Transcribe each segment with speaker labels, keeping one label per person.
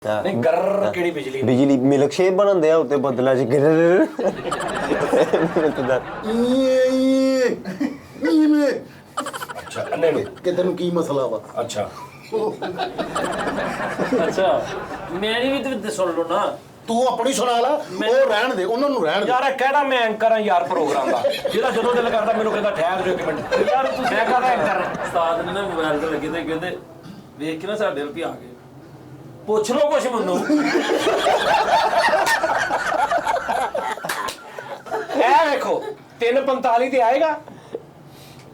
Speaker 1: नहीं गर्र केड़ी बिजली
Speaker 2: बिजली मिल्क शेक बनाते हैं उत्ते बदला च गिर
Speaker 1: अच्छा नहीं
Speaker 3: कि तेन की मसला वा
Speaker 1: अच्छा
Speaker 4: अच्छा मेरी भी तो सुन लो ना
Speaker 3: तू अपनी सुना ला वो रहन दे उन्हां नूं रहन दे
Speaker 1: यार कहना मैं एंकर हां यार प्रोग्राम दा जेड़ा ਜਦੋਂ ਦਿਲ ਕਰਦਾ ਮੈਨੂੰ ਕਹਿੰਦਾ ਠਹਿਰ ਜਾਓ ਇੱਕ ਮਿੰਟ ਯਾਰ ਤੂੰ ਮੈਂ ਕਹਦਾ ਐਂਕਰ
Speaker 4: ਉਸਤਾਦ ਨੇ ਨਾ ਮੋਬਾਈਲ ਤੇ ਲੱਗੇ ਤੇ ਕਹਿੰਦੇ ਵੇਖ ਕੇ ਨਾ ਸਾਡੇ ਵੱਲ ਵੀ ਆ ਗਏ ਪੁੱਛ ਲਓ ਕੁਛ ਮੈਨੂੰ
Speaker 1: ਇਹ ਵੇਖੋ 3:45 ਤੇ ਆਏਗਾ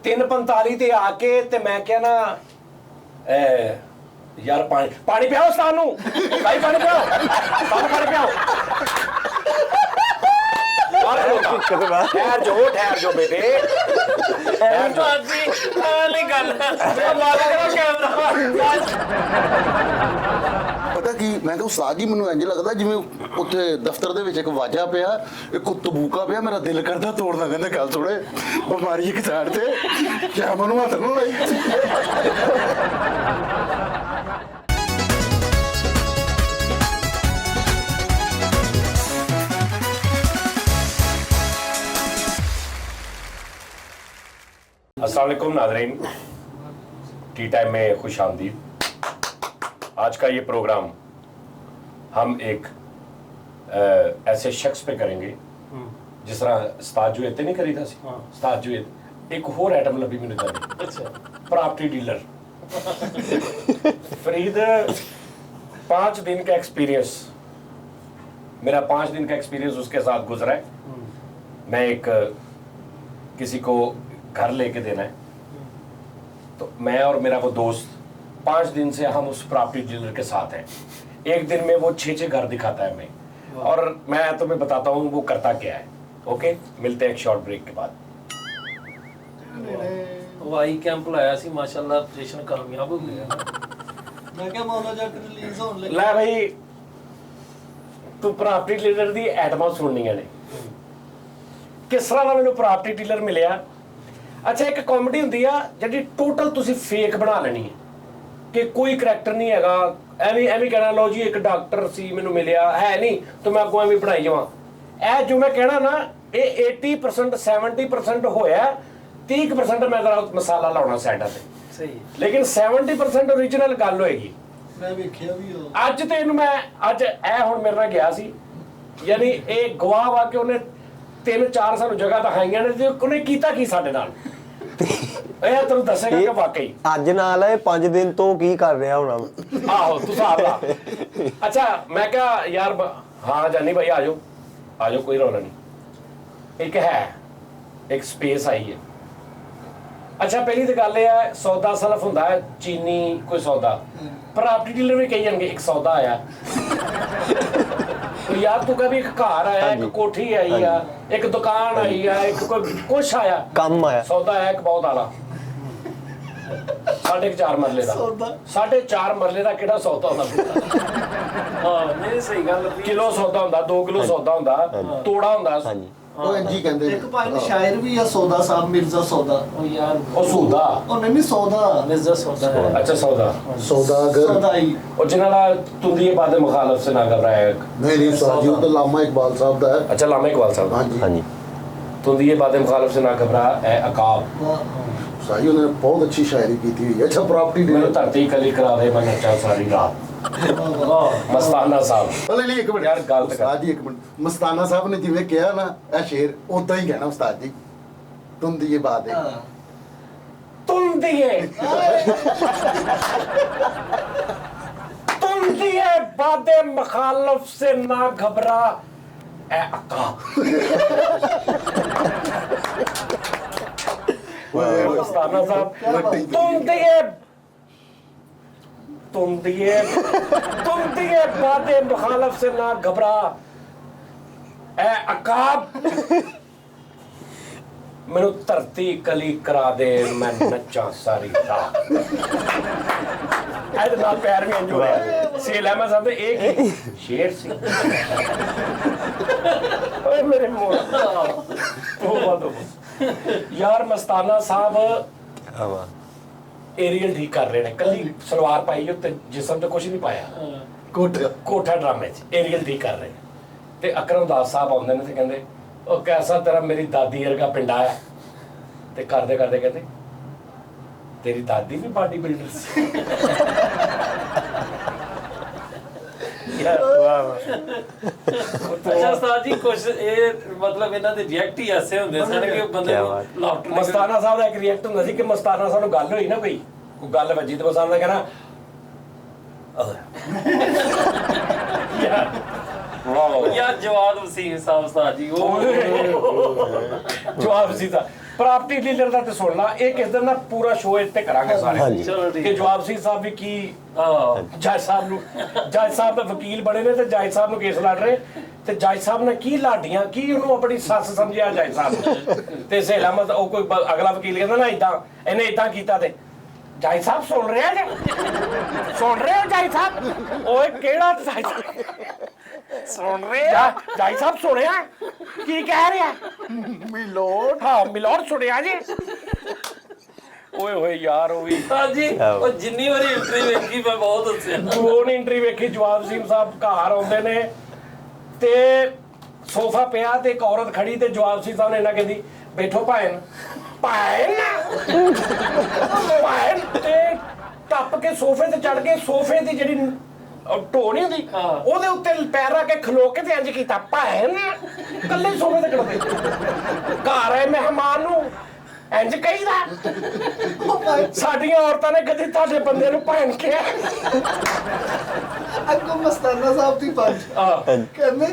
Speaker 1: 3:45 ਤੇ ਆ ਕੇ ਤੇ ਮੈਂ ਕਿਹਾ ਨਾ यार पानी पियाओ सानू भाई पानी पियाओ ठहर जो बेटे
Speaker 3: पता की मैं उस्ताद जी मैनूं इंज लगदा जिवें उत्थे दफ्तर दे विच एक वाजा पिया एक तबूका पिया मेरा दिल करदा तोड़ना कहंदे गल सुणे बिमारी एक साइड ते क्या मैनूं हत्थ ना लाई
Speaker 1: अस्सलाम वालेकुम नाज़रीन टी टाइम में खुश आमदीद। आज का ये प्रोग्राम हम एक ऐसे शख्स पे करेंगे जिस तरह उस्ताद जुएद ते नहीं करी था उस्ताद जुएद एक होर आइटम लभी मैंने तारी
Speaker 4: अच्छा
Speaker 1: प्रॉपर्टी डीलर फरीद 5 दिन का एक्सपीरियंस मेरा 5 दिन का एक्सपीरियंस उसके साथ गुजरा है। मैं एक किसी को घर लेके देना है तो मैं और मेरा वो दोस्त 5 दिन से हम उस प्रॉपर्टी डीलर के साथ हैं। एक दिन में वो 6 घर दिखाता है हमें और मैं तुम्हें बताता हूँ वो करता क्या है। ओके मिलते हैं एक शॉर्ट ब्रेक के बाद।
Speaker 4: हवाई कैंप लाया सी माशाल्लाह ऑपरेशन कामयाब हो गया
Speaker 5: मैं क्या मौला जाकर रिलीज होने लगे
Speaker 1: ਲੈ ਭਾਈ ਤੂੰ ਪ੍ਰਾਪਰਟੀ ਡੀਲਰ ਦੀ ਐਟਮਾਂ ਸੁਣਨੀਆਂ ਨੇ ਕਿਸ ਤਰ੍ਹਾਂ ਦਾ ਮੈਨੂੰ ਪ੍ਰਾਪਰਟੀ ਡੀਲਰ ਮਿਲਿਆ। ਅੱਛਾ ਇੱਕ ਕਾਮੇਡੀ ਹੁੰਦੀ ਆ ਜਿਹੜੀ ਟੋਟਲ ਤੁਸੀਂ ਫੇਕ ਬਣਾ ਲੈਣੀ ਹੈ ਕਿ ਕੋਈ ਕਰੈਕਟਰ ਨਹੀਂ ਹੈਗਾ ਐਵੇਂ ਕਹਿਣਾ ਲਓ ਜੀ ਇੱਕ ਡਾਕਟਰ ਸੀ ਮੈਨੂੰ ਮਿਲਿਆ ਹੈ ਨਹੀਂ ਤੇ ਮੈਂ ਅੱਗੋਂ ਐਵੇਂ ਬਣਾਈ ਜਾਵਾਂ। ਇਹ ਜੋ ਮੈਂ ਕਹਿਣਾ ਨਾ ਇਹ 80% 70% ਹੋਇਆ 30% ਮੈਂ ਜ਼ਰਾ ਮਸਾਲਾ ਲਾਉਣਾ ਸਾਈਡਾਂ ਤੇ
Speaker 4: ਸਹੀ
Speaker 1: ਲੇਕਿਨ 70% ਓਰੀਜਨਲ ਗੱਲ ਹੋਏਗੀ।
Speaker 5: मैं वेख्या भी हो
Speaker 1: ਅੱਜ ਤੇ ਇਹਨੂੰ ਮੈਂ ਅੱਜ ਇਹ ਹੁਣ ਮੇਰੇ ਨਾਲ ਗਿਆ ਸੀ ਯਾਨੀ ਇਹ ਗਵਾਹ ਵਾ ਕਿ ਉਹਨੇ 3-4 ਸਾਨੂੰ ਜਗ੍ਹਾ ਦਿਖਾਈਆਂ ਨੇ ਤੇ ਉਹਨੇ ਕੀਤਾ ਕੀ ਸਾਡੇ ਨਾਲ ਇਹ ਤੁਹਾਨੂੰ ਦੱਸੇਗਾ ਕਿ ਵਾਕਈ
Speaker 2: ਅੱਜ ਨਾਲ ਇਹ 5 ਦਿਨ ਤੋਂ ਕੀ ਕਰ ਰਿਹਾ ਹੋਣਾ
Speaker 1: ਆਹੋ ਤੂੰ ਹਿਸਾਬ ਲਾ। ਅੱਛਾ ਮੈਂ ਕਿਹਾ ਯਾਰ ਹਾਂ ਜਾਨੀ ਭਾਈ ਆ ਜਾਓ ਕੋਈ ਰੌਲਾ ਨਹੀਂ। ਇੱਕ ਹੈ ਇੱਕ ਸਪੇਸ ਆਈ ਹੈ। ਅੱਛਾ ਪਹਿਲੀ ਤਾਂ ਗੱਲ ਇਹ ਹੈ ਸੌਦਾ ਸਲਫ ਹੁੰਦਾ ਹੈ ਚੀਨੀ ਕੋਈ ਸੌਦਾ ਪ੍ਰਾਪਰਟੀ ਡੀਲਰ ਵੀ ਕਹੀ ਜਾਣਗੇ ਇੱਕ ਸੌਦਾ ਆਇਆ ਯਾਰ ਤੂੰ ਕਹ ਵੀ ਇੱਕ ਘਰ ਆਇਆ ਇੱਕ ਕੋਠੀ ਆਈ ਆ ਇੱਕ ਦੁਕਾਨ ਆਈ ਆ ਇੱਕ ਕੋਈ ਕੁਛ ਆਇਆ
Speaker 2: ਕੰਮ ਆਇਆ
Speaker 1: ਸੌਦਾ ਆਇਆ ਇੱਕ ਬਹੁਤ ਆਲਾ 4.5 ਮਰਲੇ ਦਾ 4.5 ਮਰਲੇ ਦਾ ਕਿਹੜਾ ਸੌਦਾ ਹੁੰਦਾ
Speaker 4: ਹਾਂ ਨਹੀਂ ਸਹੀ ਗੱਲ
Speaker 1: ਕਿਲੋ ਸੌਦਾ ਹੁੰਦਾ 2 ਕਿਲੋ ਸੌਦਾ ਹੁੰਦਾ ਤੋੜਾ ਹੁੰਦਾ
Speaker 2: ਹਾਂਜੀ
Speaker 3: ਉਹ ਇੰਜ ਹੀ ਕਹਿੰਦੇ
Speaker 5: एक भाई ने शायर भी है सौदा साहब मिर्जा सौदा
Speaker 4: ਉਹ ਯਾਰ
Speaker 1: ਉਹ ਸੌਦਾ
Speaker 5: और नहीं सौदा
Speaker 4: ਮਿਰਜ਼ਾ ਸੌਦਾ ਹੈ
Speaker 1: ਅੱਛਾ ਸੌਦਾ
Speaker 3: सौदागर
Speaker 5: सौदाई
Speaker 1: ਉਹ ਜਿਹਨਾਂ ਨਾਲ ਤੁੰਦੀ ਬਾਦ ਮੁਖਾਲਫ ਸੇ ਨਾ ਘਬਰਾਇਆ
Speaker 3: नहीं नहीं उस्ताद जी वो तो लामा इकबाल साहब दा है
Speaker 1: ਅੱਛਾ ਲਾਮਾ ਇਕਬਾਲ ਸਾਹਿਬ
Speaker 3: हाँ जी
Speaker 2: ਹਾਂਜੀ
Speaker 1: तुंदी ये बातें मुखालिफ से ना घबरा है अकाब
Speaker 3: उस्ताद जी उन्होंने बहुत अच्छी शायरी की थी अच्छा प्रॉपर्टी
Speaker 1: मैंने
Speaker 3: डीलर
Speaker 1: धरती कली करा दे मैं नचा सारी रात मस्ताना साहब
Speaker 3: अरे नहीं एक मिनट
Speaker 1: यार गलत कर
Speaker 3: उस्ताद जी एक मिनट मस्ताना साहब ने जिवें कहा ना ए शेर उदा ही कहना उस्ताद जी तुम दी ये बात है
Speaker 1: तुम दिए बातें मुखालिफ से ना घबरा ए अकाब मस्ताना साहब तुम दिए बातें मुखालिफ से ना घबरा ए अकाब मैनू धरती कली करा दे मैं नचा सारी रात ਇਹਦੇ ਨਾਲ ਪੈਰ ਵੀ ਇੰਜ ਹੋ ਰਿਹਾ ਸੇਲ ਅਹਿਮਦ ਸਾਹਿਬ ਦੇ ਇੱਕ ਹੀ ਸ਼ੇਰ ਸੀ ਓਏ ਮੇਰੇ ਮੋਹ ਉਹ ਯਾਰ ਮਸਤਾਨਾ ਸਾਹਿਬ
Speaker 2: ਆਵਾ
Speaker 1: एरियल ठीक कर रहे हैं कल सलवार पाई उत्ते जिसम तो कुछ नहीं पाया ਕੋਠਾ ਡਰਾਮੇ 'ਚ ਏਰੀਅਲ ਠੀਕ ਕਰ ਰਹੇ ਤੇ ਅਕਰਮ ਦਾਸ ਸਾਹਿਬ ਆਉਂਦੇ ਨੇ ਤੇ ਕਹਿੰਦੇ ਉਹ ਕੈਸਾ ਤੇਰਾ ਮੇਰੀ ਦਾਦੀ ਵਰਗਾ ਪਿੰਡਾ ਹੈ ਤੇ ਕਰਦੇ ਕਰਦੇ ਕਹਿੰਦੇ ਤੇਰੀ ਦਾਦੀ ਵੀ ਬਾਡੀ ਬਿਲਡਰ ਸੀ ਯਾਰ
Speaker 4: ਅੱਛਾ ਉਸਤਾਦ ਜੀ ਕੁਛ ਇਹ ਮਤਲਬ ਇਹਨਾਂ ਦੇ ਰਿਐਕਟ ਹੀ ਐਸੇ ਹੁੰਦੇ ਸਨ ਕਿ ਬੰਦੇ
Speaker 2: ਕਿਆ
Speaker 4: ਨੂੰ
Speaker 2: ਬਾਤ।
Speaker 4: ਲਾਫਟਰ
Speaker 1: ਮਸਤਾਨਾ ਸਾਹਿਬ ਦਾ ਇੱਕ ਰਿਐਕਟ ਹੁੰਦਾ ਸੀ ਕਿ ਮਸਤਾਨਾ ਸਾਹਿਬ ਨੂੰ ਗੱਲ ਹੋਈ ਨਾ ਕੋਈ ਗੱਲ ਵੱਜੀ ਤੇ ਮਸਤਾਨਾ ਨੇ ਕਹਿਣਾ ਵਾਹ
Speaker 4: ਯਾਰ ਜਵਾਦ ਵਸੀਮ ਸਾਹਿਬ ਉਸਤਾਦ ਜੀ ਉਹ
Speaker 1: ਜਵਾਬ ਸੀ ਤਾਂ ਪ੍ਰਾਪਰਟੀ ਡੀਲਰ ਦਾ ਤੇ ਸੁਣ ਲਾ ਇਹ ਕਿਸ ਦਿਨ ਨਾ ਪੂਰਾ ਸ਼ੋਅ ਇੱਥੇ ਕਰਾਂਗੇ ਸਾਰੇ
Speaker 2: ਹਾਂਜੀ।
Speaker 4: ਚਲੋ ਠੀਕ
Speaker 1: ਕਿ ਜਵਾਬ ਸਿੰਘ ਸਾਹਿਬ ਵੀ ਕੀ
Speaker 4: ਹਾਂ
Speaker 1: ਜੱਜ ਸਾਹਿਬ ਦਾ ਵਕੀਲ ਬਣੇ ਨੇ ਤੇ ਜੱਜ ਸਾਹਿਬ ਨੂੰ ਕੇਸ ਲੜ ਰਹੇ ਤੇ ਜੱਜ ਸਾਹਿਬ ਨੇ ਕੀ ਲਾਡੀਆਂ ਕੀ ਉਹਨੂੰ ਆਪਣੀ ਸੱਸ ਸਮਝਿਆ ਜੱਜ ਸਾਹਿਬ ਨੇ ਤੇ ਸਹੇਲਾ ਮਤ ਉਹ ਕੋਈ ਅਗਲਾ ਵਕੀਲ ਕਹਿੰਦਾ ਨਾ ਇਦਾਂ ਇਹਨੇ ਇਦਾਂ ਕੀਤਾ ਤੇ ਜੱਜ ਸਾਹਿਬ ਸੁਣ ਰਹੇ ਜੇ ਸੁਣ ਰਹੇ ਹੋ ਜੱਜ ਸਾਹਿਬ ਓਏ ਕਿਹੜਾ ਜੱਜ ਸੁਣ ਰਹੇ ਜੱਜ ਸਾਹਿਬ ਸੁਣਿਆ ਕੀ ਕਹਿ ਰਿਹਾ ਮਿਲੋੜ ਹਾਂ ਮਿਲੋੜ ਸੁਣਿਆ ਜੀ ਓਏ ਹੋਏ ਯਾਰ ਉਹ ਵੀ
Speaker 4: ਉਸਤਾਦ ਜੀ ਉਹ ਜਿੰਨੀ ਵਾਰੀ ਐਂਟਰੀ ਵੇਖੀ ਮੈਂ ਬਹੁਤ ਹੱਸਿਆ
Speaker 1: ਉਹ ਨੇ ਐਂਟਰੀ ਵੇਖੀ ਜਵਾਬ ਸਿੰਘ ਸਾਹਿਬ ਘਰ ਆਉਂਦੇ ਨੇ ਤੇ ਸੋਫਾ ਪਿਆ ਤੇ ਇੱਕ ਔਰਤ ਖੜੀ ਤੇ ਜਵਾਬ ਸਿੰਘ ਸਾਹਿਬ ਨੇ ਇਹਨਾਂ ਕਹਿੰਦੀ ਬੈਠੋ ਭੈਣ ਭੈਣ ਤੇ ਟੱਪ ਕੇ ਸੋਫੇ ਤੇ ਚੜ ਕੇ ਸੋਫੇ ਦੀ ਜਿਹੜੀ ਢੋ ਨਹੀਂ ਹੁੰਦੀ ਉਹਦੇ ਉੱਤੇ ਪੈਰ ਰੱਖ ਕੇ ਖਲੋ ਕੇ ਤੇ ਇੰਜ ਕੀਤਾ ਭੈਣ ਕੱਲੇ ਸੋਫੇ ਤੇ ਖੜੋਤੇ ਘਰ ਆਏ ਮਹਿਮਾਨ ਨੂੰ ਇੰਜ ਕਹੀਦਾ ਸਾਡੀਆਂ ਔਰਤਾਂ ਨੇ ਕਦੇ ਤੁਹਾਡੇ ਬੰਦੇ ਨੂੰ ਭੈਣ ਕਿਹਾ
Speaker 5: ਅੱਗੋਂ ਮਸਤਾਨਾ ਸਾਹਿਬ ਦੀ ਪੰਜ ਕਹਿੰਦੇ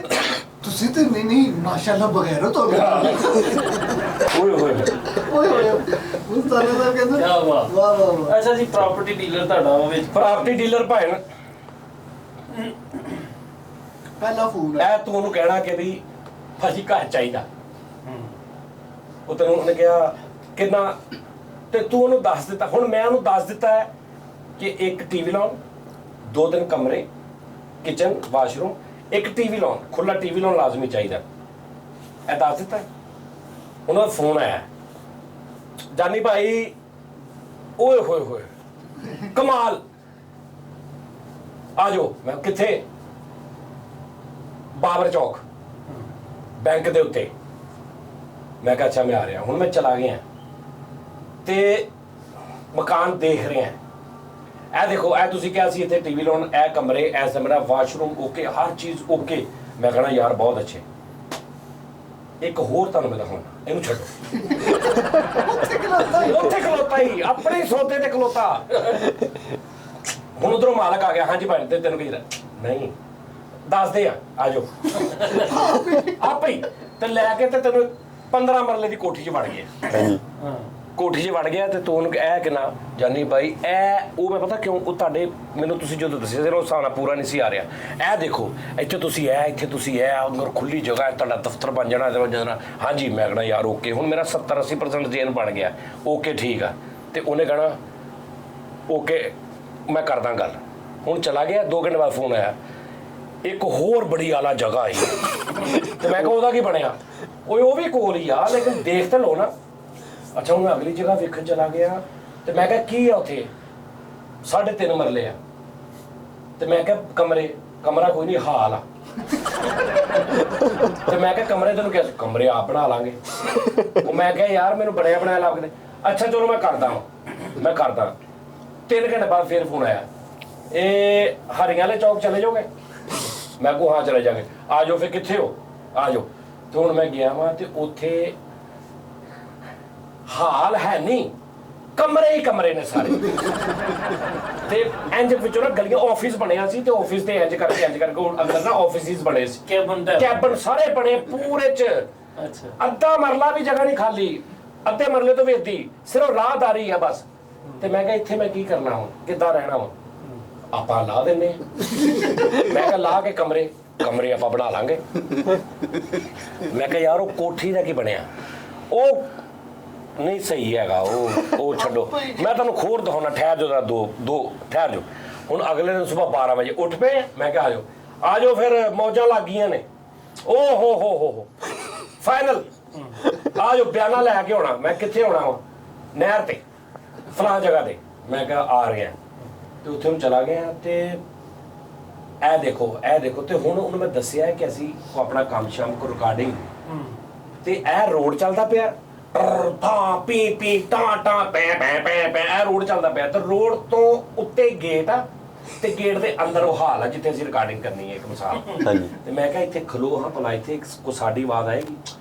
Speaker 5: ਤੁਸੀਂ ਤੇ ਨਹੀਂ ਮਾਸ਼ਾਅੱਲਾ ਬਗੈਰ ਤੋਂ
Speaker 1: ਓਏ ਹੋਏ
Speaker 5: ਓਏ ਹੋਏ ਮਸਤਾਨਾ ਸਾਹਿਬ ਕਹਿੰਦੇ
Speaker 4: ਕਿਆ ਬਾਤ।
Speaker 5: ਵਾਹ ਵਾਹ ਵਾਹ
Speaker 4: ਅੱਛਾ ਜੀ ਪ੍ਰਾਪਰਟੀ ਡੀਲਰ ਤੁਹਾਡਾ ਉਹ ਵਿੱਚ
Speaker 1: ਪ੍ਰਾਪਰਟੀ ਡੀਲਰ ਭੈਣ
Speaker 5: ਪਹਿਲਾ ਫੋਨ ਹੈ
Speaker 1: ਇਹ ਤੂੰ ਉਹਨੂੰ ਕਹਿਣਾ ਕਿ ਵੀ ਭਾਜੀ ਘਰ ਚਾਹੀਦਾ ਉਹ ਤੈਨੂੰ ਉਹਨੇ ਕਿਹਾ ਕਿੰਨਾ ਤੇ ਤੂੰ ਉਹਨੂੰ ਦੱਸ ਦਿੱਤਾ ਹੁਣ ਮੈਂ ਉਹਨੂੰ ਦੱਸ ਦਿੱਤਾ ਹੈ ਕਿ ਇੱਕ ਟੀਵੀ ਲਾਉਣ 2-3 ਕਮਰੇ ਕਿਚਨ ਵਾਸ਼ਰੂਮ ਇੱਕ ਟੀਵੀ ਲਾਉਣ ਖੁੱਲਾ ਟੀਵੀ ਲਾਉਣ ਲਾਜ਼ਮੀ ਚਾਹੀਦਾ ਇਹ ਦੱਸ ਦਿੱਤਾ ਉਹਨਾਂ ਦਾ ਫੋਨ ਆਇਆ ਜਾਨੀ ਭਾਈ ਓਏ ਹੋਏ ਹੋਏ ਕਮਾਲ ਆ ਜਾਓ ਮੈਂ ਕਿੱਥੇ ਬਾਬਰ ਚੌਕ ਬੈਂਕ ਦੇ ਉੱਤੇ ਮੈਂ ਕਿਹਾ ਅੱਛਾ ਮੈਂ ਆ ਰਿਹਾ ਹੁਣ ਮੈਂ ਚਲਾ ਗਿਆ ਤੇ ਮਕਾਨ ਦੇਖ ਰਿਹਾ ਇਹ ਦੇਖੋ ਇਹ ਤੁਸੀਂ ਕਿਹਾ ਸੀ ਇੱਥੇ ਟੀਵੀ ਲਾਉਣ ਇਹ ਕਮਰੇ ਇਹ ਕਮਰਾ ਵਾਸ਼ਰੂਮ ਓਕੇ ਹਰ ਚੀਜ਼ ਓਕੇ ਮੈਂ ਕਹਣਾ ਯਾਰ ਬਹੁਤ ਅੱਛੇ ਇੱਕ ਹੋਰ ਤੁਹਾਨੂੰ ਮੈਂ ਦਿਖਾਉਣਾ ਇਹਨੂੰ ਛੱਡੋ ਉੱਥੇ ਖਲੋਤਾ ਹੀ ਆਪਣੇ ਹੀ ਸੋਤੇ ਤੇ ਖਲੋਤਾ ਹੁਣ ਉਧਰੋਂ ਮਾਲਕ ਆ ਗਿਆ ਹਾਂਜੀ ਭਾਈ ਤੇ ਤੈਨੂੰ ਕੀ ਨਹੀਂ ਦੱਸਦੇ ਆ ਜਾਓ ਆਪੇ ਹੀ ਤੇ ਲੈ ਕੇ ਤੇ ਤੈਨੂੰ 15 ਮਰਲੇ ਦੀ ਕੋਠੀ 'ਚ ਵੜ ਗਿਆ
Speaker 2: ਹਾਂਜੀ
Speaker 1: ਕੋਠੀ 'ਚ ਵੜ ਗਿਆ ਤੇ ਤੂੰ ਉਹਨੂੰ ਇਹ ਕਿੰਨਾ ਜਾਨੀ ਭਾਈ ਇਹ ਉਹ ਮੈਂ ਪਤਾ ਕਿਉਂ ਉਹ ਤੁਹਾਡੇ ਮੈਨੂੰ ਤੁਸੀਂ ਜਦੋਂ ਦੱਸਿਆ ਸੀ ਉਹ ਹਿਸਾਬ ਨਾਲ ਪੂਰਾ ਨਹੀਂ ਸੀ ਆ ਰਿਹਾ ਇਹ ਦੇਖੋ ਇੱਥੇ ਤੁਸੀਂ ਇੱਥੇ ਤੁਸੀਂ ਅੰਦਰ ਖੁੱਲੀ ਜਗ੍ਹਾ ਹੈ ਤੁਹਾਡਾ ਦਫ਼ਤਰ ਬਣ ਜਾਣਾ ਜਨਾ ਹਾਂਜੀ ਮੈਂ ਕਹਣਾ ਯਾਰ ਓਕੇ ਹੁਣ ਮੇਰਾ 70-80% ਜੇਨ ਬਣ ਗਿਆ ਓਕੇ ਠੀਕ ਆ ਤੇ ਉਹਨੇ ਕਹਣਾ ਓਕੇ ਮੈਂ ਕਰਦਾ ਗੱਲ ਹੁਣ ਚਲਾ ਗਿਆ 2 ਘੰਟੇ ਬਾਅਦ ਫੋਨ ਆਇਆ ਇੱਕ ਹੋਰ ਬੜੀ ਆਲਾ ਜਗ੍ਹਾ ਹੈ ਤੇ ਮੈਂ ਕਿਹਾ ਉਹਦਾ ਕੀ ਬਣਿਆ ਉਹ ਵੀ ਕੋਲ ਹੀ ਆ ਲੇਕਿਨ ਦੇਖ ਤਾਂ ਲਓ ਨਾ ਅੱਛਾ ਹੁਣ ਅਗਲੀ ਜਗ੍ਹਾ ਵੇਖਣ ਚਲਾ ਗਿਆ ਤੇ ਮੈਂ ਕਿਹਾ ਕੀ ਆ ਉੱਥੇ 3.5 ਮਰਲੇ ਆ ਤੇ ਮੈਂ ਕਿਹਾ ਕਮਰਾ ਕੋਈ ਨਹੀਂ ਹਾਲ ਆ ਤੇ ਮੈਂ ਕਿਹਾ ਕਮਰੇ ਤੈਨੂੰ ਕਿਹਾ ਕਮਰੇ ਆਪ ਬਣਾ ਲਾਂਗੇ ਉਹ ਮੈਂ ਕਿਹਾ ਯਾਰ ਮੈਨੂੰ ਬਣਾਇਆ ਲੱਗਦਾ ਅੱਛਾ ਚਲੋ ਮੈਂ ਕਰਦਾ 3 ਘੰਟੇ ਬਾਅਦ ਫੇਰ ਫੋਨ ਆਇਆ ਇਹ ਹਰੀਆਂ ਵਾਲੇ ਚੌਕ ਚਲੇ ਜਾਓਗੇ ਮੈਂ ਕਿਹਾ ਹਾਂ ਚਲੇ ਜਾਗੇ ਆ ਜਾਓ ਫਿਰ ਕਿੱਥੇ ਹੋ ਆ ਜਾਓ ਤੇ ਹੁਣ ਮੈਂ ਗਿਆ ਵਾਂ ਤੇ ਉੱਥੇ ਹਾਲ ਹੈ ਨਹੀਂ ਕਮਰੇ ਹੀ ਕਮਰੇ ਨੇ ਸਾਰੇ ਤੇ ਇੰਜ ਵਿੱਚੋਂ ਨਾ ਗਲੀਆਂ ਆਫਿਸ ਬਣਿਆ ਸੀ ਤੇ ਆਫਿਸ ਤੇ ਇੰਜ ਕਰਕੇ ਅੰਦਰ ਨਾ ਆਫਿਸਿਸ ਬਣੇ ਸੀ ਕੈਬਨ ਸਾਰੇ ਬਣੇ ਪੂਰੇ ਚ
Speaker 4: ਅੱਛਾ
Speaker 1: ਅੱਧਾ ਮਰਲਾ ਵੀ ਜਗ੍ਹਾ ਨਹੀਂ ਖਾਲੀ ਅੱਧੇ ਮਰਲੇ ਤੋਂ ਵੀ ਅੱਧੀ ਸਿਰਫ ਰਾਹਦਾਰੀ ਆ ਬਸ ਤੇ ਮੈਂ ਕਿਹਾ ਇੱਥੇ ਮੈਂ ਕੀ ਕਰਨਾ ਹੁਣ ਕਿੱਦਾਂ ਰਹਿਣਾ ਹੁਣ ਆਪਾਂ ਲਾ ਦਿੰਨੇ ਮੈਂ ਕਿਹਾ ਲਾ ਕੇ ਕਮਰੇ ਆਪਾਂ ਬਣਾ ਲਾਂਗੇ ਮੈਂ ਕਿਹਾ ਯਾਰ ਉਹ ਕੋਠੀ ਦਾ ਕੀ ਬਣਿਆ ਉਹ ਨਹੀਂ ਸਹੀ ਹੈਗਾ ਉਹ ਛੱਡੋ ਮੈਂ ਤੁਹਾਨੂੰ ਖੋਰ ਦਿਖਾਉਣਾ ਠਹਿਰ ਜਾਓ ਦੋ ਠਹਿਰ ਜਾਓ ਹੁਣ ਅਗਲੇ ਦਿਨ ਸਵੇਰ 12 ਵਜੇ ਉੱਠ ਪਏ ਮੈਂ ਕਿਹਾ ਆ ਜਾਓ ਫਿਰ ਮੌਜਾਂ ਲੱਗ ਗਈਆਂ ਨੇ ਓ ਹੋ ਫਾਈਨਲ ਆ ਜਾਓ ਬਿਆਨਾ ਲੈ ਕੇ ਆਉਣਾ ਮੈਂ ਕਿੱਥੇ ਆਉਣਾ ਵਾ ਨਹਿਰ ਤੇ ਫਲਾਂ ਜਗ੍ਹਾ ਤੇ ਮੈਂ ਕਿਹਾ ਆ ਰਿਹਾ ਤੇ ਉੱਥੇ ਨੂੰ ਚਲਾ ਗਿਆ ਤੇ ਇਹ ਦੇਖੋ ਤੇ ਹੁਣ ਉਹਨੂੰ ਮੈਂ ਦੱਸਿਆ ਕਿ ਅਸੀਂ ਆਪਣਾ ਕੰਮ ਸ਼ਾਮ ਕੋ ਰਿਕਾਰਡਿੰਗ ਤੇ ਇਹ ਰੋਡ ਚੱਲਦਾ ਪਿਆ ਤਾਂ ਪੀ ਟਾਂ ਪੈ ਇਹ ਰੋਡ ਚੱਲਦਾ ਪਿਆ ਤੇ ਰੋਡ ਤੋਂ ਉੱਤੇ ਗੇਟ ਆ ਤੇ ਗੇਟ ਦੇ ਅੰਦਰ ਉਹ ਹਾਲ ਆ ਜਿੱਥੇ ਅਸੀਂ ਰਿਕਾਰਡਿੰਗ ਕਰਨੀ ਹੈ ਇੱਕ ਮਿਸਾਲ
Speaker 2: ਹਾਂਜੀ
Speaker 1: ਤੇ ਮੈਂ ਕਿਹਾ ਇੱਥੇ ਖਲੋ ਹਾਂ ਭਲਾ ਇੱਥੇ ਕੋ ਸਾਡੀ ਆਵਾਜ਼ ਆਏਗੀ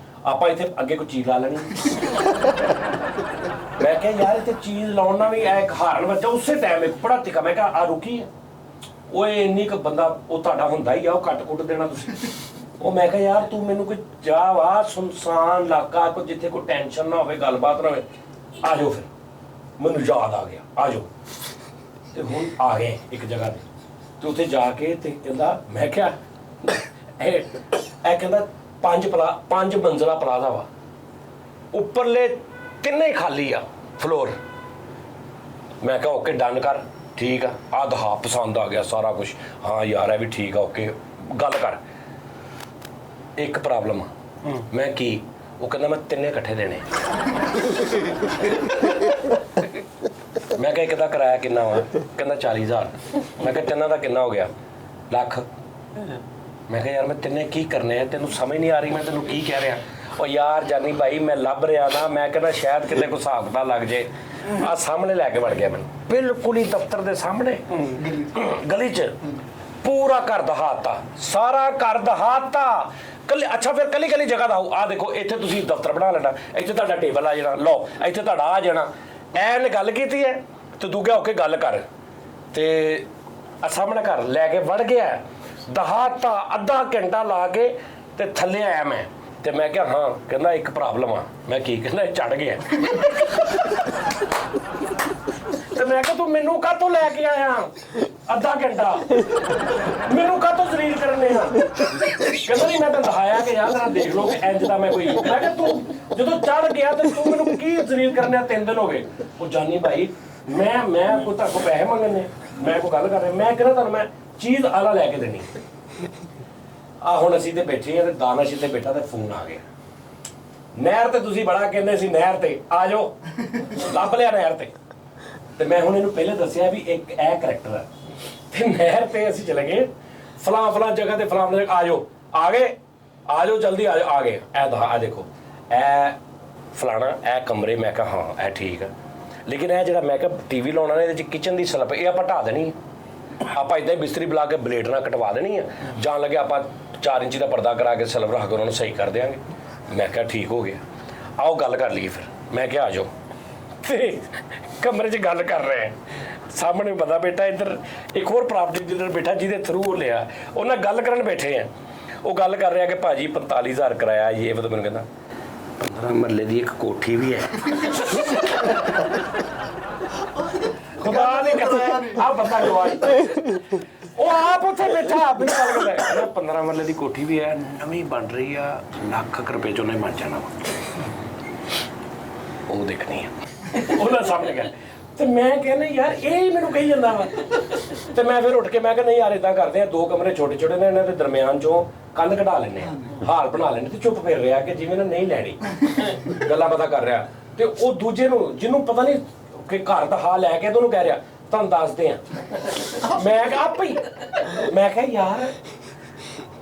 Speaker 1: ਆਪਾਂ ਇੱਥੇ ਅੱਗੇ ਕੋਈ ਚੀਜ਼ ਲਾ ਲੈਣੀ ਮੈਂ ਕਿਹਾ ਯਾਰ ਇੱਥੇ ਚੀਜ਼ ਲਾਉਣ ਨਾਲ ਵੀ ਇਹ ਇੱਕ ਹਾਰਨ ਵੱਜਾ ਉਸੇ ਟਾਈਮ ਇੱਕ ਬੜਾ ਤਿੱਖਾ ਮੈਂ ਕਿਹਾ ਆ ਰੁਕੀ ਹੈ ਓਏ ਇੰਨੀ ਕੁ ਬੰਦਾ ਉਹ ਤੁਹਾਡਾ ਹੁੰਦਾ ਹੀ ਆ ਉਹ ਕੱਟ ਕੁੱਟ ਦੇਣਾ ਤੁਸੀਂ ਉਹ ਮੈਂ ਕਿਹਾ ਯਾਰ ਤੂੰ ਮੈਨੂੰ ਕੋਈ ਜਾ ਵਾ ਸੁਨਸਾਨ ਇਲਾਕਾ ਕੋ ਜਿੱਥੇ ਕੋਈ ਟੈਨਸ਼ਨ ਨਾ ਹੋਵੇ ਗੱਲਬਾਤ ਨਾ ਹੋਵੇ ਆ ਜਾਓ ਫਿਰ ਮੈਨੂੰ ਯਾਦ ਆ ਗਿਆ ਆ ਜਾਓ ਤੇ ਹੁਣ ਆ ਗਏ ਇੱਕ ਜਗ੍ਹਾ ਤੇ ਉੱਥੇ ਜਾ ਕੇ ਤੇ ਕਹਿੰਦਾ ਮੈਂ ਕਿਹਾ ਇਹ ਕਹਿੰਦਾ ਪੰਜ ਮੰਜ਼ਲਾ ਪਲਾਜ਼ਾ ਵਾ ਉੱਪਰਲੇ ਤਿੰਨੇ ਖਾਲੀ ਆ ਫਲੋਰ ਮੈਂ ਕਿਹਾ ਓਕੇ ਡਨ ਕਰ ਠੀਕ ਆ ਦਹਾ ਪਸੰਦ ਆ ਗਿਆ ਸਾਰਾ ਕੁਝ ਹਾਂ ਯਾਰ ਇਹ ਵੀ ਠੀਕ ਆ ਓਕੇ ਗੱਲ ਕਰ ਇੱਕ ਪ੍ਰੋਬਲਮ ਆ ਮੈਂ ਕੀ ਉਹ ਕਹਿੰਦਾ ਮੈਂ ਤਿੰਨੇ ਇਕੱਠੇ ਦੇਣੇ ਮੈਂ ਕਿਹਾ ਇੱਕ ਦਾ ਕਿਰਾਇਆ ਕਿੰਨਾ ਵਾ ਕਹਿੰਦਾ 40,000 ਮੈਂ ਕਿਹਾ ਤਿੰਨਾਂ ਦਾ ਕਿੰਨਾ ਹੋ ਗਿਆ ਲੱਖ ਮੈਂ ਕਿਹਾ ਯਾਰ ਮੈਂ ਤਿੰਨੇ ਕੀ ਕਰਨੇ ਆ ਤੈਨੂੰ ਸਮਝ ਨਹੀਂ ਆ ਰਹੀ ਮੈਂ ਤੈਨੂੰ ਕੀ ਕਹਿ ਰਿਹਾ ਉਹ ਯਾਰ ਜਾਨੀ ਭਾਈ ਮੈਂ ਲੱਭ ਰਿਹਾ ਨਾ ਮੈਂ ਕਹਿੰਦਾ ਸ਼ਾਇਦ ਕਿਤੇ ਕੋਈ ਹਿਸਾਬ ਦਾ ਲੱਗ ਜੇ ਆ ਸਾਹਮਣੇ ਲੈ ਕੇ ਵੜ ਗਿਆ ਮੈਨੂੰ ਬਿਲਕੁਲ ਹੀ ਦਫ਼ਤਰ ਦੇ ਸਾਹਮਣੇ ਗਲੀ 'ਚ ਪੂਰਾ ਘਰ ਦਹਾਤਾ ਸਾਰਾ ਘਰ ਦਹਾਤਾ ਅੱਛਾ ਫਿਰ ਕੱਲੀ ਜਗ੍ਹਾ ਦਾ ਆ ਦੇਖੋ ਇੱਥੇ ਤੁਸੀਂ ਦਫ਼ਤਰ ਬਣਾ ਲੈਣਾ ਇੱਥੇ ਤੁਹਾਡਾ ਟੇਬਲ ਆ ਜਾਣਾ ਲਓ ਇੱਥੇ ਤੁਹਾਡਾ ਆ ਜਾਣਾ ਐਨ ਗੱਲ ਕੀਤੀ ਹੈ ਤੇ ਤੂੰ ਕਿਹਾ ਓਕੇ ਗੱਲ ਕਰ ਤੇ ਸਾਹਮਣੇ ਘਰ ਲੈ ਕੇ ਵੜ ਗਿਆ ਦਹਾਤਾ ਅੱਧਾ ਘੰਟਾ ਲਾ ਕੇ ਤੇ ਥੱਲੇ ਆਇਆ ਮੈਂ ਤੇ ਮੈਂ ਕਿਹਾ ਹਾਂ ਕਹਿੰਦਾ ਇੱਕ ਪ੍ਰੋਬਲਮ ਆ ਮੈਂ ਕੀ ਕਹਿੰਦਾ ਚੜ ਗਿਆ ਤੇ ਮੈਂ ਕਿਹਾ ਤੂੰ ਮੈਨੂੰ ਕਾਹਤੋਂ ਲੈ ਕੇ ਆਇਆ ਅੱਧਾ ਘੰਟਾ ਮੈਨੂੰ ਕਾਹਤੋਂ ਜ਼ਲੀਲ ਕਰਨੇ ਆ ਕਹਿੰਦਾ ਨਹੀਂ ਮੈਂ ਤਾਂ ਦਿਖਾਇਆ ਕਿ ਯਾਰ ਤੇਰਾ ਦੇਖ ਲਓ ਕਿ ਇੰਜ ਦਾ ਮੈਂ ਕੋਈ ਮੈਂ ਕਿਹਾ ਤੂੰ ਜਦੋਂ ਚੜ ਗਿਆ ਤੇ ਤੂੰ ਮੈਨੂੰ ਕੀ ਜ਼ਲੀਲ ਕਰਨੇ ਆ 3 ਦਿਨ ਹੋ ਗਏ ਉਹ ਜਾਨੀ ਭਾਈ ਮੈਂ ਕੋਈ ਤੁਹਾਡੇ ਕੋਲ ਪੈਸੇ ਮੰਗਣੇ ਮੈਂ ਕੋਈ ਗੱਲ ਕਰ ਰਿਹਾ ਮੈਂ ਕਹਿੰਦਾ ਤੁਹਾਨੂੰ ਮੈਂ ਚੀਜ਼ ਆਲਾ ਲੈ ਕੇ ਦੇਣੀ ਆ ਹੁਣ ਅਸੀਂ ਤੇ ਬੈਠੇ ਆ ਤੇ ਦਾਨਸ਼ ਤੇ ਬੈਠਾ ਤੇ ਫੋਨ ਆ ਗਿਆ ਨਹਿਰ ਤੇ ਤੁਸੀਂ ਬੜਾ ਕਹਿੰਦੇ ਸੀ ਨਹਿਰ ਤੇ ਆ ਜਾਓ ਲੱਭ ਲਿਆ ਨਹਿਰ ਤੇ ਮੈਂ ਹੁਣ ਇਹਨੂੰ ਪਹਿਲੇ ਦੱਸਿਆ ਵੀ ਇੱਕ ਇਹ ਕਰੈਕਟਰ ਹੈ ਤੇ ਨਹਿਰ ਤੇ ਅਸੀਂ ਚਲੇ ਗਏ ਫਲਾਂ ਜਗ੍ਹਾ ਤੇ ਫਲਾਂ ਆ ਜਾਓ ਆ ਜਾਓ ਜਲਦੀ ਆ ਜਾਓ ਆ ਗਏ ਆ ਦੇਖੋ ਇਹ ਫਲਾਣਾ ਇਹ ਕਮਰੇ ਮੈਂ ਕਿਹਾ ਹਾਂ ਇਹ ਠੀਕ ਆ ਲੇਕਿਨ ਇਹ ਜਿਹੜਾ ਮੈਂ ਕਿਹਾ ਟੀਵੀ ਲਾਉਣਾ ਨੇ ਇਹਦੇ ਚ ਕਿਚਨ ਦੀ ਸਲਪ ਇਹ ਆਪਾਂ ਢਾ ਦੇਣੀ ਆਪਾਂ ਇਦਾਂ ਹੀ ਬਿਸਤਰੀ ਬੁਲਾ ਕੇ ਬਲੇਡ ਨਾਲ ਕਟਵਾ ਦੇਣੀ ਆ ਜਾਣ ਲੱਗੇ ਆਪਾਂ 4 ਇੰਚੀ ਦਾ ਪਰਦਾ ਕਰਾ ਕੇ ਸਲਵ ਰੱਖ ਕੇ ਉਹਨਾਂ ਨੂੰ ਸਹੀ ਕਰ ਦਿਆਂਗੇ ਮੈਂ ਕਿਹਾ ਠੀਕ ਹੋ ਗਿਆ ਆਓ ਗੱਲ ਕਰ ਲਈਏ ਫਿਰ ਮੈਂ ਕਿਹਾ ਆ ਜਾਓ ਤੇ ਕਮਰੇ 'ਚ ਗੱਲ ਕਰ ਰਹੇ ਸਾਹਮਣੇ ਪਤਾ ਬੇਟਾ ਇੱਧਰ ਇੱਕ ਹੋਰ ਪ੍ਰਾਪਰਟੀ ਡੀਲਰ ਬੈਠਾ ਜਿਹਦੇ ਥਰੂ ਉਹ ਲਿਆ ਉਹਨਾਂ ਗੱਲ ਕਰਨ ਬੈਠੇ ਆ ਉਹ ਗੱਲ ਕਰ ਰਿਹਾ ਕਿ ਭਾਜੀ 45,000 ਕਰਾਇਆ ਇਹ ਮੈਨੂੰ ਕਹਿੰਦਾ 15 ਮਰਲੇ ਦੀ ਇੱਕ ਕੋਠੀ ਵੀ ਹੈ ਖੁਦਾ ਨੇ ਕਹਤਾ ਆ ਬੰਦਾ ਜਵਾਨ ਉਹ ਆਪ ਉੱਥੇ ਬੈਠਾ ਆਪ ਹੀ ਗੱਲ ਕਰਦਾ 15 ਮਰਲੇ ਦੀ ਕੋਠੀ ਵੀ ਹੈ ਨਵੀਂ ਬਣ ਰਹੀ ਆ ਲੱਖ ਰੁਪਏ ਚ ਉਹਨੇ ਬਣ ਜਾਣਾ ਉਹ ਦੇਖਣੀ ਆ ਉਹਦਾ ਸਾਹਮਣੇ ਗਿਆ ਤੇ ਮੈਂ ਕਹਿੰਦਾ ਯਾਰ ਇਹ ਹੀ ਮੈਨੂੰ ਕਹੀ ਜਾਂਦਾ ਵਾ ਤੇ ਮੈਂ ਫਿਰ ਉੱਠ ਕੇ ਮੈਂ ਕਿਹਾ ਨਹੀਂ ਯਾਰ ਇਦਾਂ ਕਰਦੇ ਆ 2 ਕਮਰੇ ਛੋਟੇ ਛੋਟੇ ਨੇ ਇਹਨਾਂ ਦੇ ਦਰਮਿਆਨ ਚੋਂ ਕੰਧ ਕਢਾ ਲੈਣੇ ਆ ਹਾਲ ਬਣਾ ਲੈਣੇ ਤੇ ਚੁੱਪ ਫਿਰ ਰਿਹਾ ਕਿ ਜਿਵੇਂ ਨਾ ਨਹੀਂ ਲੈਣੀ ਗੱਲਾਂ ਪਤਾ ਕਰ ਰਿਹਾ ਤੇ ਉਹ ਦੂਜੇ ਨੂੰ ਜਿਹਨੂੰ ਪਤਾ ਨਹੀਂ ਕਿ ਘਰ ਦਾ ਹਾਲ ਲੈ ਕੇ ਤੇ ਉਹਨੂੰ ਕਹਿ ਰਿਹਾ ਤੁਹਾਨੂੰ ਦੱਸਦੇ ਆ ਮੈਂ ਕਿਹਾ ਆਪੇ ਹੀ ਮੈਂ ਕਿਹਾ ਯਾਰ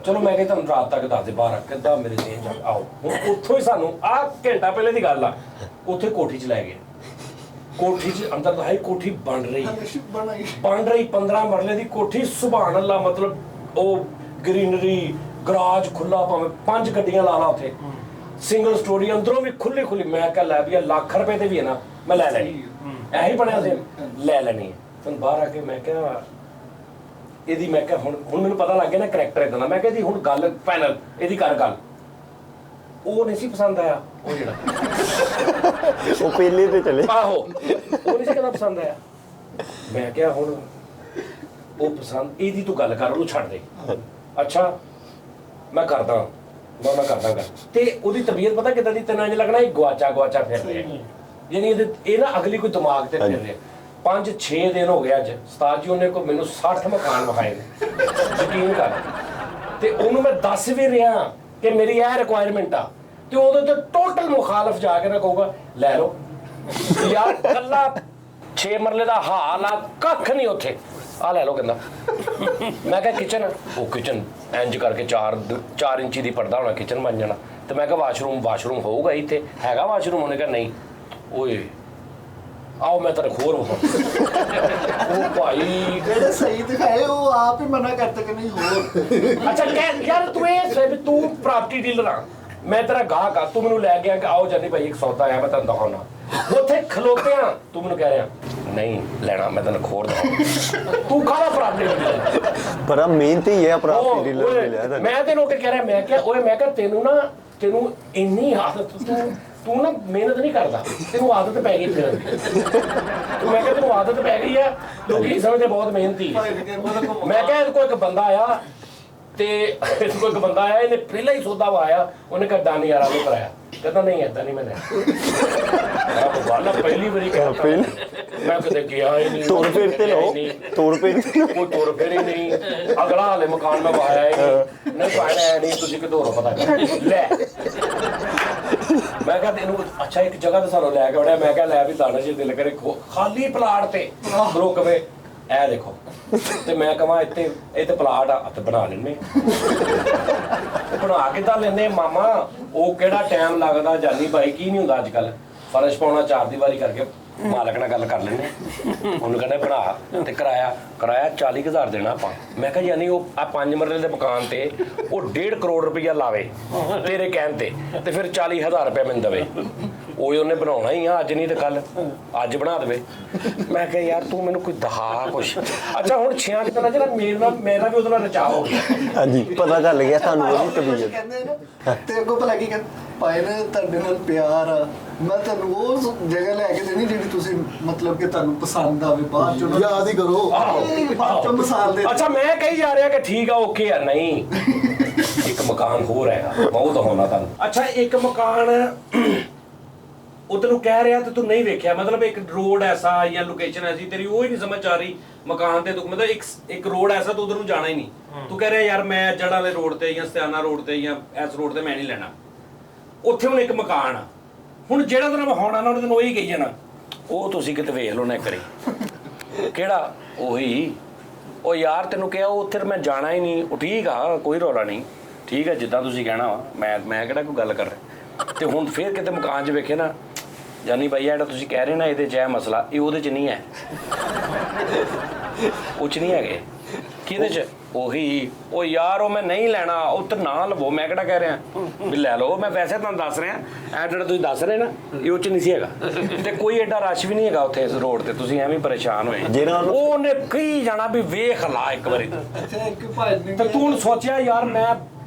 Speaker 1: ਚਲੋ ਮੈਂ ਕਿਹਾ ਤੁਹਾਨੂੰ ਰਾਤ ਤੱਕ ਦੱਸ ਦੇ ਬਾਹਰ ਕਿੱਦਾਂ ਮੇਰੇ ਦੇਹ ਆਓ ਹੁਣ ਉੱਥੋਂ ਹੀ ਸਾਨੂੰ ਆਹ ਘੰਟਾ ਪਹਿਲੇ ਦੀ ਗੱਲ ਆ ਉੱਥੇ ਕੋਠੀ ਚ ਲੈ ਗਏ ਕੋਠੀ ਚ ਅੰਦਰ ਤਾਂ ਹੈ ਕੋਠੀ ਬਣ ਰਹੀ 15 ਮਰਲੇ ਦੀ ਕੋਠੀ ਸੁਭਾਨ ਅੱਲਾ ਮਤਲਬ ਉਹ ਗ੍ਰੀਨਰੀ ਗਰਾਜ ਖੁੱਲਾ ਭਾਵੇਂ 5 ਗੱਡੀਆਂ ਲਾ ਲਾ ਉੱਥੇ ਸਿੰਗਲ ਸਟੋਰੀ ਅੰਦਰੋਂ ਵੀ ਖੁੱਲੀ ਮੈਂ ਕਿਹਾ ਲੈ ਵੀ ਲੱਖ ਰੁਪਏ ਤੇ ਵੀ ਹੈ ਨਾ ਮੈਂ ਲੈ ਲੈਣੀ ਇਹੀ ਬਣਿਆ ਸੀ ਲੈ ਲੈਣੀ ਹੁਣ ਬਾਹਰ ਆ ਕੇ ਮੈਂ ਕਿਹਾ ਇਹਦੀ ਮੈਂ ਕਿਹਾ ਹੁਣ ਮੈਨੂੰ ਪਤਾ ਲੱਗ ਗਿਆ ਨਾ ਕਰੈਕਟਰ ਇਦਾਂ ਦਾ ਮੈਂ ਕਿਹਾ ਜੀ ਹੁਣ ਗੱਲ ਫਾਈਨਲ ਇਹਦੀ ਕਰ ਗੱਲ ਉਹ ਨਹੀਂ ਸੀ ਪਸੰਦ ਆਇਆ ਉਹ ਜਿਹੜਾ
Speaker 2: ਉਹ ਪਹਿਲੇ ਤੇ ਚਲੇ
Speaker 1: ਆਹੋ ਉਹ ਨਹੀਂ ਸੀ ਕਹਿੰਦਾ ਪਸੰਦ ਆਇਆ ਮੈਂ ਕਿਹਾ ਹੁਣ ਉਹ ਪਸੰਦ ਇਹਦੀ ਤੂੰ ਗੱਲ ਕਰ ਉਹਨੂੰ ਛੱਡ ਦੇ ਅੱਛਾ ਮੈਂ ਕਰਦਾ ਗੱਲ ਤੇ ਉਹਦੀ ਤਬੀਅਤ ਪਤਾ ਕਿੱਦਾਂ ਦੀ ਤੈਨੂੰ ਇੰਝ ਲੱਗਣਾ ਇਹ ਗਵਾਚਾ ਫਿਰ ਰਿਹਾ ਯਾਨੀ ਇਹ ਨਾ ਅਗਲੀ ਕੋਈ ਦਿਮਾਗ ਤੇ ਫਿਰ ਰਿਹਾ 5-6 ਦਿਨ ਹੋ ਗਏ ਅੱਜ ਉਸਤਾਦ ਜੀ ਉਹਨੇ ਕੋ ਮੈਨੂੰ 60 ਮਕਾਨ ਵਿਖਾਏ ਨੇ ਯਕੀਨ ਕਰ ਤੇ ਉਹਨੂੰ ਮੈਂ ਦੱਸ ਵੀ ਰਿਹਾ ਕਿ ਮੇਰੀ ਇਹ ਰਿਕੁਆਇਰਮੈਂਟ ਆ ਤੇ ਉਹਦੇ ਤੇ ਟੋਟਲ ਮੁਖਾਲਫ ਜਾ ਕੇ ਨਾ ਕਹੂਗਾ ਲੈ ਲਓ ਯਾਰ ਕੱਲਾ 6 ਮਰਲੇ ਦਾ ਹਾਲ ਆ ਕੱਖ ਨਹੀਂ ਉੱਥੇ ਆ ਲੈ ਲਓ ਕਹਿੰਦਾ। ਮੈਂ ਕਿਹਾ ਕਿਚਨ, ਉਹ ਕਿਚਨ ਇੰਜ ਕਰਕੇ 4 ਇੰਚੀ ਦੀ ਪਰਦਾ ਹੋਣਾ, ਕਿਚਨ ਬਣ ਜਾਣਾ। ਤੇ ਮੈਂ ਕਿਹਾ ਵਾਸ਼ਰੂਮ ਹੋਊਗਾ ਇੱਥੇ, ਹੈਗਾ ਵਾਸ਼ਰੂਮ? ਉਹਨੇ ਕਿਹਾ ਨਹੀਂ। ਓਏ ਆਓ ਮੈਂ ਤੇਰੇ ਖੋਰ ਉਹ ਭਾਈ
Speaker 5: ਜਿਹੜੇ ਸਹੀ ਦਿਖਾਏ ਉਹ ਆਪ ਹੀ ਮਨਾ ਕਰਤੇ ਕਿ ਨਹੀਂ ਹੋਰ।
Speaker 1: ਅੱਛਾ ਕਹਿ ਯਾਰ ਤੂੰ ਇਹ ਸੇ ਵੀ ਤੂੰ ਪ੍ਰਾਪਰਟੀ ਡੀਲਰ ਆ, ਮੈਂ ਤੇਰਾ ਗਾਹਕ ਆ, ਤੂੰ ਮੈਨੂੰ ਲੈ ਗਿਆ ਕਿ ਆਓ ਜਾਨੀ ਭਾਈ ਇੱਕ ਸੌਦਾ ਆਇਆ ਮੈਂ ਤੈਨੂੰ ਦਿਖਾਉਣਾ। ਉੱਥੇ ਖਲੋਤੇ ਆ, ਤੂੰ ਮੈਨੂੰ ਕਹਿ ਰਿਹਾ ਨਹੀਂ ਲੈਣਾ, ਮੈਂ ਤੈਨੂੰ ਖੋਰ ਦਵਾਂ। ਤੂੰ ਕਾਹਦਾ ਪ੍ਰਾਪਰਟੀ ਡੀਲਰ?
Speaker 2: ਬੜਾ ਮਿਹਨਤੀ ਹੈ ਪ੍ਰਾਪਰਟੀ ਡੀਲਰ ਮਿਲਿਆ ਤਾਂ।
Speaker 1: ਮੈਂ ਤੈਨੂੰ ਕਿ ਕਹਿ ਰਿਹਾ, ਮੈਂ ਕਿਹਾ ਤੈਨੂੰ ਇੰਨੀ ਆਦਤ, ਤੂੰ ਨਾ ਮਿਹਨਤ ਨਹੀਂ ਕਰਦਾ, ਤੈਨੂੰ ਆਦਤ ਪੈ ਗਈ ਫਿਰ। ਮੈਂ ਕਿਹਾ ਤੈਨੂੰ ਆਦਤ ਪੈ ਗਈ ਆ, ਲੋਕੀ ਸਮਝਦੇ ਬਹੁਤ ਮਿਹਨਤੀ। ਮੈਂ ਕਿਹਾ ਇਹਦੇ ਕੋਲ ਇੱਕ ਬੰਦਾ ਆਇਆ ਇਹਨੇ ਪਹਿਲਾਂ ਹੀ ਸੌਦਾ ਵਾਇਆ, ਉਹਨੇ ਕਿਹਾ ਦਾਨੀ ਯਾਰਾਂ ਨੂੰ ਕਰਾਇਆ। ਕਹਿੰਦਾ ਨਹੀਂ ਏਦਾਂ ਨਹੀਂ ਮੈਂ ਪਹਿਲੀ ਵਾਰੀ ਮੈਂ ਕਿਤੇ ਗਿਆ ਹੀ ਨਹੀਂ।
Speaker 2: ਤੋੜ ਫੇਰ ਤੇ ਲਓ, ਤੋੜ ਫੇਰ
Speaker 1: ਕੋਈ ਤੁਰ ਫਿਰ ਹੀ ਨਹੀਂ। ਅਗਲਾ ਹਾਲੇ ਮਕਾਨ ਮੈਂ ਵਾਇਆ ਹੀ ਨਹੀਂ ਪਾਇਆ ਨਹੀਂ, ਤੁਸੀਂ ਕਿਤੋਂ ਪਤਾ ਕਰ ਲੈ। ਮੈਂ ਕਿਹਾ ਤੈਨੂੰ ਅੱਛਾ ਇੱਕ ਜਗ੍ਹਾ ਤੇ ਸਾਨੂੰ ਲੈ ਕੇ ਵੜਿਆ। ਮੈਂ ਕਿਹਾ ਲੈ ਵੀ ਦਾਣਾ ਜੀ ਦਿਲ ਕਰੇ ਖਾਲੀ ਪਲਾਟ ਤੇ ਰੁਕਵੇ, ਇਹ ਦੇਖੋ। ਤੇ ਮੈਂ ਕਹਾਂ ਇੱਥੇ ਪਲਾਟ ਆ ਤੇ ਬਣਾ ਲੈਣੇ। ਬਣਾ ਕਿੱਦਾਂ ਲੈਂਦੇ ਮਾਮਾ? ਉਹ ਕਿਹੜਾ ਟਾਈਮ ਲੱਗਦਾ ਜਾਨੀ ਭਾਈ, ਕੀ ਨਹੀਂ ਹੁੰਦਾ ਅੱਜ ਕੱਲ। ਫਰਸ਼ ਪਾਉਣਾ 4 ਦੀਵਾਰੀ ਕਰਕੇ ਮਾਲਕ ਨਾਲ ਗੱਲ ਕਰ ਲੈਂਦੇ, ਉਹਨੂੰ ਕਹਿੰਦੇ ਬਣਾ। ਤੇ ਕਿਰਾਇਆ 40,000 ਦੇਣਾ ਆਪਾਂ। ਮੈਂ ਕਿਹਾ ਯਾਨੀ ਉਹ ਆ 5 ਮਰਲੇ ਦੇ ਮਕਾਨ ਤੇ ਉਹ 1.5 ਕਰੋੜ ਰੁਪਈਆ ਲਾਵੇ ਤੇਰੇ ਕਹਿਣ ਤੇ ਫਿਰ 40,000 ਰੁਪਇਆ ਮੈਨੂੰ ਦੇਵੇ। ਉਹਨੇ ਬਣਾਉਣਾ ਹੀ ਆ, ਅੱਜ ਨਹੀਂ ਤੇ ਕੱਲ, ਅੱਜ ਬਣਾ ਦੇਵੇ। ਮੈਂ ਕਿਹਾ ਯਾਰ ਤੂੰ ਮੈਨੂੰ ਕੋਈ ਦਿਖਾ ਕੁਛ। ਅੱਛਾ ਹੁਣ 6 ਚ ਪਤਾ ਜਿਹੜਾ ਮੇਰਾ ਵੀ ਉਹਦੇ ਨਾਲ ਨਚਾ ਹੋ ਗਿਆ।
Speaker 2: ਹਾਂਜੀ ਪਤਾ ਚੱਲ ਗਿਆ ਸਾਨੂੰ ਉਹਦੀ ਤਬੀਅਤ।
Speaker 5: ਕਹਿੰਦੇ ਨਾ ਤੇ ਅੱਗੋਂ ਭਲਾ ਕੀ ਕਹਿੰਦੇ, ਭਾਈ ਨੇ ਤੁਹਾਡੇ ਨਾਲ ਪਿਆਰ ਆ, ਮੈਂ ਤੁਹਾਨੂੰ ਉਸ ਜਗ੍ਹਾ ਲੈ ਕੇ ਦੇਣੀ ਜਿਹੜੀ ਤੁਸੀਂ ਮਤਲਬ ਕਿ ਤੁਹਾਨੂੰ ਪਸੰਦ ਆਵੇ। ਬਾਅਦ ਚੋਂ
Speaker 3: ਯਾਦ ਹੀ ਕਰੋ।
Speaker 5: ਬਾਅਦ ਚੋਂ ਮਿਸਾਲ ਦੇ।
Speaker 1: ਅੱਛਾ ਮੈਂ ਕਹੀ ਜਾ ਰਿਹਾ ਕਿ ਠੀਕ ਆ ਓਕੇ ਆ, ਨਹੀਂ ਇੱਕ ਮਕਾਨ ਹੋਰ ਹੈਗਾ, ਮੈਂ ਉਹ ਦਿਖਾਉਣਾ ਤੁਹਾਨੂੰ। ਅੱਛਾ ਇੱਕ ਮਕਾਨ ਉਹ ਤੈਨੂੰ ਕਹਿ ਰਿਹਾ ਤੇ ਤੂੰ ਨਹੀਂ ਵੇਖਿਆ, ਮਤਲਬ ਇੱਕ ਰੋਡ ਐਸਾ ਜਾਂ ਲੋਕੇਸ਼ਨ ਐਸੀ ਤੇਰੀ ਉਹ ਹੀ ਨਹੀਂ ਸਮਝ ਆ ਰਹੀ ਮਕਾਨ ਤੇ ਤੂੰ, ਮਤਲਬ ਇੱਕ ਰੋਡ ਐਸਾ ਤੂੰ ਉਧਰ ਨੂੰ ਜਾਣਾ ਹੀ ਨਹੀਂ। ਤੂੰ ਕਹਿ ਰਿਹਾ ਯਾਰ ਮੈਂ ਜੜਾ ਵਾਲੇ ਰੋਡ ਤੇ ਜਾਂ ਸਿਆਣਾ ਰੋਡ ਤੇ ਜਾਂ ਇਸ ਰੋਡ ਤੇ ਮੈਂ ਨਹੀਂ ਲੈਣਾ। ਉੱਥੇ ਹੁਣ ਇੱਕ ਮਕਾਨ ਆ, ਹੁਣ ਜਿਹੜਾ ਤੈਨੂੰ ਵਿਖਾਉਣਾ ਨਾ ਉਹਨੇ ਤੈਨੂੰ ਉਹੀ ਕਹੀ ਜਾਣਾ, ਉਹ ਤੁਸੀਂ ਕਿਤੇ ਵੇਖ ਲਓ ਨਾ ਇੱਕ ਵਾਰੀ। ਕਿਹੜਾ? ਉਹੀ। ਉਹ ਯਾਰ ਤੈਨੂੰ ਕਿਹਾ ਉਹ ਉੱਥੇ ਮੈਂ ਜਾਣਾ ਹੀ ਨਹੀਂ। ਉਹ ਠੀਕ ਆ ਕੋਈ ਰੌਲਾ ਨਹੀਂ, ਠੀਕ ਆ ਜਿੱਦਾਂ ਤੁਸੀਂ ਕਹਿਣਾ ਵਾ, ਮੈਂ ਕਿਹੜਾ ਕੋਈ ਗੱਲ ਕਰ ਰਿਹਾ। ਤੇ ਹੁਣ ਫੇਰ ਕਿਤੇ ਮਕਾਨ 'ਚ ਵੇਖੇ ਨਾ ਜਾਨੀ ਭਾਈ ਜਿਹੜਾ ਤੁਸੀਂ ਕਹਿ ਰਹੇ ਨਾ ਇਹਦੇ 'ਚ ਇਹ ਮਸਲਾ, ਇਹ ਉਹਦੇ 'ਚ ਨਹੀਂ ਹੈ। ਉਹ 'ਚ ਨਹੀਂ ਹੈਗੇ। ਕਿਹਦੇ 'ਚ? ਉਹੀ। ਉਹ ਯਾਰ ਉਹ ਮੈਂ ਨਹੀਂ ਲੈਣਾ, ਉੱਧਰ ਨਾ ਲਵੋ। ਮੈਂ ਕਿਹੜਾ ਕਹਿ ਰਿਹਾ ਵੀ ਲੈ ਲਓ, ਮੈਂ ਵੈਸੇ ਤੁਹਾਨੂੰ ਦੱਸ ਰਿਹਾ ਇਹ ਜਿਹੜਾ ਤੁਸੀਂ ਦੱਸ ਰਹੇ ਨਾ ਇਹ ਉਹ 'ਚ ਨਹੀਂ ਸੀ ਹੈਗਾ। ਤੇ ਕੋਈ ਐਡਾ ਰਸ਼ ਵੀ ਨਹੀਂ ਹੈਗਾ ਉੱਥੇ ਇਸ ਰੋਡ ਤੇ, ਤੁਸੀਂ ਐਵੇਂ ਪਰੇਸ਼ਾਨ ਹੋਏ। ਉਹਨੇ ਕਹੀ ਜਾਣਾ ਵੀ ਵੇਖ ਲਾ ਇੱਕ ਵਾਰੀ।
Speaker 5: ਅੱਛਾ ਇੱਕ ਭਾਈ ਨੇ
Speaker 1: ਤੇ ਤੂੰ ਸੋਚਿਆ ਯਾਰ ਮੈਂ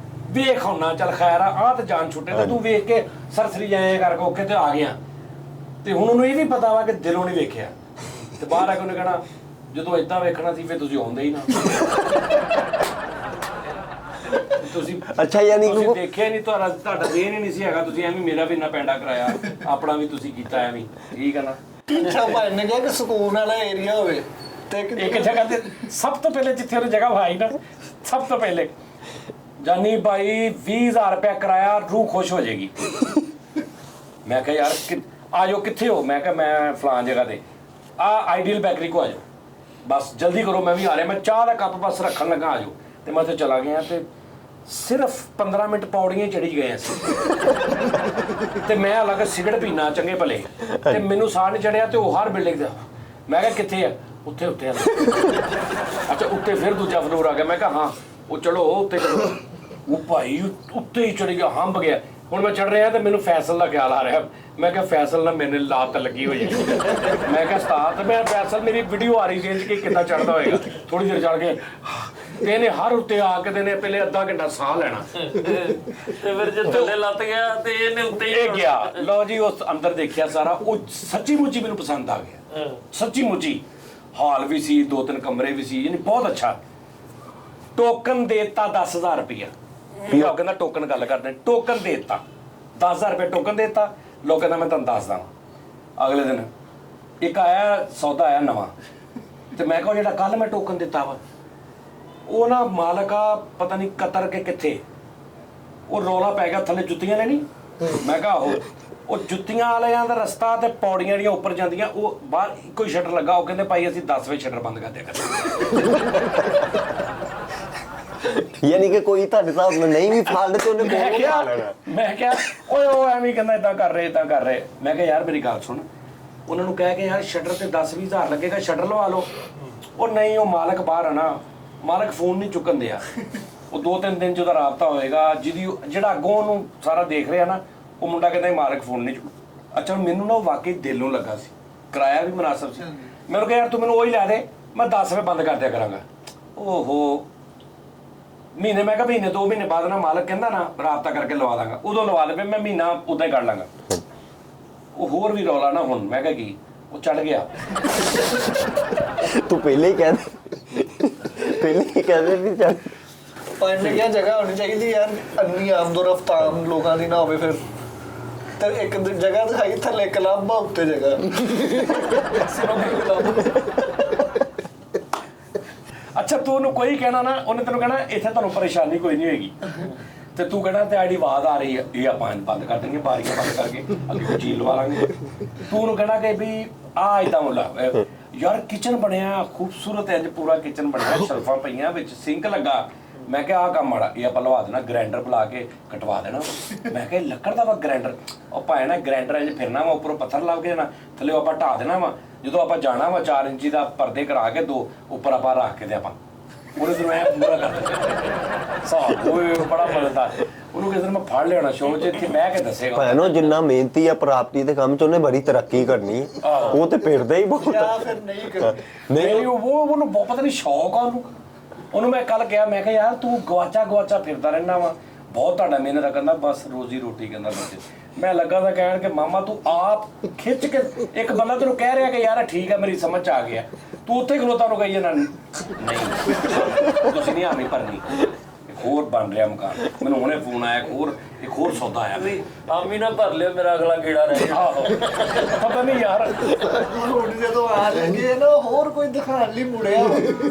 Speaker 1: ਵੇਖ ਆਉਣਾ, ਚੱਲ ਖੈਰ ਆ ਤੇ ਜਾਨ ਛੁੱਟੇ। ਤੇ ਤੂੰ ਵੇਖ ਕੇ ਸਰਸਰੀ ਜਾਏ ਕਰਕੇ ਓਕੇ ਤੇ ਆ ਗਿਆ। ਤੇ ਹੁਣ ਉਹਨੂੰ ਇਹ ਵੀ ਪਤਾ ਵਾ ਕਿ ਦਿਲੋਂ ਨਹੀਂ ਵੇਖਿਆ। ਤੇ ਬਾਹਰ ਆ ਕੇ ਉਹਨੇ ਕਹਿਣਾ ਜਦੋਂ ਏਦਾਂ ਵੇਖਣਾ ਸੀ ਫਿਰ ਤੁਸੀਂ ਆਉਂਦੇ ਹੀ ਨਾ। ਤੁਸੀਂ
Speaker 2: ਅੱਛਾ ਯਾਨੀ
Speaker 1: ਤੁਸੀਂ ਦੇਖਿਆ ਨਹੀਂ, ਤੁਹਾਡਾ ਦੇਣ ਹੀ ਨਹੀਂ ਸੀ ਹੈਗਾ। ਤੁਸੀਂ ਐਵੇਂ ਮੇਰਾ ਵੀ ਇੰਨਾ ਪੈਂਡਾ ਕਰਾਇਆ, ਆਪਣਾ ਵੀ ਤੁਸੀਂ ਕੀਤਾ ਐਵੇਂ, ਠੀਕ ਹੈ ਨਾ।
Speaker 5: ਅੱਛਾ ਭਾਈ ਨੇ ਕਿਹਾ ਕਿ ਸਕੂਨ ਵਾਲਾ ਏਰੀਆ ਹੋਵੇ ਤੇ
Speaker 1: ਇੱਕ ਜਗ੍ਹਾ ਤੇ ਸਭ ਤੋਂ ਪਹਿਲੇ ਜਿੱਥੇ ਉਹਨੇ ਜਗ੍ਹਾ ਭਾਈ ਨਾ, ਸਭ ਤੋਂ ਪਹਿਲੇ ਜਾਨੀ ਭਾਈ 20,000 ਰੁਪਇਆ ਕਰਾਇਆ, ਰੂਹ ਖੁਸ਼ ਹੋ ਜਾਏਗੀ। ਮੈਂ ਕਿਹਾ ਯਾਰ ਆ ਜਾਓ, ਕਿੱਥੇ ਹੋ? ਮੈਂ ਕਿਹਾ ਮੈਂ ਫਲਾਣ ਜਗ੍ਹਾ ਤੇ ਆ ਆਈਡੀਅਲ ਬੇਕਰੀ ਕੋ ਆ ਜਾਓ, ਬਸ ਜਲਦੀ ਕਰੋ ਮੈਂ ਵੀ ਆ ਰਿਹਾ। ਮੈਂ ਚਾਹ ਦਾ ਕੱਪ ਬਸ ਰੱਖਣ ਲੱਗਾ, ਆ ਜਾਓ। ਤੇ ਮੈਂ ਉੱਥੇ ਚਲਾ ਗਿਆ ਤੇ ਸਿਰਫ 15 ਮਿੰਟ ਪੌੜੀਆਂ ਚੜੀ ਗਏ ਅਸੀਂ। ਤੇ ਮੈਂ ਅਲੱਗ ਸਿਗਰਟ ਪੀਣਾ ਚੰਗੇ ਭਲੇ, ਤੇ ਮੈਨੂੰ ਸਾਹ ਨਹੀਂ ਚੜਿਆ। ਤੇ ਉਹ ਹਰ ਬਿਲਡਿੰਗ ਦਾ ਮੈਂ ਕਿਹਾ ਕਿੱਥੇ ਆ? ਉੱਥੇ ਆ। ਅੱਛਾ ਉੱਤੇ ਫਿਰ ਦੂਜਾ ਫਲੋਰ ਆ ਗਿਆ। ਮੈਂ ਕਿਹਾ ਹਾਂ ਉਹ ਚਲੋ ਉੱਤੇ ਚਲੋ। ਉਹ ਭਾਈ ਉੱਤੇ ਹੀ ਚੜ ਗਿਆ, ਹੰਬ ਗਿਆ। ਹੁਣ ਮੈਂ ਚੜ ਰਿਹਾ ਤੇ ਮੈਨੂੰ ਫੈਸਲ ਦਾ ਖਿਆਲ ਆ ਰਿਹਾ। ਮੈਂ ਕਿਹਾ ਫੈਸਲ ਨਾਲ ਮੇਰੇ ਲਾਤ ਲੱਗੀ ਹੋਈ ਹੈ। ਮੈਂ ਕਿਹਾ ਉਸਤਾਦ ਮੈਂ ਫੈਸਲ ਮੇਰੀ ਵੀਡੀਓ ਆ ਰਹੀ ਸੀ ਕਿ ਕਿੱਦਾਂ ਚੜਦਾ ਹੋਏਗਾ। ਥੋੜੀ ਦੇਰ ਚੜ ਕੇ ਤੇ ਇਹਨੇ ਹਰ ਉੱਤੇ ਆ ਕੇ ਨੇ ਪਹਿਲੇ ਅੱਧਾ ਘੰਟਾ ਸਾਹ ਲੈਣਾ,
Speaker 4: ਤੇ ਫਿਰ ਜੇ ਥੱਲੇ ਲੱਤ ਗਿਆ ਤੇ ਇਹਨੇ ਉੱਤੇ
Speaker 1: ਇਹ ਗਿਆ। ਲਓ ਜੀ ਉਸ ਅੰਦਰ ਦੇਖਿਆ ਸਾਰਾ, ਉਹ ਸੱਚੀ ਮੁੱਚੀ ਮੈਨੂੰ ਪਸੰਦ ਆ ਗਿਆ। ਸੱਚੀ ਮੁੱਚੀ ਹਾਲ ਵੀ ਸੀ, 2-3 ਕਮਰੇ ਵੀ ਸੀ, ਯਾਨੀ ਬਹੁਤ ਅੱਛਾ। ਟੋਕਨ ਦੇਤਾ 10,000 ਰੁਪਇਆ। ਲੋਕ ਕਹਿੰਦਾ ਟੋਕਨ ਗੱਲ ਕਰਦੇ, ਟੋਕਨ ਦੇਤਾ 10,000 ਰੁਪਏ ਟੋਕਨ ਦੇਤਾ। ਲੋਕ ਕਹਿੰਦਾ ਮੈਂ ਤੁਹਾਨੂੰ ਦੱਸਦਾ। ਅਗਲੇ ਦਿਨ ਇੱਕ ਆਇਆ ਸੌਦਾ ਆਇਆ ਨਵਾਂ, ਤੇ ਮੈਂ ਕਿਹਾ ਜਿਹੜਾ ਕੱਲ ਮੈਂ ਟੋਕਨ ਦਿੱਤਾ ਵਾ ਉਹ ਨਾ ਮਾਲਕ ਆ ਪਤਾ ਨਹੀਂ ਕਤਰ ਕੇ ਕਿੱਥੇ, ਉਹ ਰੌਲਾ ਪੈ ਗਿਆ ਥੱਲੇ ਜੁੱਤੀਆਂ ਲੈਣੀ। ਮੈਂ ਕਿਹਾ ਆਹੋ ਉਹ ਜੁੱਤੀਆਂ ਵਾਲਿਆਂ ਦਾ ਰਸਤਾ ਤੇ ਪੌੜੀਆਂ ਜਿਹੜੀਆਂ ਉੱਪਰ ਜਾਂਦੀਆਂ ਉਹ ਬਾਹਰ ਇੱਕੋ ਹੀ ਸ਼ਟਰ ਲੱਗਾ। ਉਹ ਕਹਿੰਦੇ ਭਾਈ ਅਸੀਂ 10 ਵਜੇ ਸ਼ਟਰ ਬੰਦ ਕਰ ਦਿਆ ਕਰਾਂਗੇ।
Speaker 2: ਯਾਨੀ ਕਿ ਕੋਈ ਤੁਹਾਡੇ ਹਿਸਾਬ ਨਾਲ ਨਹੀਂ ਵੀ ਫਲਡ ਤੇ ਉਹਨੇ
Speaker 1: ਮੈਂ ਕਿਹਾ ਓਏ ਉਹ ਐਵੇਂ ਕਹਿੰਦਾ ਇਦਾਂ ਕਰ ਰਹੇ। ਮੈਂ ਕਿਹਾ ਯਾਰ ਮੇਰੀ ਗੱਲ ਸੁਣ, ਉਹਨਾਂ ਨੂੰ ਕਹਿ ਕੇ ਯਾਰ ਸ਼ਟਰ ਤੇ 10-20 ਹਜ਼ਾਰ ਲੱਗੇਗਾ, ਸ਼ਟਰ ਲਵਾ ਲਓ। ਉਹ ਨਹੀਂ, ਉਹ ਮਾਲਕ ਬਾਹਰ ਆ ਨਾ, ਮਾਲਕ ਫੋਨ ਨਹੀਂ ਚੁੱਕਣ ਦਿਆ। ਉਹ 2-3 ਦਿਨ 'ਚ ਉਹਦਾ ਰਾਬਤਾ ਹੋਏਗਾ। ਜਿਹੜਾ ਅੱਗੋਂ ਉਹਨੂੰ ਸਾਰਾ ਦੇਖ ਰਿਹਾ ਨਾ, ਉਹ ਮੁੰਡਾ ਕਹਿੰਦਾ ਮਾਲਕ ਫੋਨ ਨਹੀਂ ਚੁੱਕ। ਅੱਛਾ ਮੈਨੂੰ ਨਾ ਉਹ ਵਾਕਈ ਦਿਲ ਨੂੰ ਲੱਗਾ ਸੀ, ਕਿਰਾਇਆ ਵੀ ਮੁਨਾਸਬ ਸੀ। ਮੈਨੂੰ ਕਿਹਾ ਯਾਰ ਤੂੰ ਮੈਨੂੰ ਉਹੀ ਲੈ ਦੇ, ਮੈਂ 10 ਵਜੇ ਬੰਦ ਕਰ ਦਿਆ ਕਰਾਂਗਾ। ਓਹੋ ਮਹੀਨੇ, ਮੈਂ ਕਿਹਾ ਮਹੀਨੇ 2 ਮਹੀਨੇ ਬਾਅਦ ਨਾ ਮਾਲਕ ਕਹਿੰਦਾ ਨਾ ਰਾਬਤਾ ਕਰਕੇ ਲਵਾ ਦਾਂਗਾ, ਉਦੋਂ ਲਵਾ ਦੇ, ਮੈਂ ਮਹੀਨਾ ਉਦਾਂ ਹੀ ਕੱਢ ਲਾਂਗਾ। ਉਹ ਹੋਰ ਵੀ ਰੌਲਾ ਨਾ ਹੁਣ। ਮੈਂ ਕਿਹਾ ਕੀ, ਉਹ ਚੜ ਗਿਆ।
Speaker 2: ਤੂੰ ਪਹਿਲੇ ਹੀ ਕਹਿੰਦੇ ਵੀ ਚੱਲ
Speaker 5: ਪੰਜ ਕਿਹਾ ਜਗ੍ਹਾ ਹੋਣੀ ਚਾਹੀਦੀ ਯਾਰ, ਅੰਨੀ ਆਮਦੋ-ਰਫਤਾਰ ਲੋਕਾਂ ਦੀ ਨਾ ਹੋਵੇ। ਫਿਰ ਤੇ ਇੱਕ ਜਗ੍ਹਾ ਦਿਖਾਈ ਥੱਲੇ ਕਲੱਬ ਆ, ਉੱਤੇ ਜਗ੍ਹਾ
Speaker 1: ਅੱਛਾ ਤੂੰ ਉਹਨੂੰ ਕੋਈ ਕਹਿਣਾ ਨਾ, ਉਹਨੇ ਤੈਨੂੰ ਕਹਿਣਾ ਇੱਥੇ ਤੁਹਾਨੂੰ ਪਰੇਸ਼ਾਨੀ ਕੋਈ ਨਹੀਂ ਹੋਏਗੀ, ਤੇ ਤੂੰ ਕਹਿਣਾ ਤੇ ਆੜੀ ਆਵਾਜ਼ ਆ ਰਹੀ ਹੈ, ਇਹ ਆਪਾਂ ਬੰਦ ਕਰ ਦੇਂਗੇ, ਬਾਰੀਆਂ ਬੰਦ ਕਰਕੇ ਅੱਗੇ ਚੀਲ ਲਵਾ ਲਾਂਗੇ। ਤੂੰ ਉਹਨੂੰ ਕਹਿਣਾ ਕਿ ਵੀ ਆ ਇਦਾਂ ਮੁੱਲਾ ਯਾਰ ਕਿਚਨ ਬਣਿਆ ਖੂਬਸੂਰਤ, ਇੰਜ ਪੂਰਾ ਕਿਚਨ ਬਣਿਆ, ਸ਼ੈਲਫਾਂ ਪਈਆਂ, ਵਿੱਚ ਸਿੰਕ ਲੱਗਾ। ਮੈਂ ਕਿਹਾ ਆਹ ਕੰਮ ਮਾੜਾ, ਇਹ ਆਪਾਂ ਲਵਾ ਦੇਣਾ, ਗ੍ਰਾਈਂਡਰ ਬੁਲਾ ਕੇ ਕਟਵਾ ਦੇਣਾ। ਮੈਂ ਕਿਹਾ ਲੱਕੜ ਦਾ ਵਾ ਗ੍ਰਾਈਂਡਰ, ਉਹ ਭਾਵੇਂ ਨਾ ਗ੍ਰਾਈਂਡਰ ਇੰਜ ਫਿਰਨਾ ਵਾ, ਉੱਪਰੋਂ ਪੱਥਰ ਲੱਗ ਕੇ ਨਾ ਥੱਲੇ ਆਪਾਂ ਢਾ ਦੇਣਾ ਵਾ। ਜਦੋਂ ਆਪਾਂ ਜਾਣਾ ਵਾ 4 ਇੰਚੀ ਦਾ ਪਰਦੇ ਕਰਾ ਕੇ 2 ਉੱਪਰ ਆਪਾਂ ਰੱਖ ਕੇ ਤੇ ਆਪਾਂ ਉਹਨੇ ਤੈਨੂੰ ਐ ਪੂਰਾ ਕਰ ਦਿੱਤਾ ਸਾਹ। ਓਏ ਬੜਾ ਮਜ਼ੇਦਾਰ। ਉਹਨੂੰ ਕਿਸੇ ਦਿਨ ਮੈਂ ਫੜ ਲਿਆਉਣਾ ਸ਼ੋਅ 'ਚ, ਇੱਥੇ ਬਹਿ ਕੇ ਦੱਸੇਗਾ।
Speaker 2: ਭੈਣੋ ਜਿੰਨਾ ਮਿਹਨਤੀ ਆ ਪ੍ਰਾਪਤੀ ਦੇ ਕੰਮ 'ਚ ਉਹਨੇ ਬੜੀ ਤਰੱਕੀ ਕਰਨੀ। ਉਹ ਤੇ ਫਿਰਦਾ ਹੀ ਬਹੁਤ
Speaker 5: ਜਾਂ ਫਿਰ ਨਹੀਂ ਕਰਨੀ।
Speaker 1: ਨਹੀਂ ਉਹਨੂੰ ਬਹੁਤ ਪਤਾ ਨਹੀਂ ਸ਼ੌਕ ਆ ਉਹਨੂੰ ਮੈਂ ਕੱਲ ਕਿਹਾ, ਮੈਂ ਕਿਹਾ ਯਾਰ ਤੂੰ ਗਵਾਚਾ ਫਿਰਦਾ ਰਹਿਣਾ ਵਾ, ਬਹੁਤ ਤੁਹਾਡਾ ਮਿਹਨਤ ਕਰਨਾ, ਬਸ ਰੋਜ਼ੀ ਰੋਟੀ ਕਹਿੰਦਾ ਬੱਚੇ। ਮੈਂ ਲੱਗਾ ਤਾਂ ਕਹਿਣ ਕਿ ਮਾਮਾ ਤੂੰ ਆਪ ਖਿੱਚ ਕੇ, ਇੱਕ ਬੰਦਾ ਤੈਨੂੰ ਕਹਿ ਰਿਹਾ ਕਿ ਯਾਰ ਠੀਕ ਹੈ ਮੇਰੀ ਸਮਝ 'ਚ ਆ ਗਿਆ, ਤੂੰ ਉੱਥੇ ਖਲੋਤਾ ਨੂੰ ਕਹੀ ਜਾਂਦਾ ਨਹੀਂ ਤੁਸੀਂ ਨਹੀਂ ਆਮੀ ਭਰਨੀ। ਹੋਰ ਬਣ ਰਿਹਾ ਮਕਾਨ, ਮੈਨੂੰ ਹੁਣੇ ਫੋਨ ਆਇਆ, ਇੱਕ ਹੋਰ ਸੌਦਾ ਆਇਆ।
Speaker 4: ਆਮੀ ਨਾ ਭਰ ਲਿਓ, ਮੇਰਾ ਅਗਲਾ ਕੀੜਾ ਰਹਿ ਗਿਆ।
Speaker 1: ਪਤਾ ਨਹੀਂ ਯਾਰ
Speaker 5: ਹੁਣ ਜਦੋਂ ਆ ਲੱਗੇ ਨਾ ਹੋਰ ਕੋਈ ਦਿਖਾਣ ਲਈ ਮੁੜਿਆ,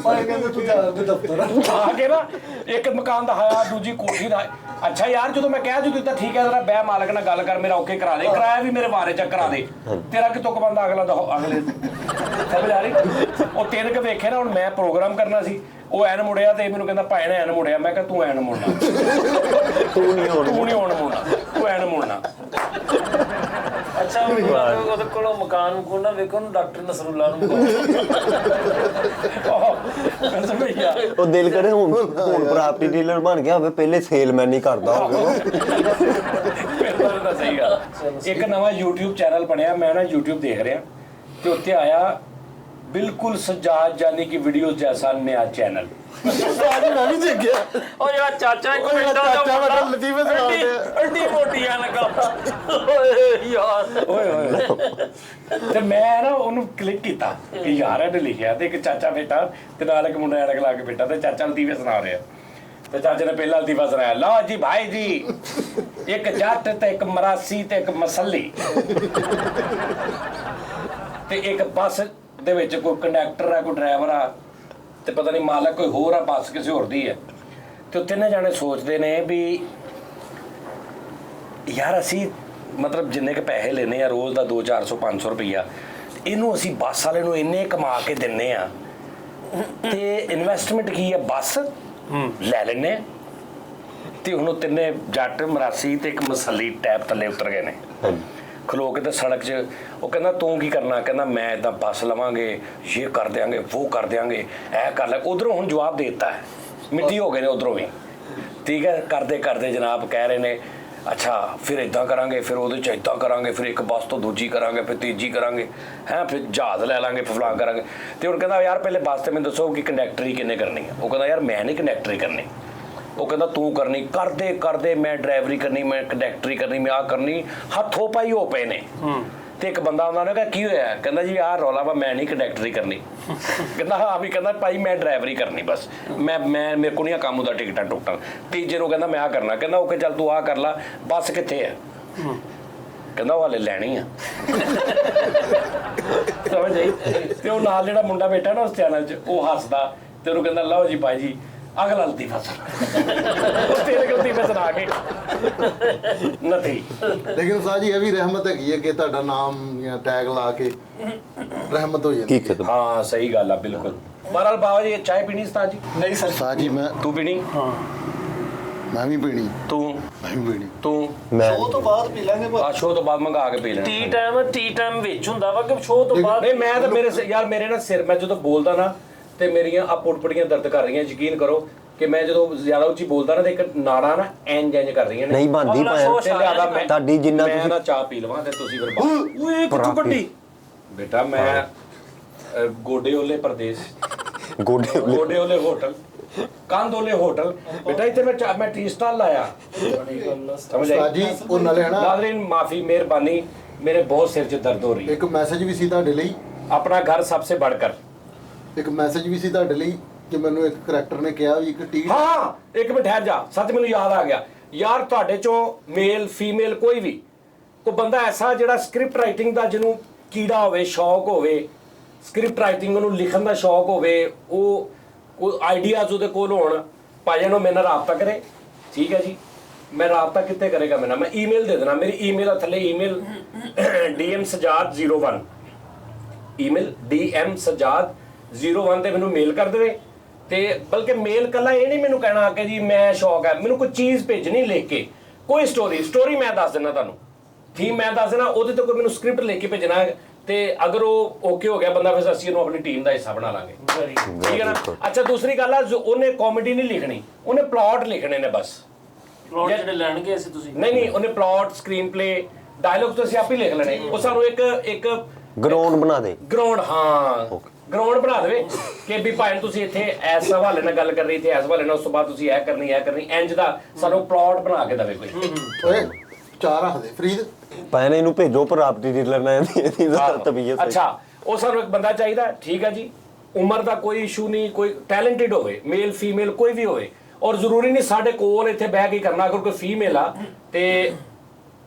Speaker 5: ਭਾਈ ਕਹਿੰਦੇ ਤੂੰ ਜਾ ਕੇ ਦਫ਼ਤਰ
Speaker 1: ਆ ਕੇ ਨਾ ਇੱਕ ਮਕਾਨ ਦਿਖਾਇਆ, ਦੂਜੀ ਕੋਠੀ ਦਾ। ਅੱਛਾ ਯਾਰ ਜਦੋਂ ਮੈਂ ਕਿਹਾ ਜਦੋਂ ਤਾਂ ਠੀਕ ਹੈ ਜਰਾ ਬਹਿ ਮਾਲਕ ਨਾਲ ਗੱਲ ਕਰ, ਮੇਰਾ ਓਕੇ ਕਰਾ ਦੇ, ਕਿਰਾਇਆ ਵੀ ਮੇਰੇ ਬਾਰੇ ਚੱਕ ਕਰਾ ਦੇ, ਤੇਰਾ ਕਿਤੋਂ ਕ ਬੰਦਾ ਅਗਲੇ ਸਮਝ ਆ ਰਹੀ। ਉਹ 3 ਕੁ ਵੇਖੇ ਨਾ, ਹੁਣ ਮੈਂ ਪ੍ਰੋਗਰਾਮ ਕਰਨਾ ਸੀ, ਉਹ ਐਨ ਮੁੜਿਆ ਤੇ ਮੈਨੂੰ ਕਹਿੰਦਾ ਭਾਈ ਨੇ ਐਨ ਮੁੜਿਆ। ਮੈਂ ਕਿਹਾ ਤੂੰ ਐਨ ਮੁੜਨਾ, ਤੂੰ ਨਹੀਂ ਹੁਣ ਮੁੜਨਾ, ਤੂੰ ਐਨ ਮੁੜਨਾ।
Speaker 4: ਅੱਛਾ ਉਹਦੇ ਕੋਲੋਂ ਮਕਾਨ ਕੋਲ ਵੇਖੋ ਨੂੰ ਡਾਕਟਰ ਨਸਰੁੱਲਾ ਨੂੰ
Speaker 2: ਉਹ ਦਿਲ ਕਰੇ ਹੁਣ ਪ੍ਰਾਪਰਟੀ ਡੀਲਰ ਬਣ ਗਿਆ ਹੋਵੇ, ਪਹਿਲੇ ਸੇਲਮੈਨ ਹੀ ਕਰਦਾ ਹੋਵੇ।
Speaker 1: ਸਹੀ ਗੱਲ। ਇੱਕ ਨਵਾਂ YouTube ਚੈਨਲ ਬਣਿਆ, ਮੈਂ ਨਾ YouTube ਦੇਖ ਰਿਹਾ ਤੇ ਉੱਤੇ ਆਇਆ ਬਿਲਕੁਲ ਸਜਾਦ ਜਾਨੀ ਕਿ ਵੀਡੀਓ ਜੈਸਾ ਨया ਚੈਨਲ।
Speaker 3: ਮੈਂ ਵੀ ਦੇਖ ਗਿਆ।
Speaker 4: ਓ ਯਾਰ ਚਾਚਾ ਇੱਕ ਮਿੰਟ ਦਾ
Speaker 3: ਲਤੀਫੇ ਸੁਣਾਉਂਦੇ
Speaker 4: ਅੱਡੀ ਮੋਟੀਆਂ ਲਗਾ। ਓਏ ਯਾਰ
Speaker 1: ਓਏ ਤੇ ਮੈਂ ਨਾ ਉਹਨੂੰ ਕਲਿੱਕ ਕੀਤਾ ਕਿ ਯਾਰ ਇਹਨੇ ਲਿਖਿਆ ਤੇ ਇੱਕ ਚਾਚਾ ਬੇਟਾ ਤੇ ਨਾਲ ਇੱਕ ਮੁੰਡਾ ਐਨਕ ਲਾ ਕੇ ਬੈਠਾ ਤੇ ਚਾਚਾ ਲਤੀਫੇ ਸੁਣਾ ਰਿਹਾ ਤੇ ਚਾਚੇ ਨੇ ਪਹਿਲਾ ਲਤੀਫਾ ਸੁਣਾਇਆ, ਲਓ ਜੀ ਭਾਈ ਜੀ, ਇੱਕ ਜੱਟ ਤੇ ਇੱਕ ਮਰਾਸੀ ਤੇ ਇੱਕ ਮਸੱਲੀ ਤੇ ਇੱਕ ਬੱਸ ਦੇ ਵਿੱਚ ਕੋਈ ਕੰਡਕਟਰ ਆ, ਕੋਈ ਡਰਾਈਵਰ ਆ ਤੇ ਪਤਾ ਨਹੀਂ ਮਾਲਕ ਕੋਈ ਹੋਰ ਆ, ਬੱਸ ਕਿਸੇ ਹੋਰ ਦੀ ਹੈ। ਤੇ ਉਹ ਤਿੰਨੇ ਜਾਣੇ ਸੋਚਦੇ ਨੇ ਵੀ ਯਾਰ ਅਸੀਂ ਮਤਲਬ ਜਿੰਨੇ ਕ ਪੈਸੇ ਲੈਨੇ ਆ ਰੋਜ਼ ਦਾ 200-400-500 ਰੁਪਈਆ, ਇਹਨੂੰ ਅਸੀਂ ਬੱਸ ਵਾਲੇ ਨੂੰ ਇੰਨੇ ਕਮਾ ਕੇ ਦਿੰਨੇ ਆ ਤੇ ਇਨਵੈਸਟਮੈਂਟ ਕੀ ਹੈ, ਬੱਸ ਲੈ ਲੈਨੇ। ਤੇ ਹੁਣ ਉਹ ਤਿੰਨੇ ਜੱਟ ਮਰਾਸੀ ਤੇ ਇੱਕ ਮਸੱਲੀ ਟੈਪ ਥੱਲੇ ਉਤਰ ਗਏ ਨੇ ਖਲੋ ਕੇ ਤੇ ਸੜਕ 'ਚ। ਉਹ ਕਹਿੰਦਾ ਤੂੰ ਕੀ ਕਰਨਾ? ਕਹਿੰਦਾ ਮੈਂ ਇੱਦਾਂ ਬੱਸ ਲਵਾਂਗੇ, ਇਹ ਕਰ ਦਿਆਂਗੇ, ਉਹ ਕਰ ਦਿਆਂਗੇ, ਇਹ ਕਰ ਲੈ। ਉਧਰੋਂ ਹੁਣ ਜਵਾਬ ਦੇ ਦਿੱਤਾ ਹੈ, ਮਿੱਟੀ ਹੋ ਗਏ ਨੇ ਉਧਰੋਂ ਵੀ। ਠੀਕ ਹੈ, ਕਰਦੇ ਜਨਾਬ ਕਹਿ ਰਹੇ ਨੇ ਅੱਛਾ ਫਿਰ ਇੱਦਾਂ ਕਰਾਂਗੇ, ਫਿਰ ਉਹਦੇ 'ਚ ਇੱਦਾਂ ਕਰਾਂਗੇ, ਫਿਰ ਇੱਕ ਬੱਸ ਤੋਂ ਦੂਜੀ ਕਰਾਂਗੇ, ਫਿਰ ਤੀਜੀ ਕਰਾਂਗੇ, ਫਿਰ ਜਹਾਜ਼ ਲੈ ਲਾਂਗੇ, ਫਿਰ ਫਲਾਂ ਕਰਾਂਗੇ। ਤੇ ਹੁਣ ਕਹਿੰਦਾ ਯਾਰ ਪਹਿਲੇ ਬੱਸ ਤੇ ਮੈਨੂੰ ਦੱਸੋ ਕਿ ਕੰਡਕਟਰੀ ਕਿੰਨੇ ਕਰਨੀ ਹੈ? ਉਹ ਕਹਿੰਦਾ ਯਾਰ ਮੈਂ ਨਹੀਂ ਕੰਡਕਟਰੀ ਕਰਨੀ। ਉਹ ਕਹਿੰਦਾ ਤੂੰ ਕਰਨੀ। ਕਰਦੇ ਮੈਂ ਡਰਾਈਵਰੀ ਕਰਨੀ, ਮੈਂ ਕੰਡਕਟਰੀ ਕਰਨੀ, ਮੈਂ ਆਹ ਕਰਨੀ, ਹੱਥੋਂ ਪਾਈ ਹੋ ਪਏ ਨੇ। ਤੇ ਇੱਕ ਬੰਦਾ ਆਉਂਦਾ, ਉਹਨੇ ਕਿਹਾ ਕੀ ਹੋਇਆ? ਕਹਿੰਦਾ ਜੀ ਆਹ ਰੌਲਾ ਵਾ, ਮੈਂ ਨਹੀਂ ਕੰਡਕਟਰੀ ਕਰਨੀ। ਕਹਿੰਦਾ ਹਾਂ ਵੀ, ਕਹਿੰਦਾ ਭਾਈ ਮੈਂ ਡਰਾਈਵਰੀ ਕਰਨੀ, ਬਸ ਮੈਂ ਮੇਰੇ ਕੋਲ ਨਹੀਂ ਕੰਮ ਹੁੰਦਾ ਟਿਕਟਾਂ ਟੁਕਟਾਂ। ਤੀਜੇ ਨੂੰ ਕਹਿੰਦਾ ਮੈਂ ਆਹ ਕਰਨਾ। ਕਹਿੰਦਾ ਓਕੇ ਚੱਲ ਤੂੰ ਆਹ ਕਰ ਲਾ, ਬੱਸ ਕਿੱਥੇ ਹੈ? ਕਹਿੰਦਾ ਉਹ ਹਾਲੇ ਲੈਣੀ ਆ। ਸਮਝ ਆਈ? ਤੇ ਉਹ ਨਾਲ ਜਿਹੜਾ ਮੁੰਡਾ ਬੈਠਾ ਨਾ ਉਸ ਚੈਨਲ 'ਚ, ਉਹ ਹੱਸਦਾ ਤੇ ਉਹਨੂੰ ਕਹਿੰਦਾ ਲਓ ਜੀ ਭਾਈ ਜੀ ਅਗਲਾ ਲਤੀਫਾ ਸੁਣ। ਉਹ ਤੇਰੇ ਲਤੀਫੇ ਸੁਣਾ ਕੇ ਨਥੀ।
Speaker 3: ਲੇਕਿਨ ਉਸਤਾਦ ਜੀ ਇਹ ਵੀ ਰਹਿਮਤ ਹੈਗੀ ਹੈ ਕਿ ਤੁਹਾਡਾ ਨਾਮ ਜਾਂ ਟੈਗ ਲਾ ਕੇ ਰਹਿਮਤ ਹੋ ਜਾਂਦੀ
Speaker 2: ਕੀ ਖਤਮ
Speaker 1: ਹਾਂ ਸਹੀ ਗੱਲ ਆ ਬਿਲਕੁਲ। ਬਹਰਾਲ ਬਾਬਾ ਜੀ ਚਾय ਪੀਣੀ ਉਸਤਾਦ ਜੀ?
Speaker 5: ਨਹੀਂ ਸਰ
Speaker 3: ਉਸਤਾਦ ਜੀ
Speaker 1: ਤੂੰ ਪੀਣੀ?
Speaker 3: ਮੈਂ ਵੀ ਪੀਣੀ,
Speaker 1: ਤੂੰ
Speaker 3: ਮੈਂ ਵੀ ਪੀਣੀ।
Speaker 1: ਤੂੰ
Speaker 2: ਮੈਂ
Speaker 5: ਉਹ ਤੋਂ ਬਾਅਦ ਪੀ ਲਾਂਗੇ
Speaker 1: ਆ ਸ਼ੋਅ ਤੋਂ ਬਾਅਦ ਮੰਗਾ ਕੇ ਪੀ ਲੈਣਾ।
Speaker 4: ਟੀ ਟਾਈਮ ਵਿੱਚ ਹੁੰਦਾ ਵਾ ਕਿ ਸ਼ੋਅ ਤੋਂ ਬਾਅਦ?
Speaker 1: ਨਹੀਂ ਮੈਂ ਤਾਂ ਯਾਰ ਮੇਰੇ ਨਾ ਸਿਰ, ਮੈਂ ਜਦੋਂ ਬੋਲਦਾ ਨਾ ਤੇ ਮੇਰੀਆਂ ਆ ਪੁੜਪੜੀਆਂ ਦਰਦ ਕਰ ਰਹੀਆਂ। ਯਕੀਨ ਕਰੋ ਕਿ ਮੈਂ ਜਦੋਂ ਜ਼ਿਆਦਾ ਉੱਚੀ ਬੋਲਦਾ ਨਾ ਤੇ ਇੱਕ ਨਾੜਾ ਨਾ ਇੰਜ ਕਰ ਰਹੀਆਂ ਨੇ।
Speaker 2: ਨਹੀਂ ਬੰਦੀ
Speaker 4: ਅਗਲਾ
Speaker 2: ਪਾਇਆ
Speaker 4: ਸ਼ੋਅ
Speaker 1: ਤੇ ਲਿਆਦਾ ਮੈਂ
Speaker 2: ਤੁਹਾਡੀ ਜਿੰਨਾ
Speaker 1: ਮੈਂ
Speaker 2: ਤੁਸੀਂ
Speaker 1: ਨਾ ਚਾਹ ਪੀ ਲਵਾਂ ਤੇ ਤੁਸੀਂ ਫਿਰ ਬਾਹਰ।
Speaker 4: ਓਏ ਕਿੱਥੋਂ ਕੱਢੀ?
Speaker 1: ਬੇਟਾ ਮੈਂ ਗੋਡੇ ਓਲੇ ਪ੍ਰਦੇਸ਼,
Speaker 2: ਗੋਡੇ
Speaker 1: ਗੋਡੇ ਓਲੇ ਹੋਟਲ, ਕੰਧ ਓਲੇ ਹੋਟਲ। ਬੇਟਾ ਇੱਥੇ ਮੈਂ ਟੀ ਸਟਾਲ ਲਾਇਆ। ਸਮਝ
Speaker 3: ਉਸਤਾਦ
Speaker 1: ਆਈ?
Speaker 3: ਜੀ ਉਹ ਨਾਲੇ ਹੈ ਨਾ
Speaker 1: ਨਾਜ਼ਰੀਨ ਮਾਫੀ ਮਿਹਰਬਾਨੀ, ਮੇਰੇ ਬਹੁਤ ਸਿਰ 'ਚ ਦਰਦ ਹੋ ਰਹੀ ਹੈ।
Speaker 3: ਇੱਕ ਮੈਸੇਜ ਵੀ ਸੀ ਤੁਹਾਡੇ ਲਈ,
Speaker 1: ਆਪਣਾ ਘਰ ਸਭ ਸੇ ਬੜਕਰ।
Speaker 3: ਇੱਕ ਮੈਸੇਜ ਵੀ ਸੀ ਤੁਹਾਡੇ ਲਈ ਕਿ ਮੈਨੂੰ ਇੱਕ ਕਰੈਕਟਰ ਨੇ ਕਿਹਾ ਵੀ ਇੱਕ ਟੀ
Speaker 1: ਹਾਂ ਇੱਕ ਮਿੰਟ ਠਹਿਰ ਜਾ, ਸੱਚ ਮੈਨੂੰ ਯਾਦ ਆ ਗਿਆ ਯਾਰ। ਤੁਹਾਡੇ ਚੋਂ ਮੇਲ ਫੀਮੇਲ ਕੋਈ ਬੰਦਾ ਐਸਾ ਜਿਹੜਾ ਸਕ੍ਰਿਪਟ ਰਾਈਟਿੰਗ ਦਾ ਜਿਹਨੂੰ ਕੀੜਾ ਹੋਵੇ, ਸ਼ੌਕ ਹੋਵੇ, ਸਕ੍ਰਿਪਟ ਰਾਈਟਿੰਗ ਨੂੰ ਲਿਖਣ ਦਾ ਸ਼ੌਕ ਹੋਵੇ, ਉਹ ਕੋਈ ਆਈਡੀਆਜ਼ ਉਹਦੇ ਕੋਲ ਹੋਣ, ਭਾਈਆਂ ਨੂੰ ਮੇਰੇ ਨਾਲ ਰਾਬਤਾ ਕਰੇ। ਠੀਕ ਹੈ ਜੀ। ਮੈਂ ਰਾਬਤਾ ਕਿੱਥੇ ਕਰੇਗਾ ਮੇਰੇ ਨਾਲ? ਮੈਂ ਈਮੇਲ ਦੇ ਦੇਣਾ। ਮੇਰੀ ਈਮੇਲ ਆ ਥੱਲੇ, ਈਮੇਲ dmsajad01, ਈਮੇਲ dmsajad01 ਤੇ ਮੈਨੂੰ ਮੇਲ ਕਰ ਦੇਵੇ। ਤੇ ਬਲਕਿ ਮੇਲ ਕੱਲਾ ਇਹ ਨਹੀਂ ਮੈਨੂੰ ਕਹਿਣਾ ਕਿ ਜੀ ਮੈਂ ਸ਼ੌਕ ਹੈ, ਮੈਨੂੰ ਕੋਈ ਚੀਜ਼ ਭੇਜਣੀ ਲਿਖ ਕੇ, ਕੋਈ ਸਟੋਰੀ ਮੈਂ ਦੱਸ ਦੇਣਾ ਤੁਹਾਨੂੰ, ਥੀਮ ਮੈਂ ਦੱਸ ਦੇਣਾ, ਉਹਦੇ ਤੇ ਕੋਈ ਮੈਨੂੰ ਸਕ੍ਰਿਪਟ ਲਿਖ ਕੇ ਭੇਜਣਾ ਤੇ ਅਗਰ ਉਹ ਓਕੇ ਹੋ ਗਿਆ ਬੰਦਾ, ਫਿਰ ਅਸੀਂ ਉਹਨੂੰ ਆਪਣੀ ਟੀਮ ਦਾ ਹਿੱਸਾ ਬਣਾ ਲਾਂਗੇ। ਠੀਕ ਹੈ ਨਾ? ਅੱਛਾ ਦੂਸਰੀ ਗੱਲ ਆ, ਉਹਨੇ ਕਾਮੇਡੀ ਨਹੀਂ ਲਿਖਣੀ, ਉਹਨੇ ਪਲਾਟ ਲਿਖਣੇ ਨੇ ਬਸ।
Speaker 4: ਪਲਾਟ ਜਿਹੜੇ ਲੈਣਗੇ ਅਸੀਂ ਤੁਸੀਂ?
Speaker 1: ਨਹੀਂ ਉਹਨੇ ਪਲਾਟ, ਸਕਰੀਨ ਪਲੇ, ਡਾਇਲੌਗ ਤੁਸੀਂ ਆਪ ਹੀ ਲਿਖ ਲੈਣੇ। ਉਹ ਸਾਨੂੰ ਇੱਕ
Speaker 2: ਗਰਾਊਂਡ ਬਣਾ ਦੇ।
Speaker 1: ਗਰਾਊਂਡ, ਹਾਂ ਗਰਾਊਂਡ ਬਣਾ ਦੇਵੇ ਕਿ ਵੀ ਭਾਈ ਤੁਸੀਂ ਇੱਥੇ ਐਸ ਹਵਾਲੇ ਨਾਲ ਗੱਲ ਕਰਨੀ, ਇੱਥੇ ਐਸ ਹਵਾਲੇ ਨਾਲ, ਉਸ ਤੋਂ ਬਾਅਦ ਤੁਸੀਂ ਇਹ ਕਰਨੀ ਇੰਜ ਦਾ ਸਾਨੂੰ ਪਲਾਟ ਬਣਾ ਕੇ ਦੇਵੇ ਕੋਈ।
Speaker 3: ਓਏ ਚਾਹ ਰੱਖ ਦੇ ਫਰੀਦ।
Speaker 2: ਪਾਇਨੇ ਇਹਨੂੰ ਭੇਜੋ ਪ੍ਰਾਪਰਟੀ ਡੀਲਰ ਨਾਲ ਇਹਦੀ ਤਬੀਅਤ।
Speaker 1: ਅੱਛਾ ਉਹ ਸਾਨੂੰ ਇੱਕ ਬੰਦਾ ਚਾਹੀਦਾ। ਠੀਕ ਹੈ ਜੀ। ਉਮਰ ਦਾ ਕੋਈ ਇਸ਼ੂ ਨਹੀਂ, ਕੋਈ ਟੈਲੈਂਟਡ ਹੋਵੇ, ਮੇਲ ਫੀਮੇਲ ਕੋਈ ਵੀ ਹੋਵੇ, ਔਰ ਜ਼ਰੂਰੀ ਨਹੀਂ ਸਾਡੇ ਕੋਲ ਇੱਥੇ ਬਹਿ ਕੇ ਕਰਨਾ। ਅਗਰ ਕੋਈ ਫੀਮੇਲ ਆ ਤੇ